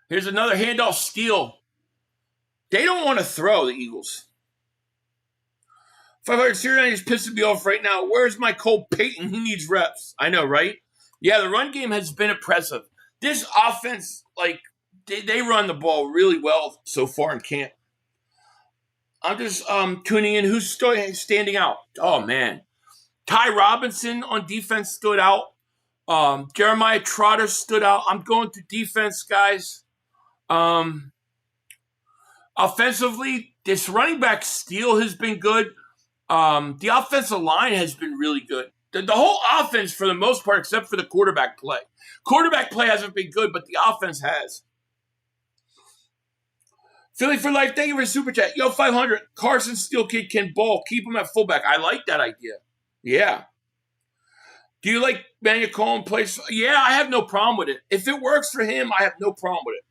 Here's another handoff steal. They don't want to throw, the Eagles. 500, Sirianni is pissing me off right now. Where's my Cole Payton? He needs reps. I know, right? Yeah, the run game has been impressive. This offense, like, they run the ball really well so far in camp. I'm just tuning in. Who's standing out? Oh, man. Ty Robinson on defense stood out. Jeremiah Trotter stood out. I'm going to defense, guys. Offensively, this running back steal has been good. The offensive line has been really good. The whole offense, for the most part, except for the quarterback play. Quarterback play hasn't been good, but the offense has. Philly for life, thank you for the super chat. Yo, 500, Carson Steele kid can ball. Keep him at fullback. I like that idea. Yeah. Do you like Manuel Cohen plays? Yeah, I have no problem with it. If it works for him, I have no problem with it.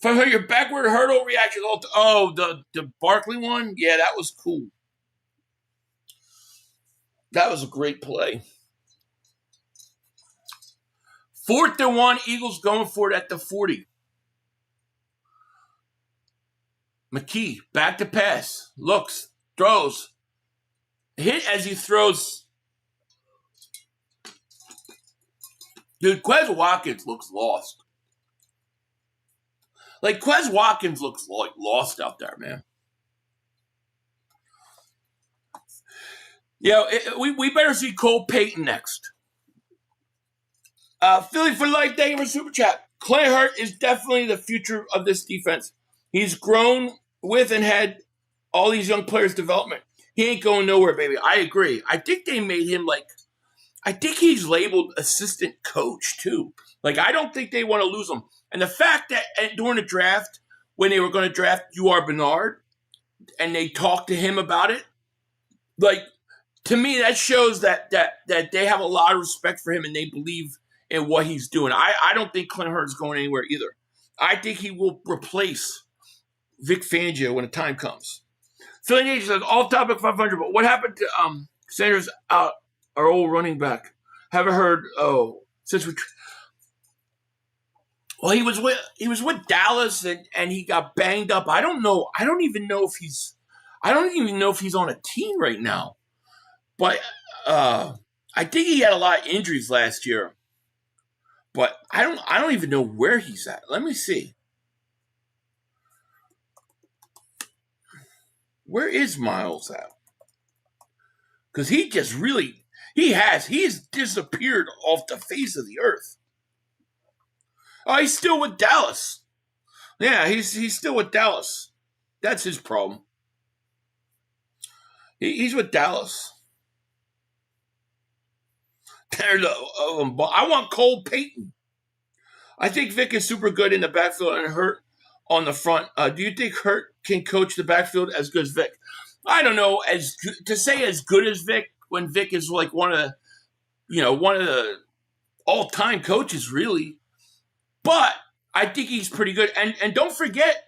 500, your backward hurdle reaction. Oh, the Barkley one? Yeah, that was cool. That was a great play. 4th and 1, Eagles going for it at the 40. McKee, back to pass. Looks, throws. Hit as he throws. Dude, Quez Watkins looks lost. Like, Quez Watkins looks like lost out there, man. Yeah, we better see Cole Payton next. Philly for life, thank you for super chat. Clay Hurt is definitely the future of this defense. He's grown with and had all these young players' development. He ain't going nowhere, baby. I agree. I think they made him I think he's labeled assistant coach, too. Like, I don't think they want to lose him. And the fact that during the draft, when they were going to draft UR Bernard, and they talked to him about it, like, to me, that shows that they have a lot of respect for him and they believe in what he's doing. I don't think Clint Hurt is going anywhere either. I think he will replace Vic Fangio when the time comes. Philly Nation says, off topic 500, but what happened to Sanders out, our old running back? Haven't heard, since we... Well, he was with Dallas and he got banged up. I don't know. I don't even know if he's on a team right now. But I think he had a lot of injuries last year. But I don't even know where he's at. Let me see. Where is Miles at? Because he has disappeared off the face of the earth. Oh, he's still with Dallas. Yeah, he's still with Dallas. That's his problem. He's with Dallas. I want Cole Payton. I think Vic is super good in the backfield and Hurt on the front. Do you think Hurt can coach the backfield as good as Vic? I don't know. To say as good as Vic when Vic is like one of the all-time coaches, really. But I think he's pretty good. And don't forget,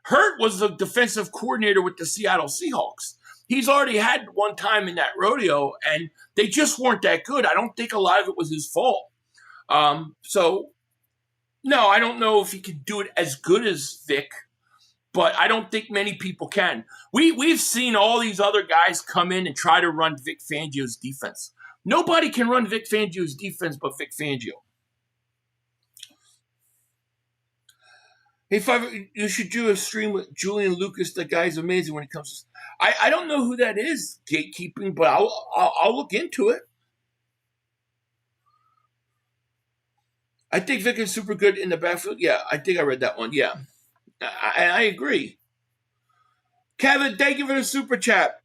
Hurt was the defensive coordinator with the Seattle Seahawks. He's already had one time in that rodeo, and they just weren't that good. I don't think a lot of it was his fault. So, no, I don't know if he could do it as good as Vic, but I don't think many people can. We've seen all these other guys come in and try to run Vic Fangio's defense. Nobody can run Vic Fangio's defense but Vic Fangio. Hey, you should do a stream with Julian Lucas. That guy's amazing when it comes to... I don't know who that is, gatekeeping, but I'll look into it. I think Vic is super good in the backfield. Yeah, I think I read that one. Yeah, I agree. Kevin, thank you for the super chat.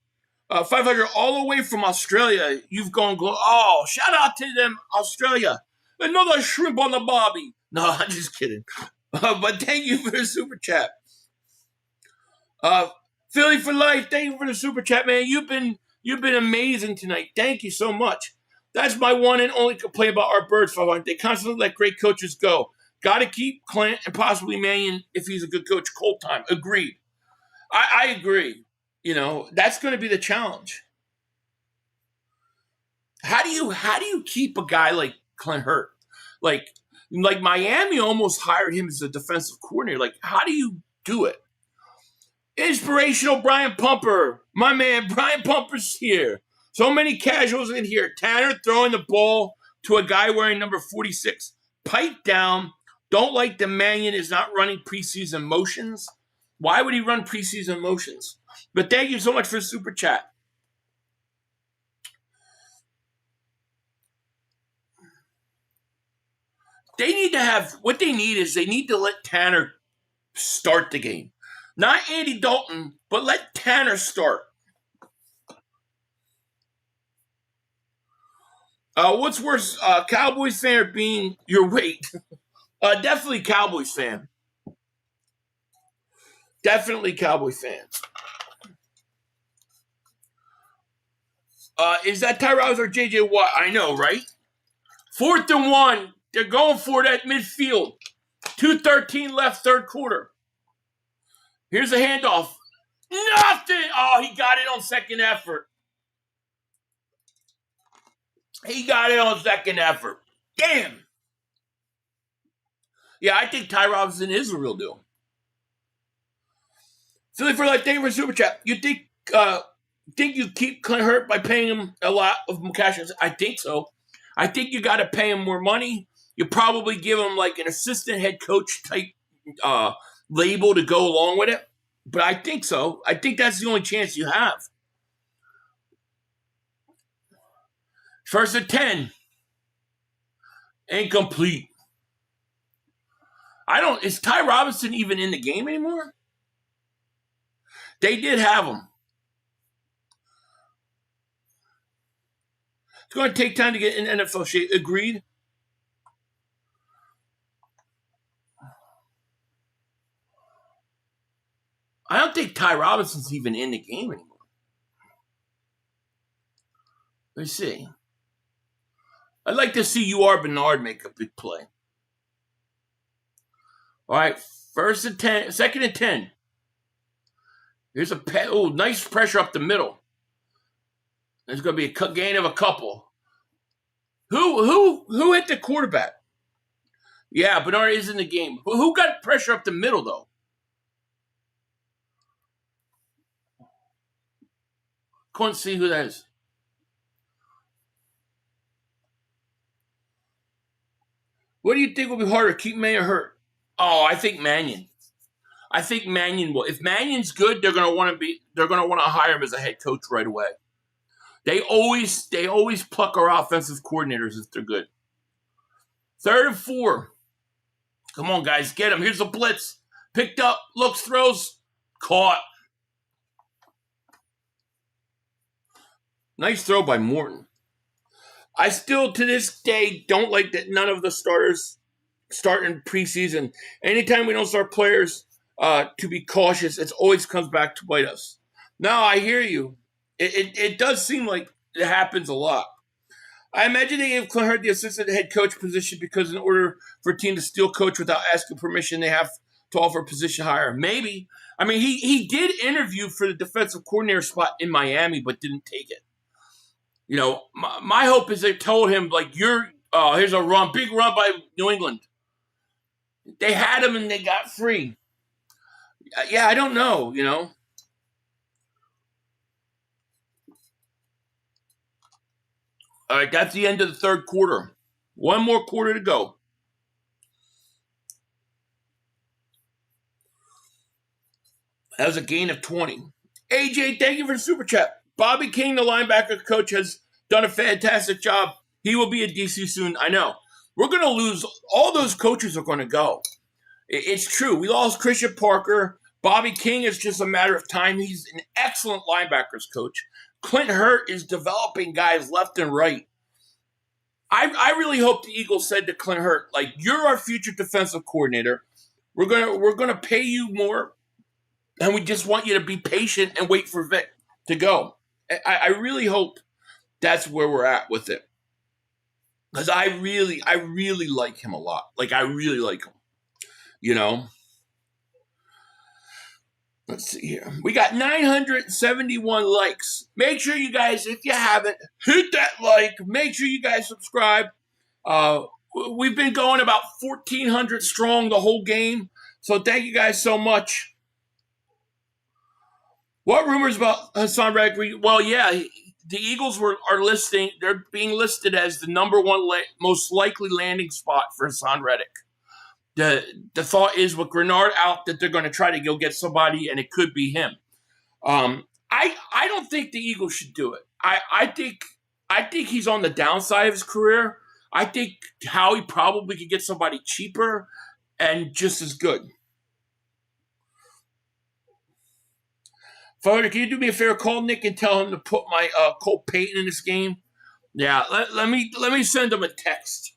500 all the way from Australia. You've gone... Oh, shout out to them, Australia. Another shrimp on the barbie. No, I'm just kidding. But thank you for the super chat. Philly for life, thank you for the super chat, man. You've been amazing tonight. Thank you so much. That's my one and only complaint about our Birds, 500. They constantly let great coaches go. Got to keep Clint and possibly Mannion if he's a good coach. Cold time. Agreed. I agree. You know, that's going to be the challenge. How do you keep a guy like Clint Hurt? Like Miami almost hired him as a defensive coordinator. Like, how do you do it? Inspirational Brian Pumper. My man, Brian Pumper's here. So many casuals in here. Tanner throwing the ball to a guy wearing number 46. Pipe down. Don't like the Mannion is not running preseason motions. Why would he run preseason motions? But thank you so much for the super chat. They need to let Tanner start the game. Not Andy Dalton, but let Tanner start. What's worse, Cowboys fan or being your weight? Definitely Cowboys fan. Definitely Cowboys fan. Is that Tyrod or J.J. Watt? I know, right? 4th and 1. They're going for it at midfield. 2:13 left, third quarter. Here's a handoff. Nothing. Oh, he got it on second effort. Damn. Yeah, I think Ty Robinson is the real deal. Philly for life, thank you for super chat. You think you keep Clint Hurt by paying him a lot of cash? I think so. I think you got to pay him more money. You probably give him like an assistant head coach type label to go along with it. But I think so. I think that's the only chance you have. 1st and 10. Incomplete. Is Ty Robinson even in the game anymore? They did have him. It's going to take time to get in NFL shape. Agreed. I don't think Ty Robinson's even in the game anymore. Let's see. I'd like to see UR Bernard make a big play. All right, 1st and 10, 2nd and 10. Here's nice pressure up the middle. There's going to be a gain of a couple. Who hit the quarterback? Yeah, Bernard is in the game. Who got pressure up the middle, though? Couldn't see who that is. What do you think will be harder, keep Mannion or Hurt? Oh, I think Mannion. I think Mannion will. If Mannion's good, they're gonna want to hire him as a head coach right away. They always pluck our offensive coordinators if they're good. 3rd and 4. Come on, guys, get him. Here's the blitz. Picked up, looks, throws, caught. Nice throw by Morton. I still, to this day, don't like that none of the starters start in preseason. Anytime we don't start players to be cautious, it always comes back to bite us. No, I hear you. It does seem like it happens a lot. I imagine they gave Clint Hurt the assistant head coach position because in order for a team to steal coach without asking permission, they have to offer a position higher. Maybe. I mean, he did interview for the defensive coordinator spot in Miami, but didn't take it. You know, my hope is they told him, like, here's a big run by New England. They had him and they got free. Yeah, I don't know, you know. All right, that's the end of the third quarter. One more quarter to go. That was a gain of 20. AJ, thank you for the super chat. Bobby King, the linebacker coach, has done a fantastic job. He will be at DC soon. I know. We're going to lose. All those coaches are going to go. It's true. We lost Christian Parker. Bobby King is just a matter of time. He's an excellent linebackers coach. Clint Hurt is developing guys left and right. I really hope the Eagles said to Clint Hurt, like, you're our future defensive coordinator. We're gonna pay you more, and we just want you to be patient and wait for Vic to go. I really hope that's where we're at with it. Because I really like him a lot. Like, I really like him. You know? Let's see here. We got 971 likes. Make sure you guys, if you haven't, hit that like. Make sure you guys subscribe. We've been going about 1,400 strong the whole game. So thank you guys so much. What rumors about Hassan Reddick? Well, yeah, the Eagles they're being listed as the number one most likely landing spot for Hassan Reddick. The thought is with Grenard out that they're going to try to go get somebody, and it could be him. I don't think the Eagles should do it. I think he's on the downside of his career. I think Howie probably could get somebody cheaper and just as good. Father, can you do me a favor? Call Nick and tell him to put my Cole Payton in this game. Yeah, let me send him a text.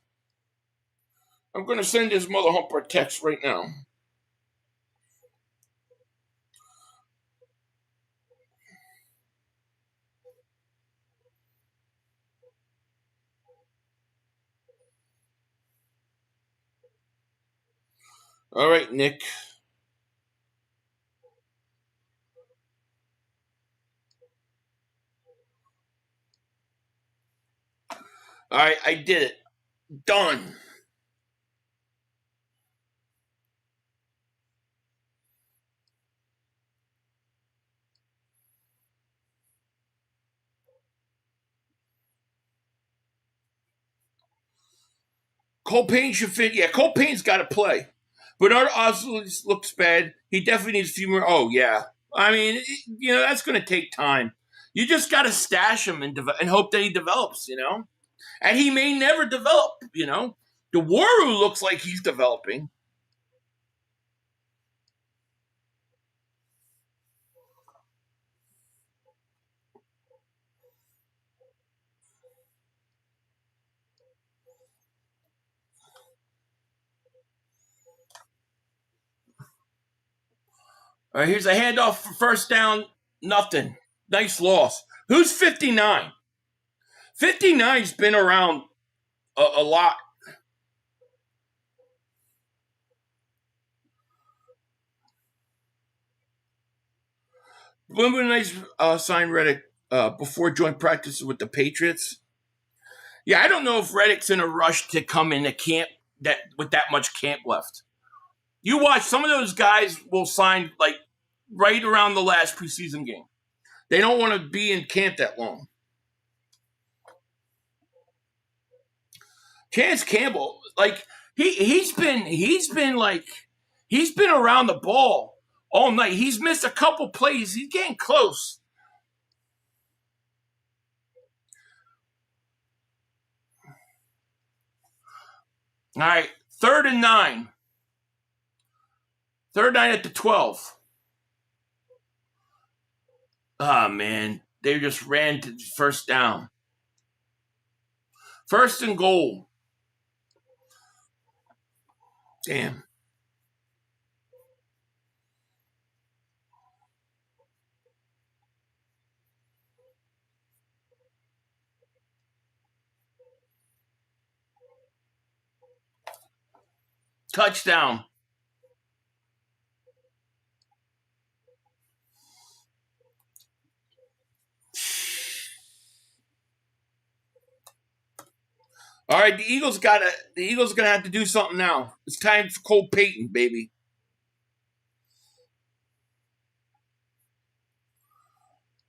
I'm going to send his mother humper a text right now. All right, Nick. All right, I did it. Done. Cole Payton should fit. Yeah, Cole Payton's got to play. Bernard Oswald looks bad. He definitely needs a few more. Oh, yeah. I mean, that's going to take time. You just got to stash him and hope that he develops, And he may never develop, The Waru looks like he's developing. All right, here's a handoff for first down. Nothing. Nice loss. Who's 59? 59's been around a lot. Remember a nice sign Reddick before joint practice with the Patriots? Yeah, I don't know if Reddick's in a rush to come into camp with that much camp left. You watch, some of those guys will sign like right around the last preseason game. They don't want to be in camp that long. Chance Campbell, like he's been around the ball all night. He's missed a couple plays. He's getting close. All right, 3rd and 9. 3rd and 9 at the 12. Oh, man. They just ran to first down. 1st and goal. Damn. Touchdown. All right, the Eagles gonna have to do something now. It's time for Cole Payton, baby.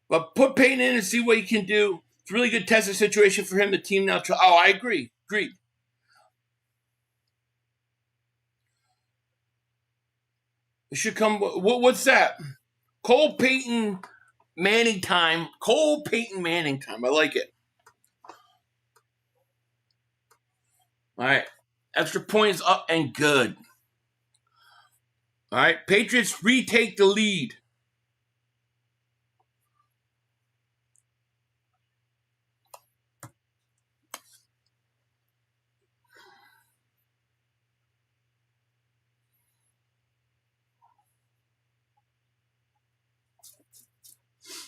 But put Payton in and see what he can do. It's a really good testing situation for him. The team now. I agree. Agreed. It should come. What's that? Cole Payton Manning time. Cole Payton Manning time. I like it. All right. Extra points up and good. All right. Patriots retake the lead.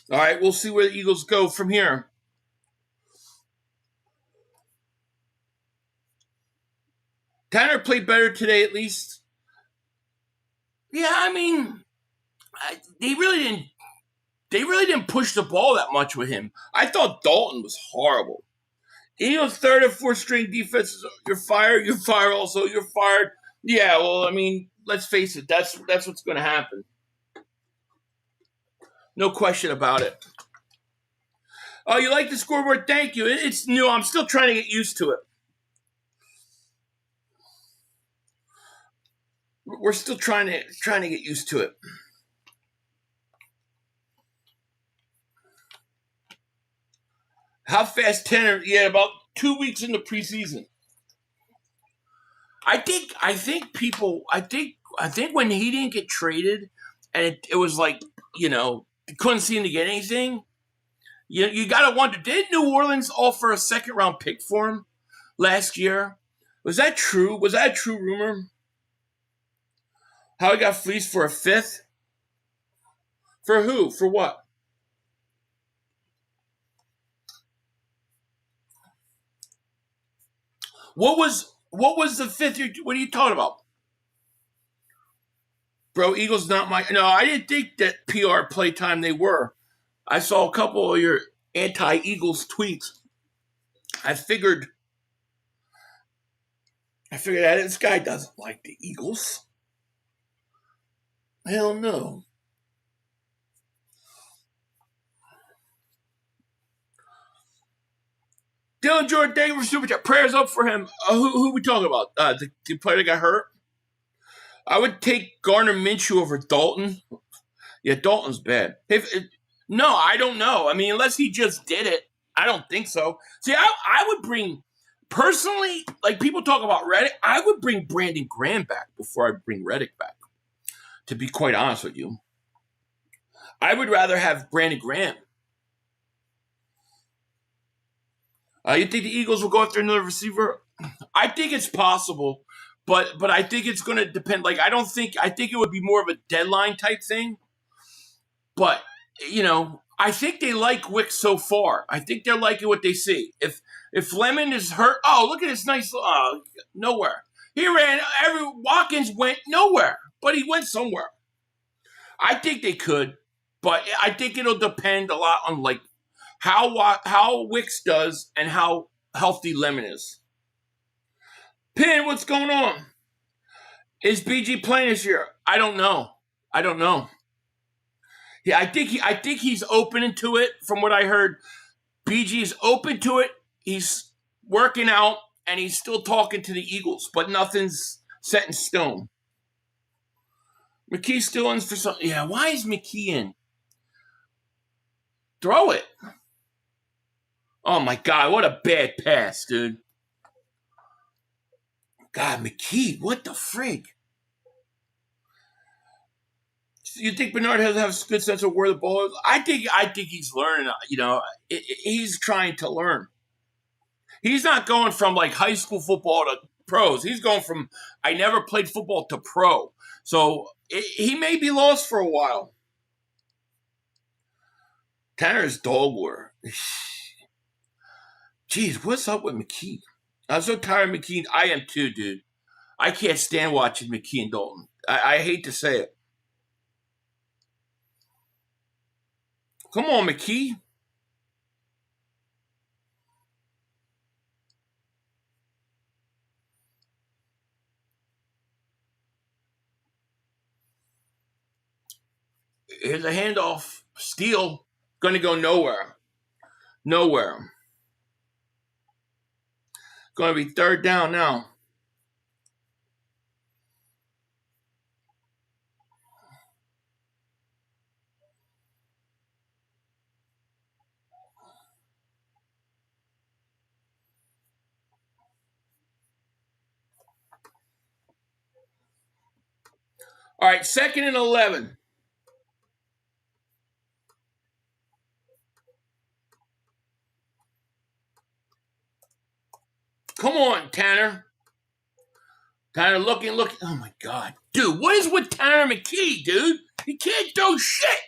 All right. We'll see where the Eagles go from here. Tanner played better today, at least. Yeah, I mean, they really didn't push the ball that much with him. I thought Dalton was horrible. Eagles' third and fourth string defense. You're fired. You're fired. Also, you're fired. Yeah, well, I mean, let's face it. That's what's going to happen. No question about it. Oh, you like the scoreboard? Thank you. It's new. I'm still trying to get used to it. We're still trying to get used to it. How fast Tanner? Yeah, about 2 weeks into preseason. I think when he didn't get traded, and it was like, couldn't seem to get anything. You gotta wonder, did New Orleans offer a second round pick for him last year? Was that true? Was that a true rumor? How he got fleeced for a fifth? For who? For what? What was the fifth? What are you talking about? Bro, Eagles not my... No, I didn't think that PR playtime they were. I saw a couple of your anti-Eagles tweets. I figured that this guy doesn't like the Eagles. Hell no. Dylan Jordan, thank you for super chat. Prayers up for him. Who we talking about? The player that got hurt? I would take Gardner Minshew over Dalton. Yeah, Dalton's bad. No, I don't know. I mean, unless he just did it, I don't think so. See, I would bring, personally, like people talk about Reddick, I would bring Brandon Graham back before I bring Reddick back, to be quite honest with you. I would rather have Brandon Graham. You think the Eagles will go after another receiver? I think it's possible, but I think it's going to depend. Like, I think it would be more of a deadline type thing. But, I think they like Wick so far. I think they're liking what they see. If Lemon is hurt, look at this nice, nowhere. He ran, Watkins went nowhere, but he went somewhere. I think they could, but I think it'll depend a lot on, like, how Wicks does and how healthy Lemon is. Pin, what's going on? Is BG playing this year? I don't know. Yeah, I think he's open to it. From what I heard, BG is open to it. He's working out and he's still talking to the Eagles, but nothing's set in stone. McKee's still in for something. Yeah, why is McKee in? Throw it. Oh my God, what a bad pass, dude. God, McKee, what the frig? You think Bernard has a good sense of where the ball is? I think he's learning. He's trying to learn. He's not going from like high school football to pros. He's going from I never played football to pro. So he may be lost for a while. Tanner's dog war. Jeez, what's up with McKee? I'm so tired of McKee. I am too, dude. I can't stand watching McKee and Dalton. I hate to say it. Come on, McKee. Here's a handoff. Steal. Going to go nowhere. Nowhere. Going to be third down now. All right, 2nd and 11. Come on, Tanner. Tanner looking. Oh, my God. Dude, what is with Tanner McKee, dude? He can't do shit.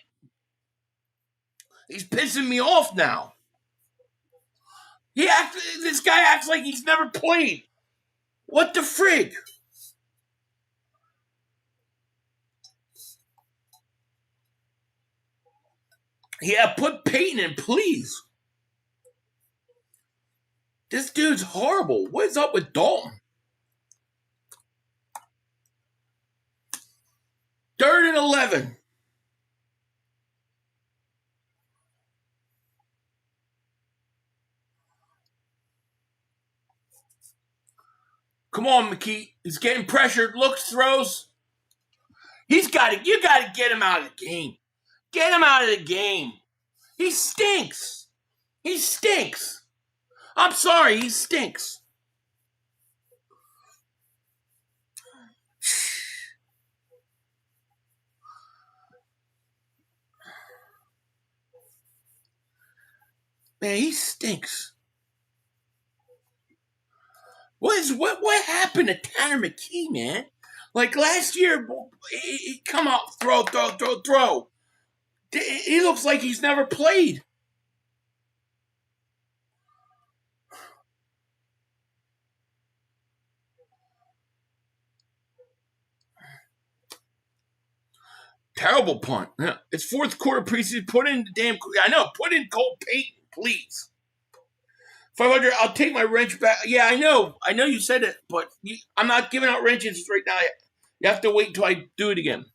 He's pissing me off now. This guy acts like he's never played. What the frig? Yeah, put Peyton in, please. This dude's horrible. What is up with Dalton? 3rd and 11. Come on, McKee. He's getting pressured. Looks, throws. You got to get him out of the game. Get him out of the game. He stinks. He stinks. I'm sorry, he stinks. Man, he stinks. What happened to Tanner McKee, man? Like last year, he come out, throw. He looks like he's never played. Terrible punt. Yeah. It's 4th quarter preseason. Put in Cole Payton, please. 500. I'll take my wrench back. Yeah, I know you said it, but I'm not giving out wrenches right now. You have to wait until I do it again.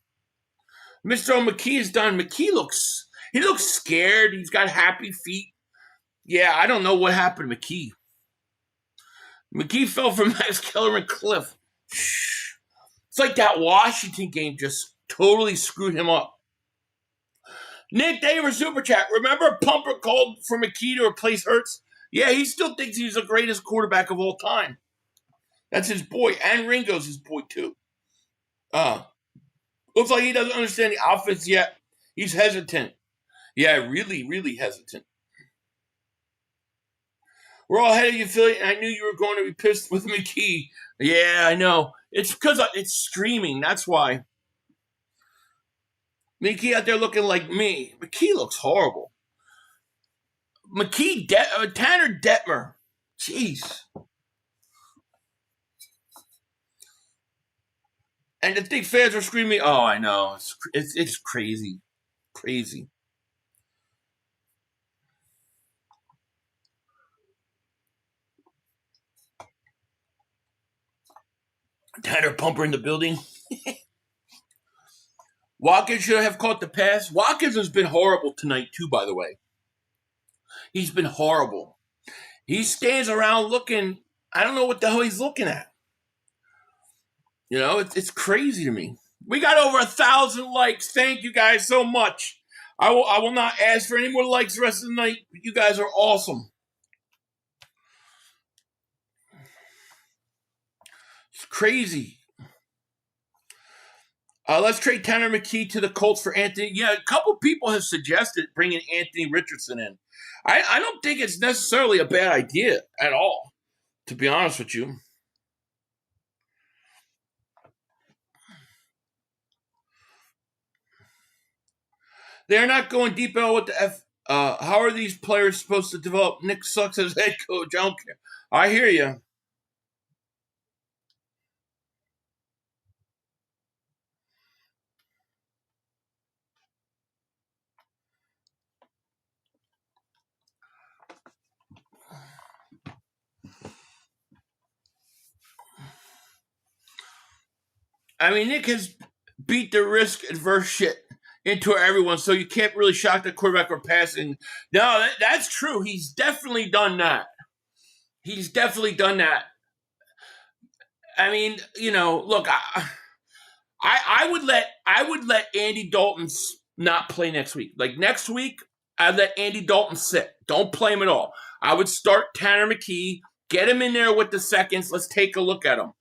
Mr. McKee is done. McKee looks scared. He's got happy feet. Yeah, I don't know what happened to McKee. McKee fell from Max Kellerman cliff. It's like that Washington game just totally screwed him up. Nick Daver Super Chat. Remember Pumper called for McKee to replace Hurts? Yeah, he still thinks he's the greatest quarterback of all time. That's his boy. And Ringo's his boy, too. Looks like he doesn't understand the offense yet. He's hesitant. Yeah, really, really hesitant. We're all ahead of you, Philly, and I knew you were going to be pissed with McKee. Yeah, I know. It's because it's streaming. That's why. McKee out there looking like me. McKee looks horrible. Tanner Detmer. Jeez. And the big fans are screaming, oh, I know. It's crazy. Crazy. Tanner Pumper in the building. Watkins should have caught the pass. Watkins has been horrible tonight, too, by the way. He's been horrible. He stands around looking, I don't know what the hell he's looking at. You know, it's crazy to me. We got over 1,000 likes. Thank you guys so much. I will not ask for any more likes the rest of the night. You guys are awesome. It's crazy. Let's trade Tanner McKee to the Colts for Anthony. Yeah, a couple people have suggested bringing Anthony Richardson in. I don't think it's necessarily a bad idea at all, to be honest with you. They're not going deep at what the F. How are these players supposed to develop? Nick sucks as head coach. I don't care. I hear you. I mean, Nick has beat the risk-adverse shit. into everyone, so you can't really shock the quarterback or passing. No, that's true. He's definitely done that. He's definitely done that. I mean, look, I would let Andy Dalton not play next week. Like next week, I'd let Andy Dalton sit. Don't play him at all. I would start Tanner McKee, get him in there with the seconds. Let's take a look at him.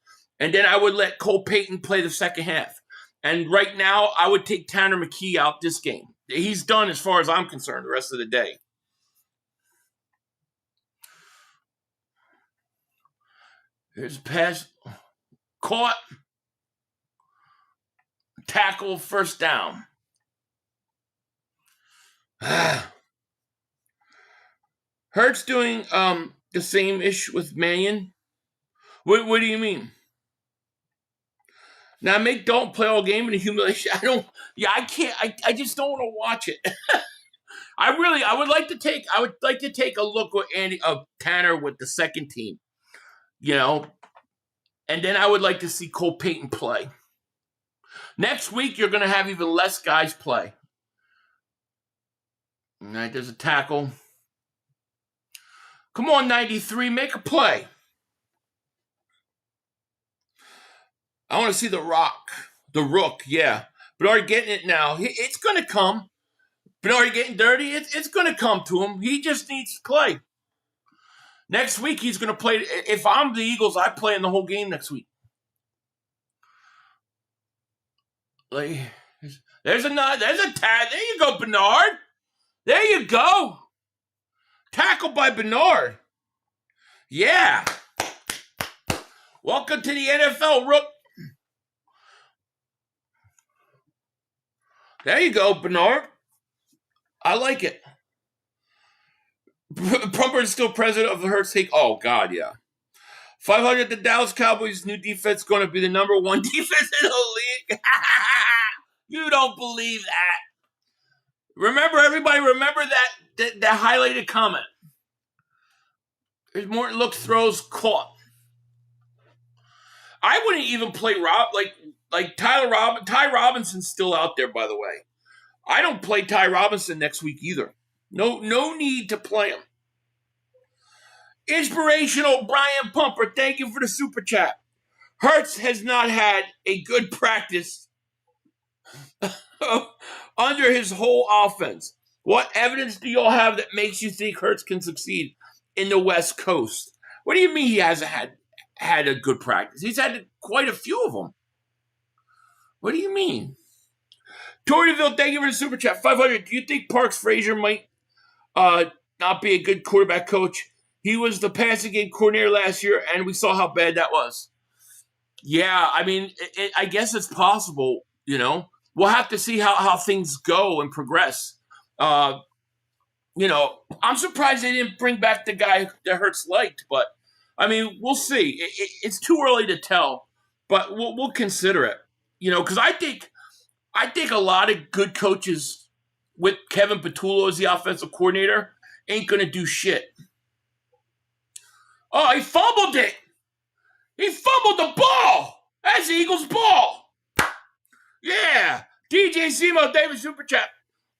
And then I would let Cole Payton play the second half. And right now, I would take Tanner McKee out this game. He's done as far as I'm concerned the rest of the day. Here's a pass. Caught. Tackle, first down. Hurts doing the same ish with Mannion. What do you mean? Now make Dalton play all game in a humiliation. I can't. I just don't want to watch it. I would like to take a look at Tanner with the second team, and then I would like to see Cole Payton play. Next week you're going to have even less guys play. All right, there's a tackle. Come on, 93, make a play. I want to see the Rook, yeah. Bernard getting it now. It's going to come. Bernard getting dirty. It's going to come to him. He just needs to play. Next week, he's going to play. If I'm the Eagles, I play in the whole game next week. Like, there's a tag. There you go, Bernard. There you go. Tackle by Bernard. Yeah. Welcome to the NFL, Rook. There you go, Bernard. I like it. Prumper is still president of the Hurts Take. Oh, God, yeah. 500, the Dallas Cowboys' new defense is going to be the number one defense in the league. You don't believe that. Everybody remember that highlighted comment. There's more look throws caught. I wouldn't even play Ty Robinson's still out there, by the way. I don't play Ty Robinson next week either. No need to play him. Inspirational Brian Pumper, thank you for the super chat. Hurts has not had a good practice under his whole offense. What evidence do y'all have that makes you think Hurts can succeed in the West Coast? What do you mean he hasn't had a good practice? He's had quite a few of them. What do you mean? Toryville, thank you for the super chat. 500. Do you think Parks Frazier might not be a good quarterback coach? He was the passing game coordinator last year, and we saw how bad that was. Yeah, I mean, I guess it's possible, We'll have to see how things go and progress. I'm surprised they didn't bring back the guy that Hurts liked, but, I mean, we'll see. It's too early to tell, but we'll consider it. Because I think a lot of good coaches with Kevin Patullo as the offensive coordinator ain't going to do shit. Oh, he fumbled it. He fumbled the ball. That's the Eagles' ball. Yeah. DJ Simo, David Super Chat.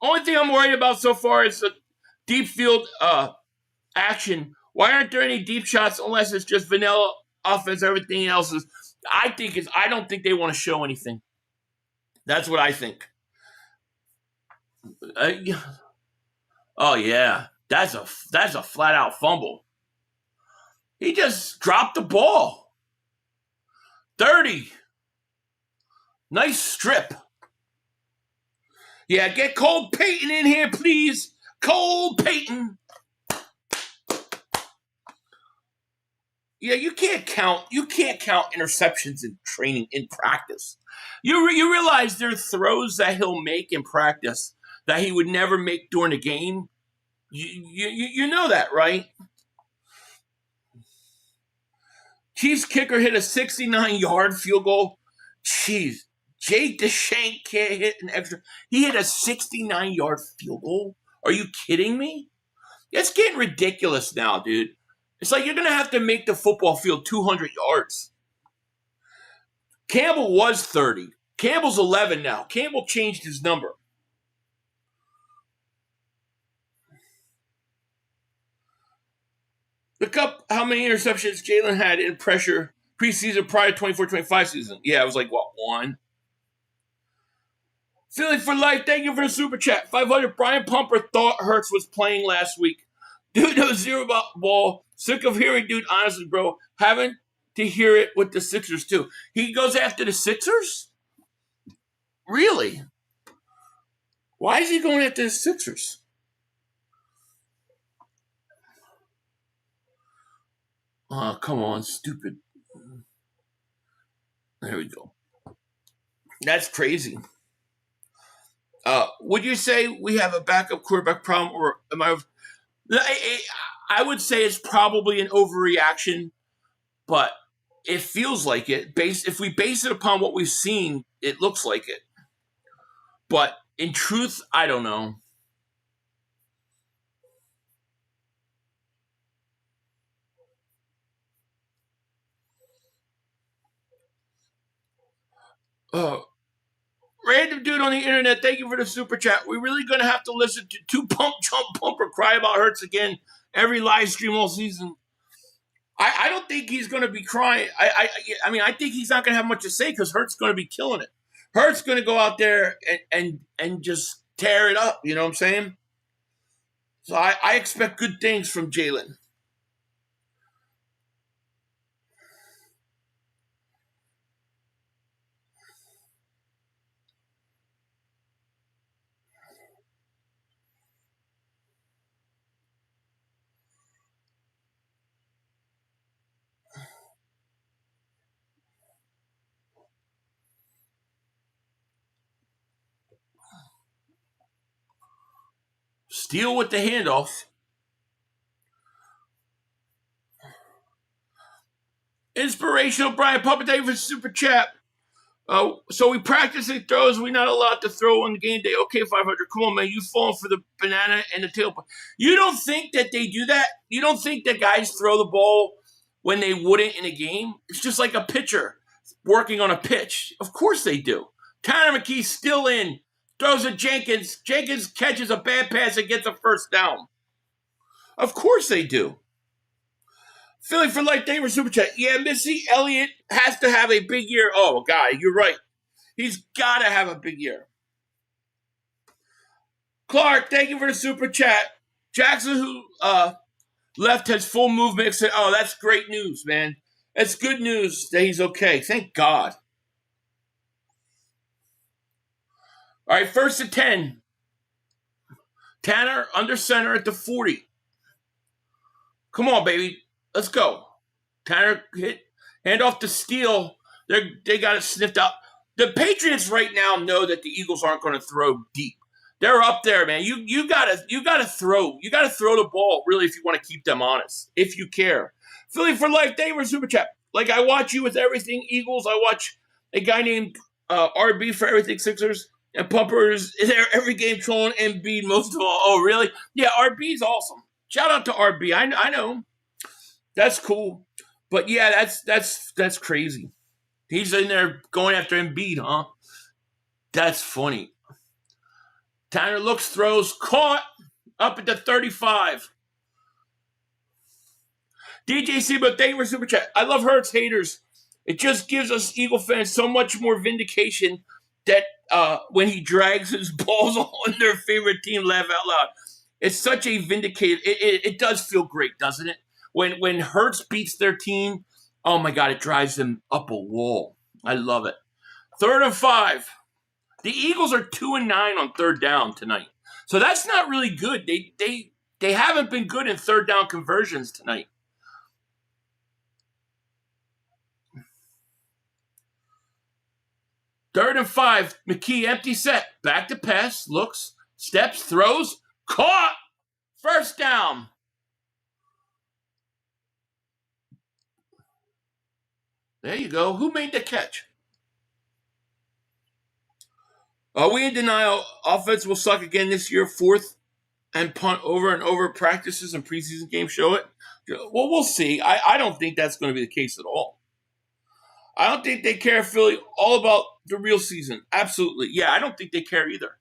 Only thing I'm worried about so far is the deep field action. Why aren't there any deep shots unless it's just vanilla offense? Everything else is. I don't think they want to show anything. That's what I think. Oh yeah, that's a flat out fumble. He just dropped the ball. 30. Nice strip. Yeah, get Cole Payton in here, please. Cole Payton. Yeah, you can't count interceptions in training, in practice. You realize there are throws that he'll make in practice that he would never make during a game? You know that, right? Chiefs kicker hit a 69-yard field goal. Jeez. Jake DeShank can't hit an extra. He hit a 69-yard field goal? Are you kidding me? It's getting ridiculous now, dude. It's like you're going to have to make the football field 200 yards. Campbell was 30. Campbell's 11 now. Campbell changed his number. Look up how many interceptions Jalen had in pressure preseason prior to 24-25 season. Yeah, it was like, what, 1? Philly for life, thank you for the super chat. 500, Brian Pumper thought Hurts was playing last week. Dude knows zero about ball. Sick of hearing, dude, honestly, bro. Having to hear it with the Sixers, too. He goes after the Sixers? Really? Why is he going after the Sixers? Oh, come on, stupid. There we go. That's crazy. Would you say we have a backup quarterback problem, or am I would say it's probably an overreaction, but it feels like it. If we base it upon what we've seen, it looks like it. But in truth, I don't know. Random dude on the internet, thank you for the super chat. We're really going to have to listen to two pump, chump, pumper cry about Hurts again every live stream all season. I don't think he's going to be crying. I mean, I think he's not going to have much to say because Hurts going to be killing it. Hurts going to go out there and just tear it up. You know what I'm saying? So I expect good things from Jalen. Steal with the handoff. Inspirational Brian Puppet, thank you for super chat. So we practicing throws. We're not allowed to throw on game day. Okay, 500. Come on, man. You falling for the banana and the tail. You don't think that they do that? You don't think that guys throw the ball when they wouldn't in a game? It's just like a pitcher working on a pitch. Of course they do. Tanner McKee's still in. Throws at Jenkins. Jenkins catches a bad pass and gets a first down. Of course they do. Philly for life, thank you for super chat. Yeah, Missy Elliott has to have a big year. Oh, God, you're right. He's got to have a big year. Clark, thank you for the super chat. Jackson, who left, has full movement. Said, oh, that's great news, man. That's good news that he's okay. Thank God. All right, 1st and 10. Tanner under center at the 40. Come on, baby. Let's go. Tanner hit. Hand off to Steele. They got it sniffed out. The Patriots right now know that the Eagles aren't going to throw deep. They're up there, man. You gotta throw. You gotta throw the ball, really, if you want to keep them honest. If you care. Philly for life, thank you for super chat. Like, I watch you with everything Eagles. I watch a guy named RB for everything Sixers. And Pumper is there every game trolling Embiid most of all. Oh, really? Yeah, RB's awesome. Shout out to RB. I know him. That's cool. But yeah, that's crazy. He's in there going after Embiid, huh? That's funny. Tanner looks, throws, caught up at the 35. DJ Sebo, thank you for super chat. I love Hurts haters. It just gives us Eagle fans so much more vindication that when he drags his balls on their favorite team, laugh out loud. It's such a vindicated. It does feel great, doesn't it? When Hurts beats their team, oh my God, it drives them up a wall. I love it. 3rd and 5. The Eagles are 2-9 on 3rd down tonight, so that's not really good. They haven't been good in 3rd down conversions tonight. Third and 5. McKee empty set, back to pass, looks, steps, throws, caught, first down. There you go. Who made the catch? Are we in denial? Offense will suck again this year. 4th and punt over and over. Practices and preseason games show it. Well, we'll see. I don't think that's going to be the case at all. I don't think they care, Philly, all about the real season. Absolutely. Yeah, I don't think they care either.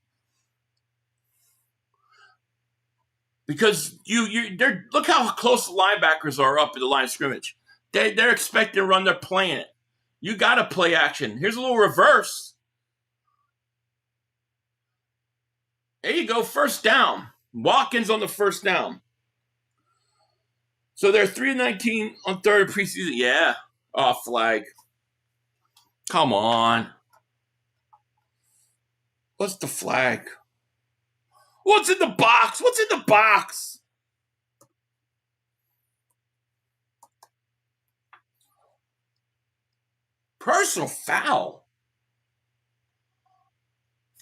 Because look how close the linebackers are up at the line of scrimmage. They're expecting to run, they're playing it. You got to play action. Here's a little reverse. There you go, first down. Watkins on the first down. So they're 3-19 on third preseason. Yeah. Oh, flag. Come on. What's the flag? What's in the box? What's in the box? Personal foul.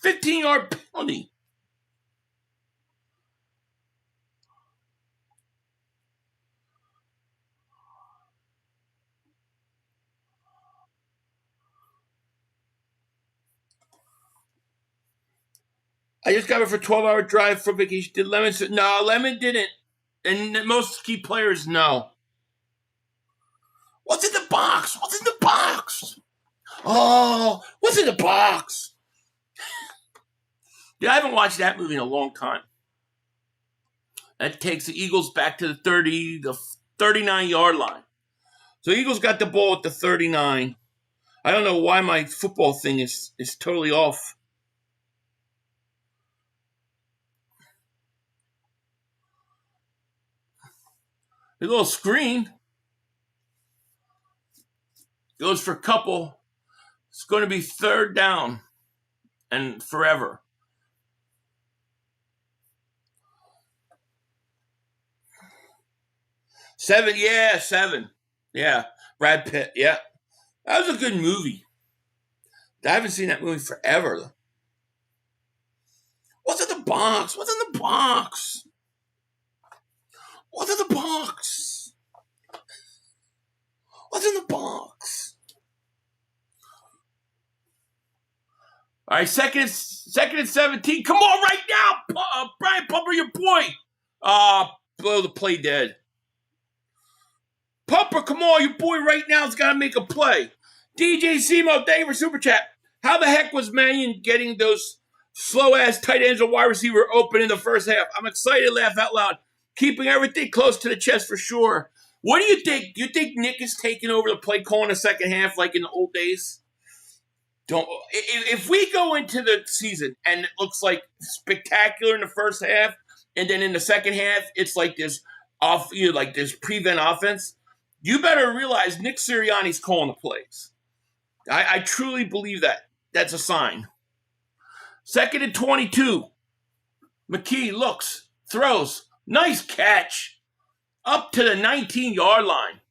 15-yard penalty. I just got it for 12-hour drive for vacation. Did Lemon? No, Lemon didn't. And most key players, no. What's in the box? What's in the box? Oh, what's in the box? Yeah, I haven't watched that movie in a long time. That takes the Eagles back to the 39-yard line. So Eagles got the ball at the 39. I don't know why my football thing is totally off. A little screen. Goes for a couple. It's going to be third down and forever. Seven. Yeah. Brad Pitt. Yeah. That was a good movie. I haven't seen that movie forever. What's in the box? What's in the box? What's in the box? What's in the box? All right, second and 17. Come on right now, Brian Pumper, your boy. Blow the play dead. Pumper, come on, your boy right now has got to make a play. DJ Simo, thank you for Super Chat. How the heck was Mannion getting those slow-ass tight ends and wide receiver open in the first half? I'm excited to laugh out loud. Keeping everything close to the chest for sure. What do you think? Do you think Nick is taking over the play call in the second half like in the old days? If we go into the season and it looks like spectacular in the first half, and then in the second half it's like this this prevent offense, you better realize Nick Sirianni's calling the plays. I truly believe that. That's a sign. Second and 22. McKee looks, throws. Nice catch. Up to the 19-yard line.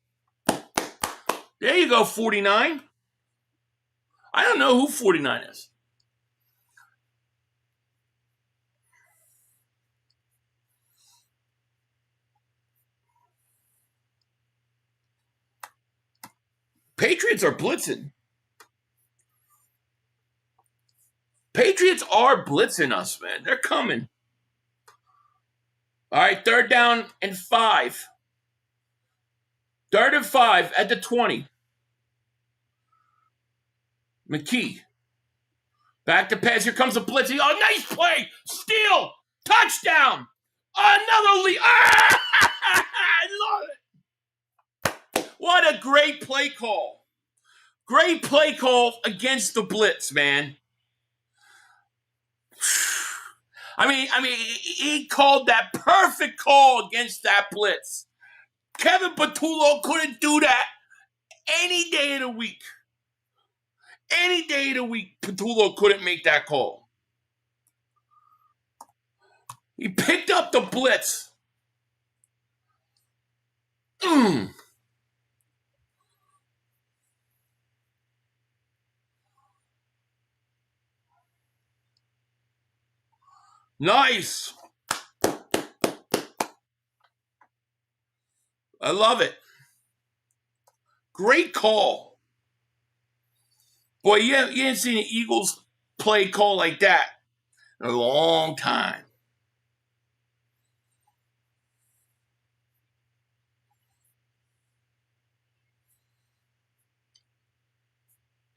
There you go, 49. I don't know who 49 is. Patriots are blitzing. Patriots are blitzing us, man. They're coming. All right, third down and 5. Third and 5 at the 20. McKee. Back to pass. Here comes the blitz. Oh, nice play. Steal. Touchdown. Another lead. I love it. What a great play call. Great play call against the blitz, man. I mean, he called that perfect call against that blitz. Kevin Patullo couldn't do that any day of the week. Any day of the week, Patullo couldn't make that call. He picked up the blitz. Nice. I love it. Great call. Boy, you ain't seen an Eagles play call like that in a long time.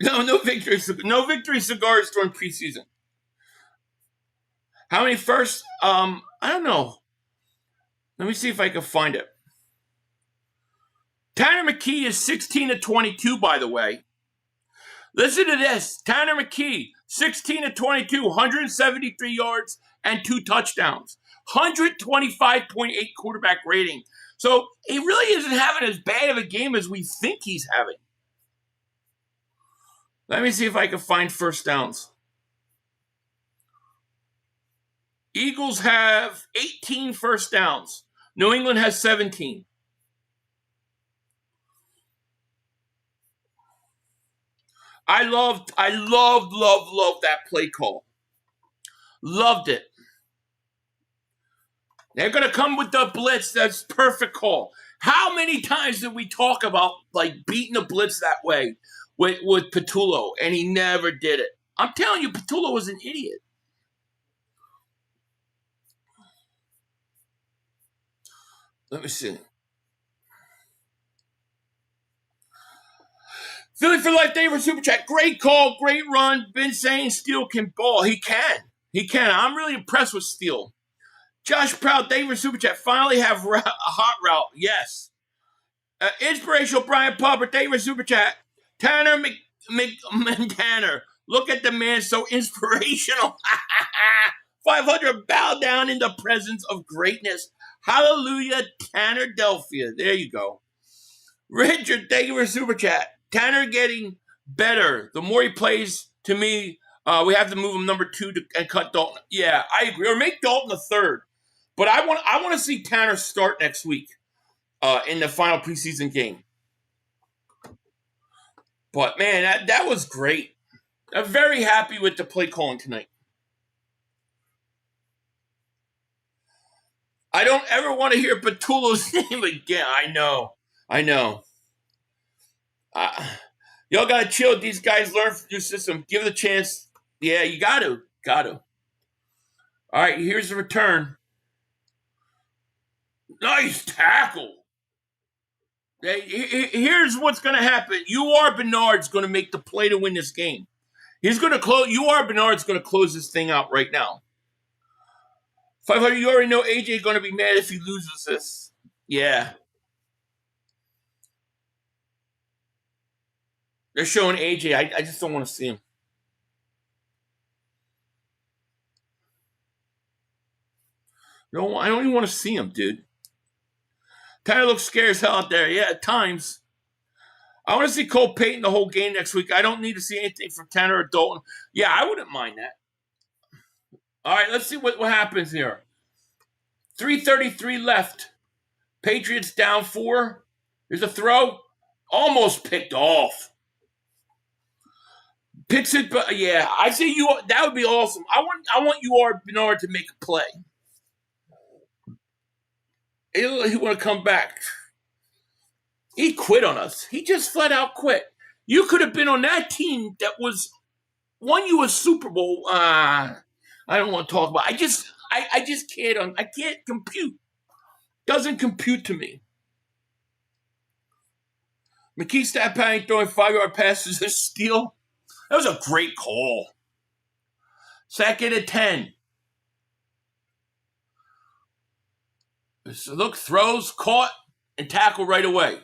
No victory cigars during preseason. How many first? I don't know. Let me see if I can find it. Tanner McKee is 16 to 22, by the way. Listen to this. Tanner McKee, 16 to 22, 173 yards and 2 touchdowns. 125.8 quarterback rating. So he really isn't having as bad of a game as we think he's having. Let me see if I can find first downs. Eagles have 18 first downs. New England has 17. I loved that play call. Loved it. They're going to come with the blitz. That's perfect call. How many times did we talk about like beating the blitz that way with Patullo, and he never did it? I'm telling you, Patullo was an idiot. Let me see. Philly for Life, David Super Chat. Great call, great run. Been saying Steele can ball. He can. He can. I'm really impressed with Steele. Josh Proud, David Super Chat. Finally have a hot route. Yes. Inspirational Brian Pupper, David Super Chat. Tanner Tanner. Look at the man, so inspirational. 500 bow down in the presence of greatness. Hallelujah, Tanner Delphia. There you go. Richard, thank you for Super Chat. Tanner getting better. The more he plays, to me, we have to move him number 2 and cut Dalton. Yeah, I agree. Or make Dalton the 3rd. But I want to see Tanner start next week in the final preseason game. But, man, that was great. I'm very happy with the play calling tonight. I don't ever want to hear Patullo's name again. I know. Y'all got to chill. These guys learn from your system. Give it a chance. Yeah, you got to. All right, here's the return. Nice tackle. Here's what's going to happen. UR Bernard's going to make the play to win this game. He's going to close. UR Bernard's going to close this thing out right now. 500, you already know AJ going to be mad if he loses this. Yeah. They're showing AJ. I just don't want to see him. No, I don't even want to see him, dude. Tanner looks scared as hell out there. Yeah, at times. I want to see Cole Payton the whole game next week. I don't need to see anything from Tanner or Dalton. Yeah, I wouldn't mind that. All right, let's see what happens here. 3:33 left. Patriots down 4. Here's a throw. Almost picked off. Picks it, but yeah, I say you. That would be awesome. I want UR Bernard to make a play. He want to come back. He quit on us. He just flat out quit. You could have been on that team that won you a Super Bowl. I don't want to talk about it. I just can't. I can't compute. Doesn't compute to me. McKee stat padding throwing 5-yard passes is steal. That was a great call. 2nd and 10. So look, throws, caught, and tackle right away.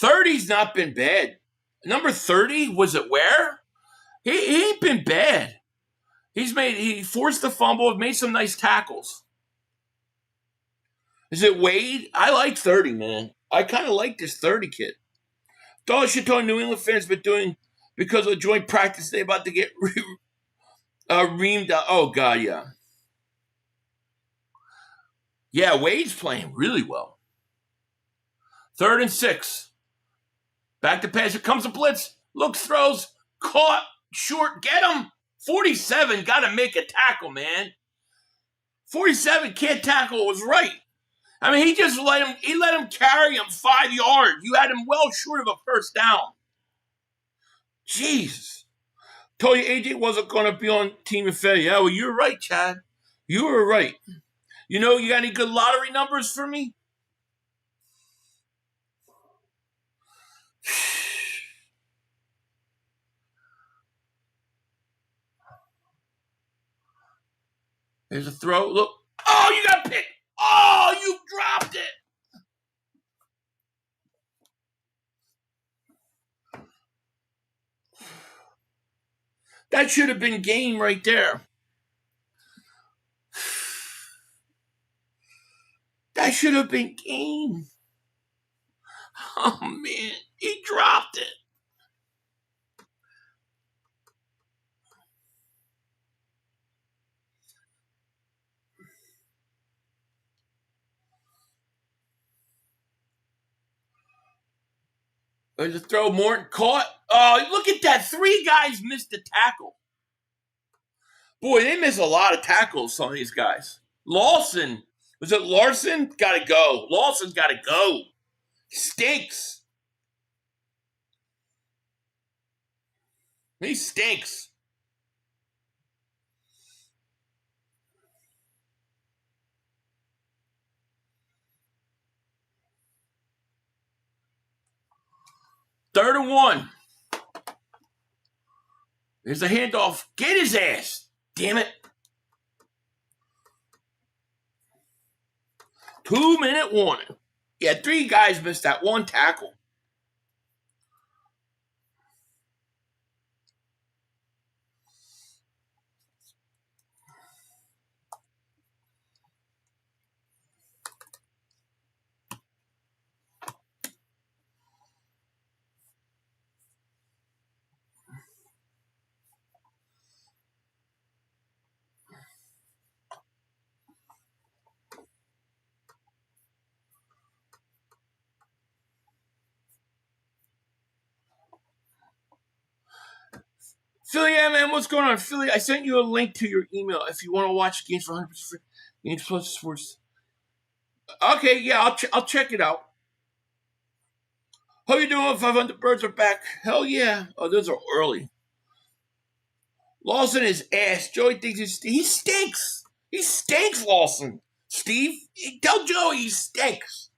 30's not been bad. Number 30, was it where? He ain't been bad. He forced the fumble, made some nice tackles. Is it Wade? I like 30, man. I kind of like this 30 kid. Dollar shit on New England fans been doing because of the joint practice they about to get reamed out. Oh, God, yeah. Yeah, Wade's playing really well. 3rd and 6. Back to pass. Here comes a blitz. Looks, throws, caught, short. Get him. 47, got to make a tackle, man. 47 can't tackle. It was right. I mean, he let him carry him 5 yards. You had him well short of a first down. Jeez. Told you AJ wasn't going to be on Team of Failure. Yeah, well, you're right, Chad. You were right. You know, you got any good lottery numbers for me? There's a throw. Look. Oh, you got picked. Oh, you That should have been game right there. That should have been game. Oh, man. He dropped it. There's a throw. Morton caught. Oh, look at that. 3 guys missed the tackle. Boy, they miss a lot of tackles, some of these guys. Lawson. Was it Larson? Gotta go. Lawson's gotta go. He stinks. He stinks. Third and 1. There's a handoff. Get his ass. Damn it. 2-minute warning. Yeah, 3 guys missed that 1 tackle. Philly, yeah, man, what's going on? Philly, I sent you a link to your email if you want to watch games for 100% free. Games Plus Sports. Okay, yeah, I'll check it out. How you doing? 500 birds are back. Hell yeah. Oh, those are early. Lawson is ass. Joey thinks he stinks. He stinks, Lawson. Steve, tell Joey he stinks.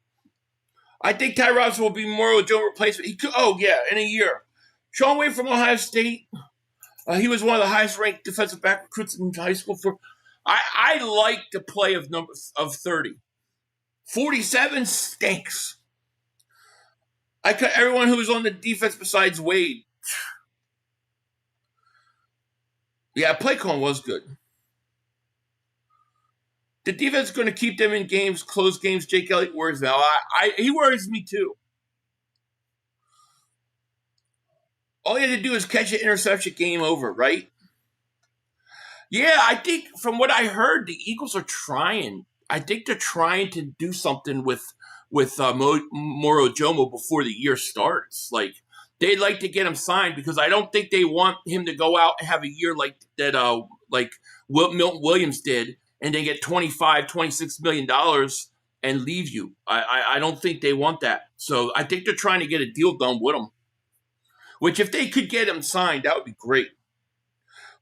I think Ty Robinson will be more of a Joe replacement. He could, in a year. Sean Wade from Ohio State. He was one of the highest ranked defensive back recruits in high school. I like the play of 30. 47 stinks. I cut everyone who was on the defense besides Wade. Yeah, play calling was good. The defense is going to keep them in games, close games. Jake Elliott worries now. He worries me too. All you had to do is catch an interception, game over, right? Yeah, I think from what I heard, the Eagles are trying. I think they're trying to do something with Moro Jomo before the year starts. Like, they'd like to get him signed because I don't think they want him to go out and have a year like that, like Milton Williams did, and they get $26 million and leave you. I don't think they want that. So I think they're trying to get a deal done with him. Which, if they could get him signed, that would be great.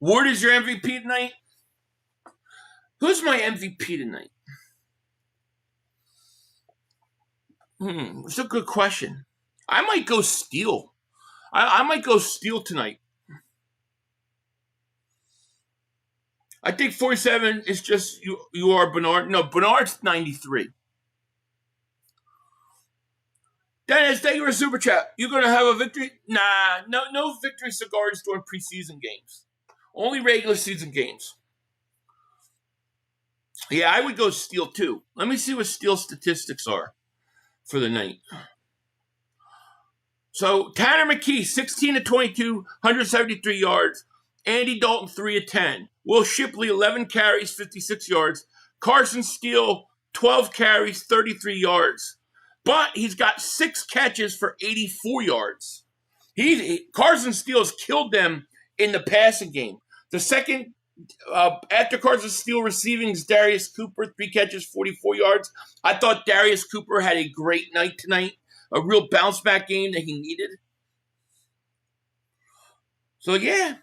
Ward is your MVP tonight? Who's my MVP tonight? It's a good question. I might go Steele. I might go Steele tonight. I think 47 is just you are Bernard. No, Bernard's 93. Dennis, thank you for a super chat. You gonna have a victory? Nah, no victory cigars during preseason games. Only regular season games. Yeah, I would go Steele too. Let me see what Steele's statistics are for the night. So Tanner McKee, 16 of 22, 173 yards. Andy Dalton, 3 of 10. Will Shipley, 11 carries, 56 yards. Carson Steele, 12 carries, 33 yards. But he's got 6 catches for 84 yards. Carson Steele has killed them in the passing game. The second, after Carson Steele receiving, is Darius Cooper, 3 catches, 44 yards. I thought Darius Cooper had a great night tonight. A real bounce back game that he needed. So, yeah.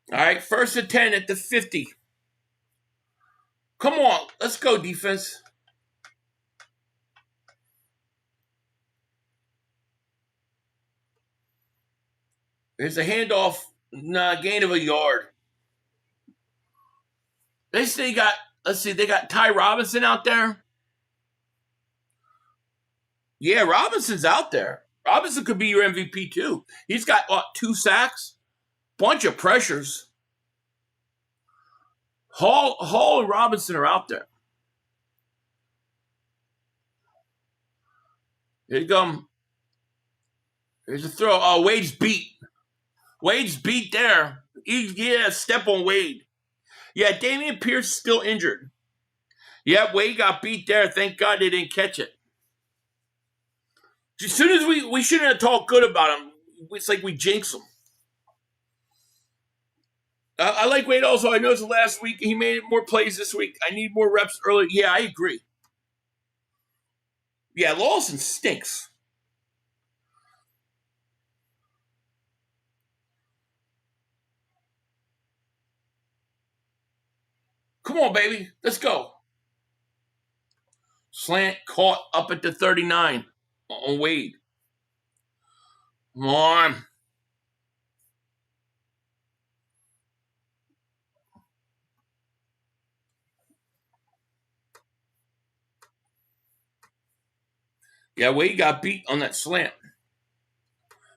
All right, 1st and 10 at the 50. Come on, let's go, defense. There's a handoff, gain of a yard. They got Ty Robinson out there. Yeah, Robinson's out there. Robinson could be your MVP too. He's got 2 sacks, bunch of pressures. Hall and Robinson are out there. Here you go. Here's a throw. Oh, Wade's beat. Wade's beat there. Step on Wade. Yeah, Dameon Pierce is still injured. Yeah, Wade got beat there. Thank God they didn't catch it. As soon as we shouldn't have talked good about him. It's like we jinx him. I like Wade also. I noticed last week he made more plays this week. I need more reps early. Yeah, I agree. Yeah, Lawson stinks. Come on, baby. Let's go. Slant caught up at the 39 on Wade. Come on. Yeah, Wade got beat on that slant.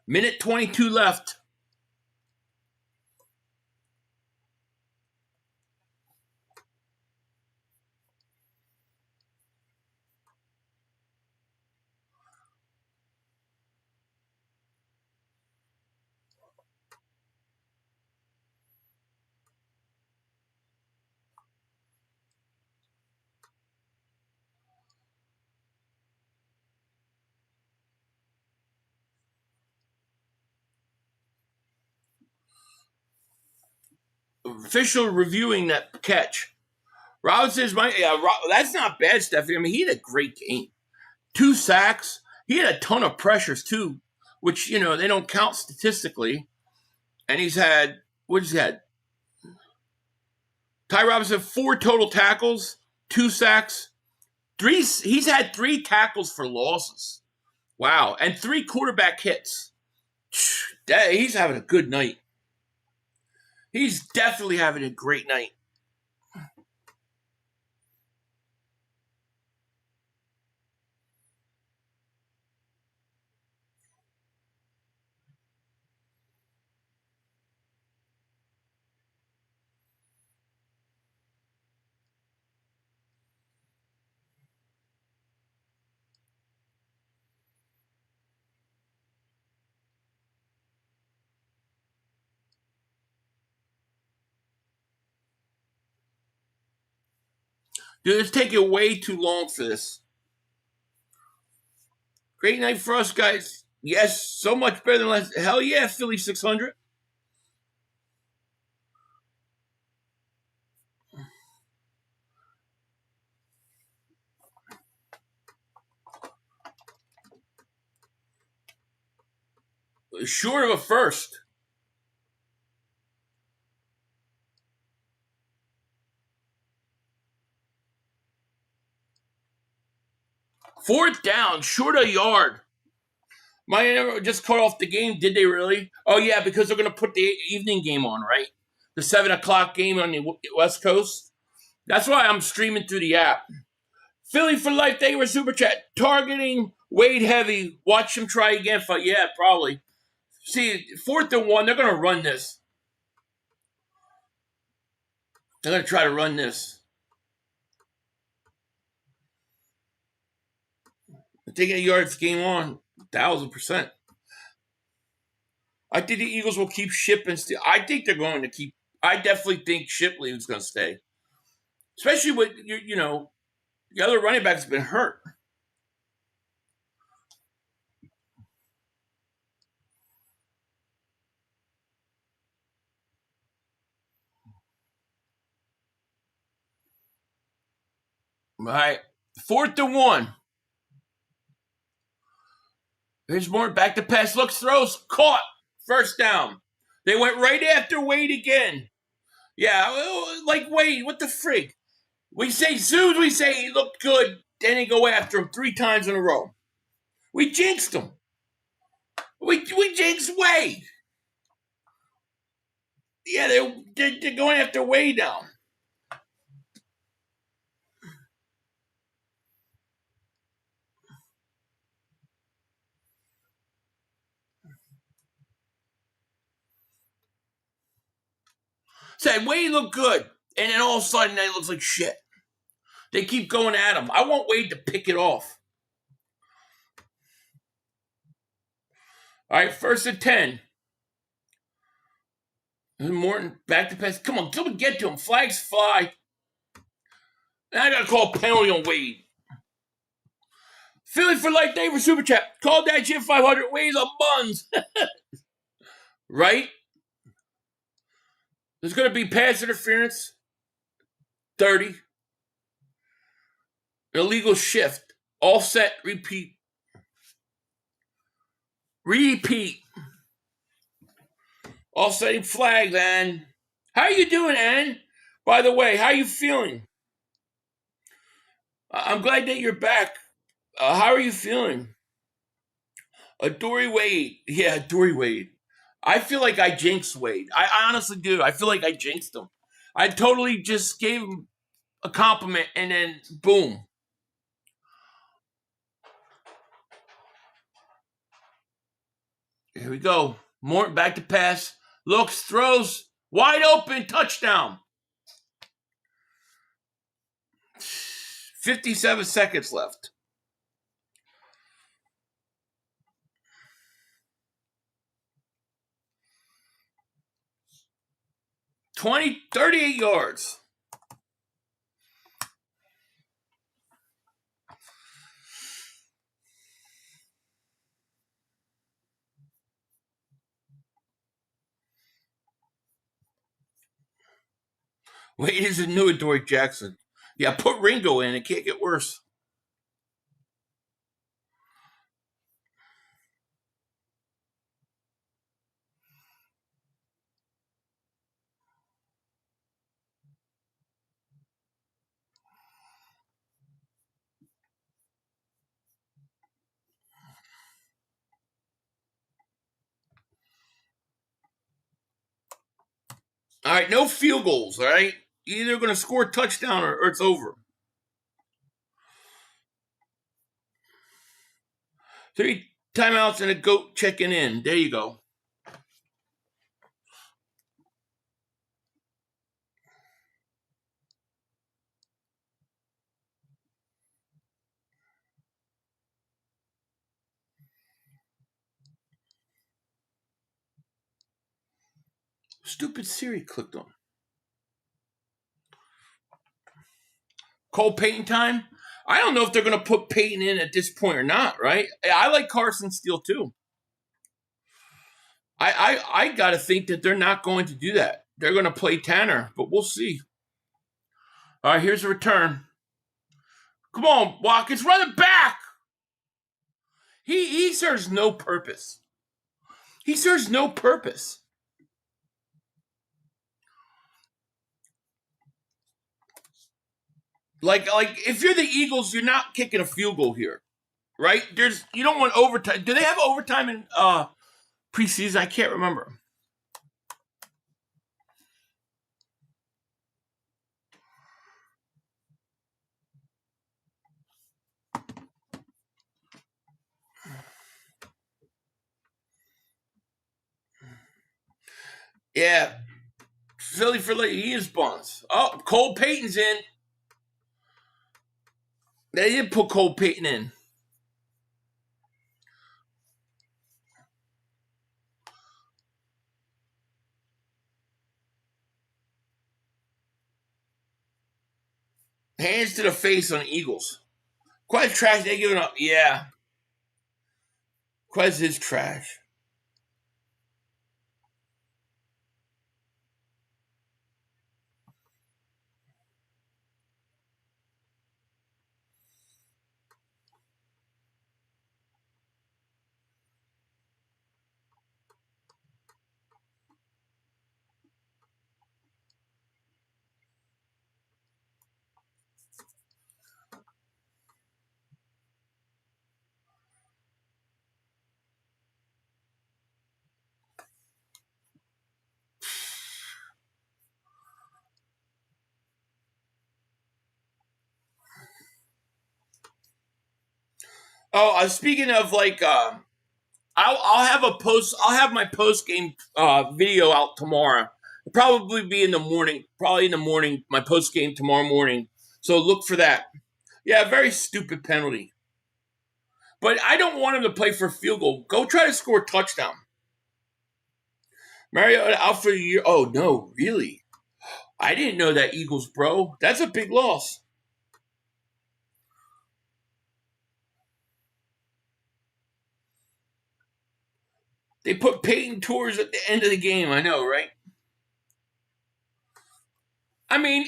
Minute 22 left. Official reviewing that catch. Robinson's that's not bad, Stephanie. I mean, he had a great game. 2 sacks. He had a ton of pressures too, which they don't count statistically. And he's had Ty Robinson 4 total tackles, 2 sacks, 3. He's had 3 tackles for losses. Wow, and 3 quarterback hits. He's having a good night. He's definitely having a great night. Dude, it's taking way too long for this. Great night for us, guys. Yes, so much better than last. Hell yeah, Philly 600. Short of a first. Fourth down, short a yard. Miami just cut off the game. Did they really? Oh, yeah, because they're going to put the evening game on, right? The 7 o'clock game on the West Coast. That's why I'm streaming through the app. Philly for life. Thank you for Super Chat. Targeting Wade heavy. Watch him try again. Yeah, probably. See, 4th and 1. They're going to run this. They're going to try to run this. If they get yards game on, 1,000%. I think the Eagles will keep shipping. I think they're going to keep. I definitely think Shipley is going to stay. Especially with, the other running back's been hurt. All right. 4th and 1. There's more back to pass. Looks, throws, caught. First down. They went right after Wade again. Yeah, like Wade, what the frig? As soon as we say he looked good, then they go after him 3 times in a row. We jinxed him. We jinxed Wade. Yeah, they're going after Wade now. Said Wade looked good, and then all of a sudden it looks like shit. They keep going at him. I want Wade to pick it off. All right, 1st and 10. Morton back to pass. Come on, someone get to him. Flags fly. Now I got to call a penalty on Wade. Philly for Life Day for Super Chat. Call that shit 500. Wade's on buns. Right? There's going to be pass interference. 30. Illegal shift. Offset. Repeat. Offsetting flag, Ann. How you doing, Ann? By the way, how you feeling? I'm glad that you're back. How are you feeling? Dory Wade. Yeah, Dory Wade. I feel like I jinxed Wade. I honestly do. I feel like I jinxed him. I totally just gave him a compliment and then boom. Here we go. Morton back to pass. Looks, throws, wide open, touchdown. 57 seconds left. $38 yards. Wade is a new Adoree Jackson. Yeah, put Ringo in. It can't get worse. All right, no field goals, all right? You're either going to score a touchdown or it's over. 3 timeouts and a goat checking in. There you go. Stupid Siri clicked on. Cole Payton time? I don't know if they're going to put Payton in at this point or not, right? I like Carson Steele too. I got to think that they're not going to do that. They're going to play Tanner, but we'll see. All right, here's a return. Come on, Watkins, run it back. He serves no purpose. He serves no purpose. Like if you're the Eagles, you're not kicking a field goal here, right? You don't want overtime. Do they have overtime in preseason? I can't remember. Yeah, Philly for late. He is buns. Oh, Cole Payton's in. They did put Cole Payton in. Hands to the face on the Eagles. Quez trash. They giving up. Yeah. Quez is trash. Oh, speaking of like, I'll have my post game video out tomorrow. Probably be in the morning. Probably in the morning. My post game tomorrow morning. So look for that. Yeah, very stupid penalty. But I don't want him to play for a field goal. Go try to score a touchdown. Mariota out for the year. Oh, no, really? I didn't know that, Eagles, bro. That's a big loss. They put Peyton towards at the end of the game. I know, right? I mean,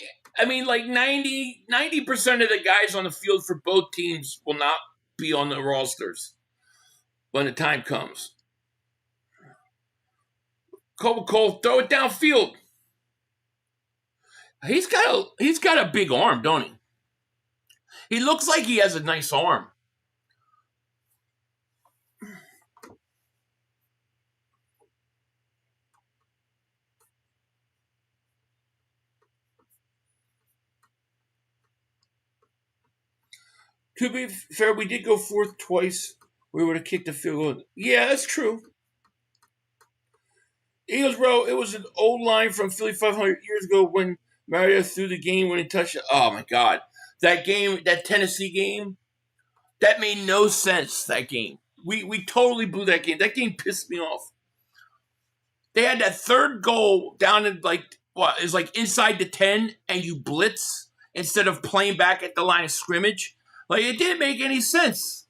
like 90% of the guys on the field for both teams will not be on the rosters when the time comes. Cole, throw it downfield. He's got a big arm, don't he? He looks like he has a nice arm. To be fair, we did go fourth twice. We would have kicked the field goal. Yeah, that's true. Eagles, bro, it was an old line from Philly 500 years ago when Mariota threw the game-winning touchdown. Oh, my God. That game, that Tennessee game, that made no sense, that game. We totally blew that game. That game pissed me off. They had that third goal down in, is inside the 10, and you blitz instead of playing back at the line of scrimmage. Like, it didn't make any sense.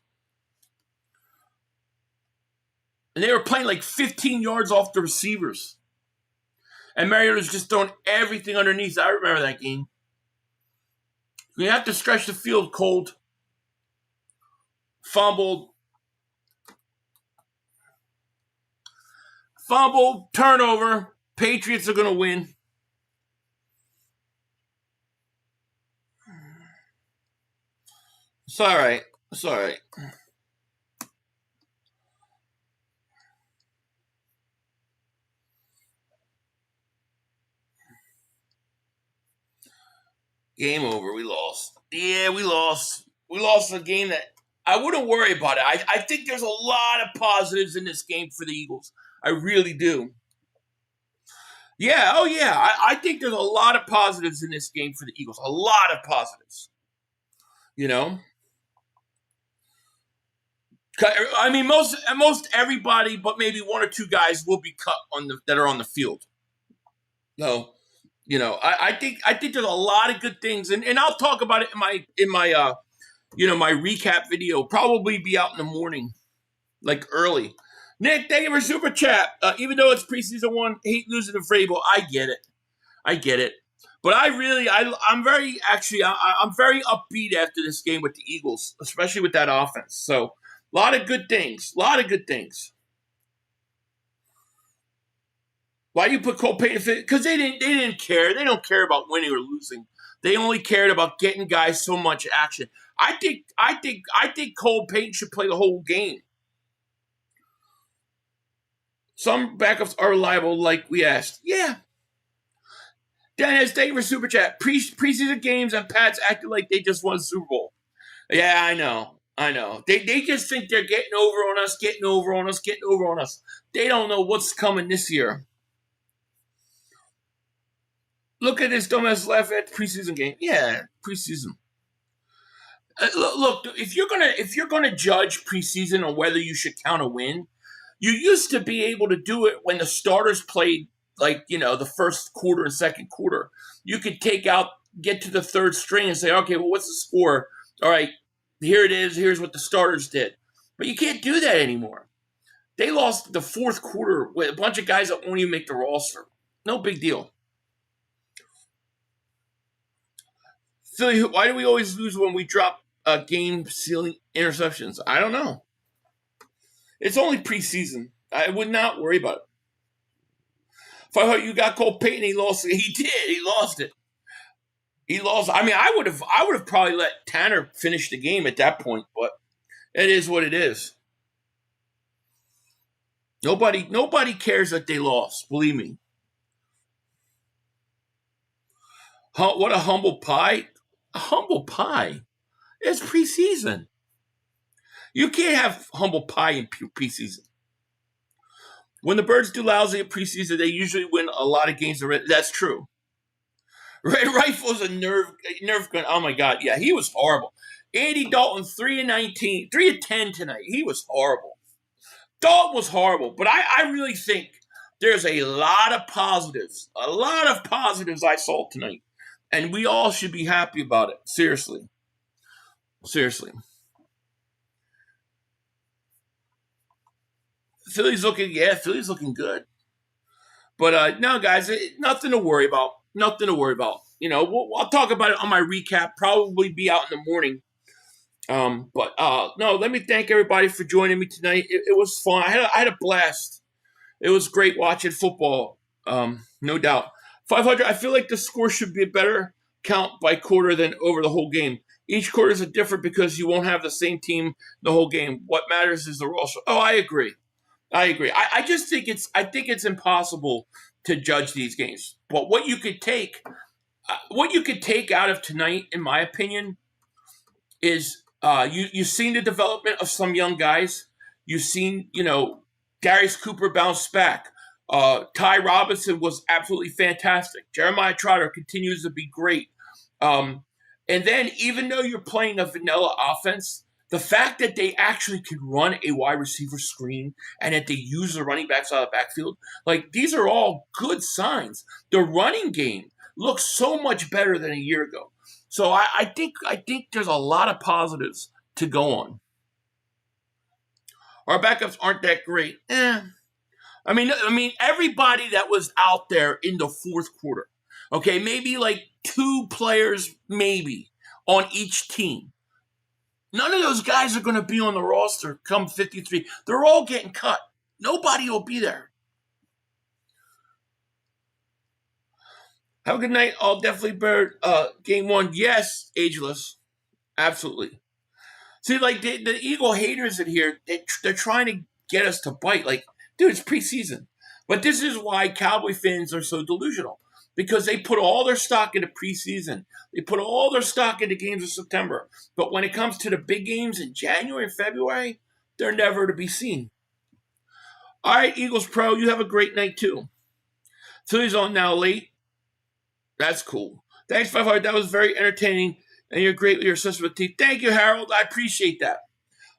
And they were playing like 15 yards off the receivers. And Mariota was just throwing everything underneath. I remember that game. You have to stretch the field cold. Fumbled, turnover. Patriots are going to win. It's all right. It's all right. Game over. We lost. Yeah, we lost. We lost a game that I wouldn't worry about it. I think there's a lot of positives in this game for the Eagles. I really do. Yeah, oh yeah. I think there's a lot of positives in this game for the Eagles. A lot of positives. You know? I mean, most everybody, but maybe one or two guys will be cut that are on the field. So, you know, I think there's a lot of good things, and I'll talk about it in my my recap video. Probably be out in the morning, like early. Nick, thank you for super chat. Even though it's preseason 1, hate losing to Vrabel. I get it. But I'm very upbeat after this game with the Eagles, especially with that offense. So. A lot of good things. Why do you put Cole Payton? Because they didn't care. They don't care about winning or losing. They only cared about getting guys so much action. I think Cole Payton should play the whole game. Some backups are reliable, like we asked. Yeah. Dennis, thank you for super chat. Preseason games and Pats acted like they just won the Super Bowl. Yeah, I know. They just think they're getting over on us. They don't know what's coming this year. Look at this dumbass laugh at the preseason game. Yeah, preseason. Look, if you're gonna judge preseason on whether you should count a win, you used to be able to do it when the starters played the first quarter and second quarter. You could get to the third string and say, okay, well, what's the score? All right. Here it is. Here's what the starters did. But you can't do that anymore. They lost the fourth quarter with a bunch of guys that won't even make the roster. No big deal. Philly, why do we always lose when we drop game-sealing interceptions? I don't know. It's only preseason. I would not worry about it. If I thought you got Cole Payton, he lost it. He did. He lost it. I mean, I would have probably let Tanner finish the game at that point, but it is what it is. Nobody cares that they lost. Believe me. What a humble pie! A humble pie. It's preseason. You can't have humble pie in preseason. When the Birds do lousy at preseason, they usually win a lot of games. That's true. Red Rifle's a nerve gun. Oh my God, yeah, he was horrible. Andy Dalton, 3 of 10 tonight. He was horrible. Dalton was horrible, but I really think there's a lot of positives I saw tonight, and we all should be happy about it. Seriously. Philly's looking good. But no, guys, nothing to worry about. You know, I'll talk about it on my recap. Probably be out in the morning. But no, let me thank everybody for joining me tonight. It was fun. I had a blast. It was great watching football. No doubt. 500. I feel like the score should be a better count by quarter than over the whole game. Each quarter is different because you won't have the same team the whole game. What matters is the roster. Oh, I agree. I just think it's impossible to judge these games. But what you could take out of tonight, in my opinion, is you've seen the development of some young guys. You've seen, Darius Cooper bounce back. Ty Robinson was absolutely fantastic. Jeremiah Trotter continues to be great. And then even though you're playing a vanilla offense, the fact that they actually can run a wide receiver screen and that they use the running backs out of the backfield, like, these are all good signs. The running game looks so much better than a year ago. So I think there's a lot of positives to go on. Our backups aren't that great. I mean, everybody that was out there in the fourth quarter, okay, maybe like 2 players, maybe, on each team. None of those guys are going to be on the roster come 53. They're all getting cut. Nobody will be there. Have a good night. I'll definitely bear game 1. Yes, Ageless. Absolutely. See, like, the Eagle haters in here, they're trying to get us to bite. Like, dude, it's preseason. But this is why Cowboy fans are so delusional. Because they put all their stock into preseason. They put all their stock into games in September. But when it comes to the big games in January and February, they're never to be seen. All right, Eagles Pro, you have a great night too. Philly's on now late. That's cool. Thanks, 500. That was very entertaining. And you're great with your system with teeth. Thank you, Harold. I appreciate that.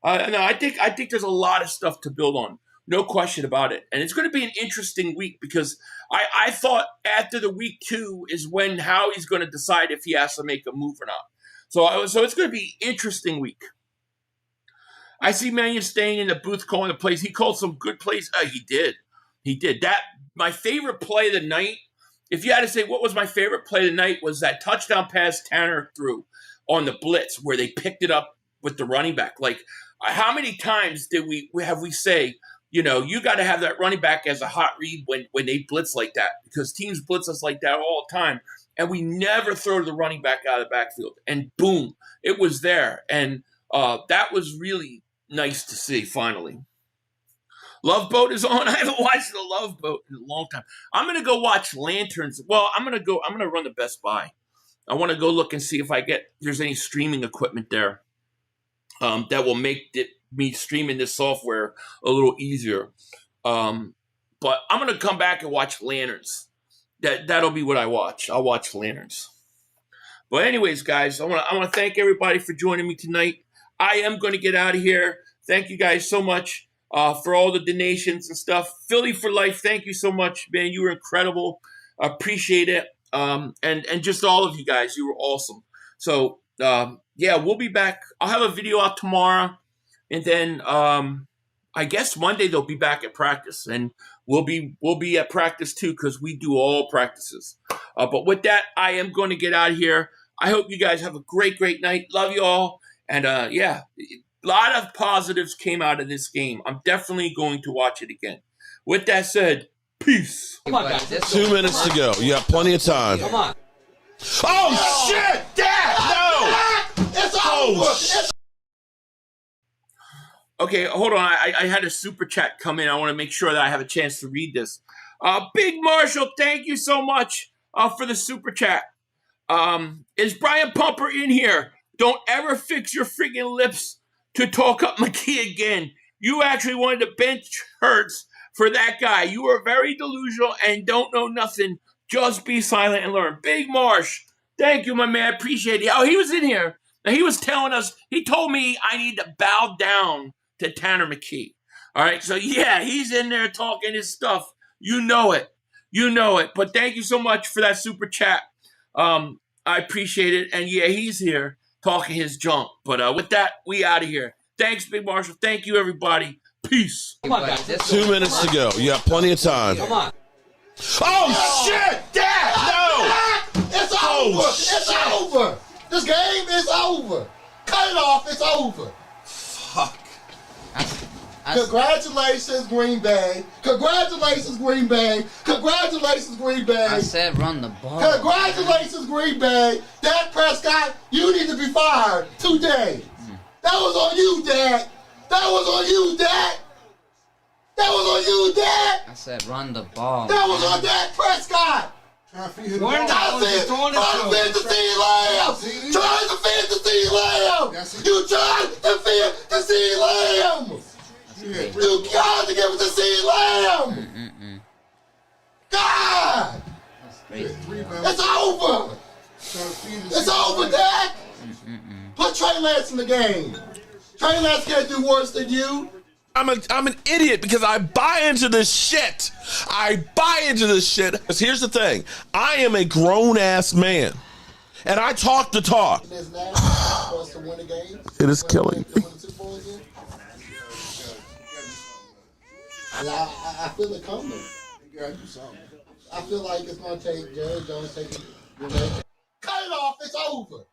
No, I think there's a lot of stuff to build on. No question about it. And it's going to be an interesting week because I thought after the week 2 is when Howie's going to decide if he has to make a move or not. So it's going to be an interesting week. I see Mannion staying in the booth calling the plays. He called some good plays. He did. That, my favorite play of the night, if you had to say what was my favorite play of the night, was that touchdown pass Tanner threw on the blitz where they picked it up with the running back. Like, how many times have we say, you got to have that running back as a hot read when they blitz like that, because teams blitz us like that all the time, and we never throw the running back out of the backfield. And boom, it was there. And that was really nice to see finally. Love Boat is on. I haven't watched the Love Boat in a long time. I'm going to go watch Lanterns. Well, I'm going to run to Best Buy. I want to go look and see if there's any streaming equipment there that will make me streaming this software a little easier. But I'm going to come back and watch Lanterns. That'll be what I watch. I'll watch Lanterns. But anyways, guys, I want to thank everybody for joining me tonight. I am going to get out of here. Thank you guys so much for all the donations and stuff. Philly for life. Thank you so much, man. You were incredible. I appreciate it. And just all of you guys, you were awesome. So, yeah, we'll be back. I'll have a video out tomorrow. And then I guess Monday they'll be back at practice. And we'll be at practice too, because we do all practices. But with that, I am going to get out of here. I hope you guys have a great, great night. Love you all. And yeah, a lot of positives came out of this game. I'm definitely going to watch it again. With that said, peace. Come on, guys. 2 minutes to go. You have plenty of time. Come on. Oh, shit! Dad! No! It's over. Okay, hold on. I had a super chat come in. I want to make sure that I have a chance to read this. Big Marshall, thank you so much for the super chat. Is Brian Pumper in here? Don't ever fix your freaking lips to talk up McKee again. You actually wanted to bench Hurts for that guy. You are very delusional and don't know nothing. Just be silent and learn. Big Marsh, thank you, my man. Appreciate it. Oh, he was in here. Now, he was telling us, he told me I need to bow down to Tanner McKee. All right, so yeah, he's in there talking his stuff. You know it. You know it. But thank you so much for that super chat. I appreciate it. And yeah, he's here talking his junk. But with that, we out of here. Thanks, Big Marshall. Thank you, everybody. Peace. Come on, guys. 2 minutes to go. You got plenty of time. Come on. Oh, shit! Dad! No! It's over. It's over. This game is over. Cut it off. It's over. Fuck. Congratulations, Green Bay. Congratulations, Green Bay. Congratulations, Green Bay. I said run the ball. Congratulations, Green Bay. Dak Prescott, you need to be fired today. That was on you, Dak. That was on you, Dak. That was on you, Dak. I said run the ball. That was on Dak Prescott. Trying to feed the CeeDee Lamb. Trying to feed the CeeDee Lamb. You tried to feed the CeeDee Lamb. You got to give it to CeeDee Lamb. God. It's over. It's over, Dak. Put Trey Lance in the game. Trey Lance can't do worse than you. I'm an idiot because I buy into this shit. I buy into this shit. Because here's the thing. I am a grown-ass man. And I talk the talk. It is killing me. I feel it coming. I feel like it's going to take Jerry Jones taking. Cut it off. It's over.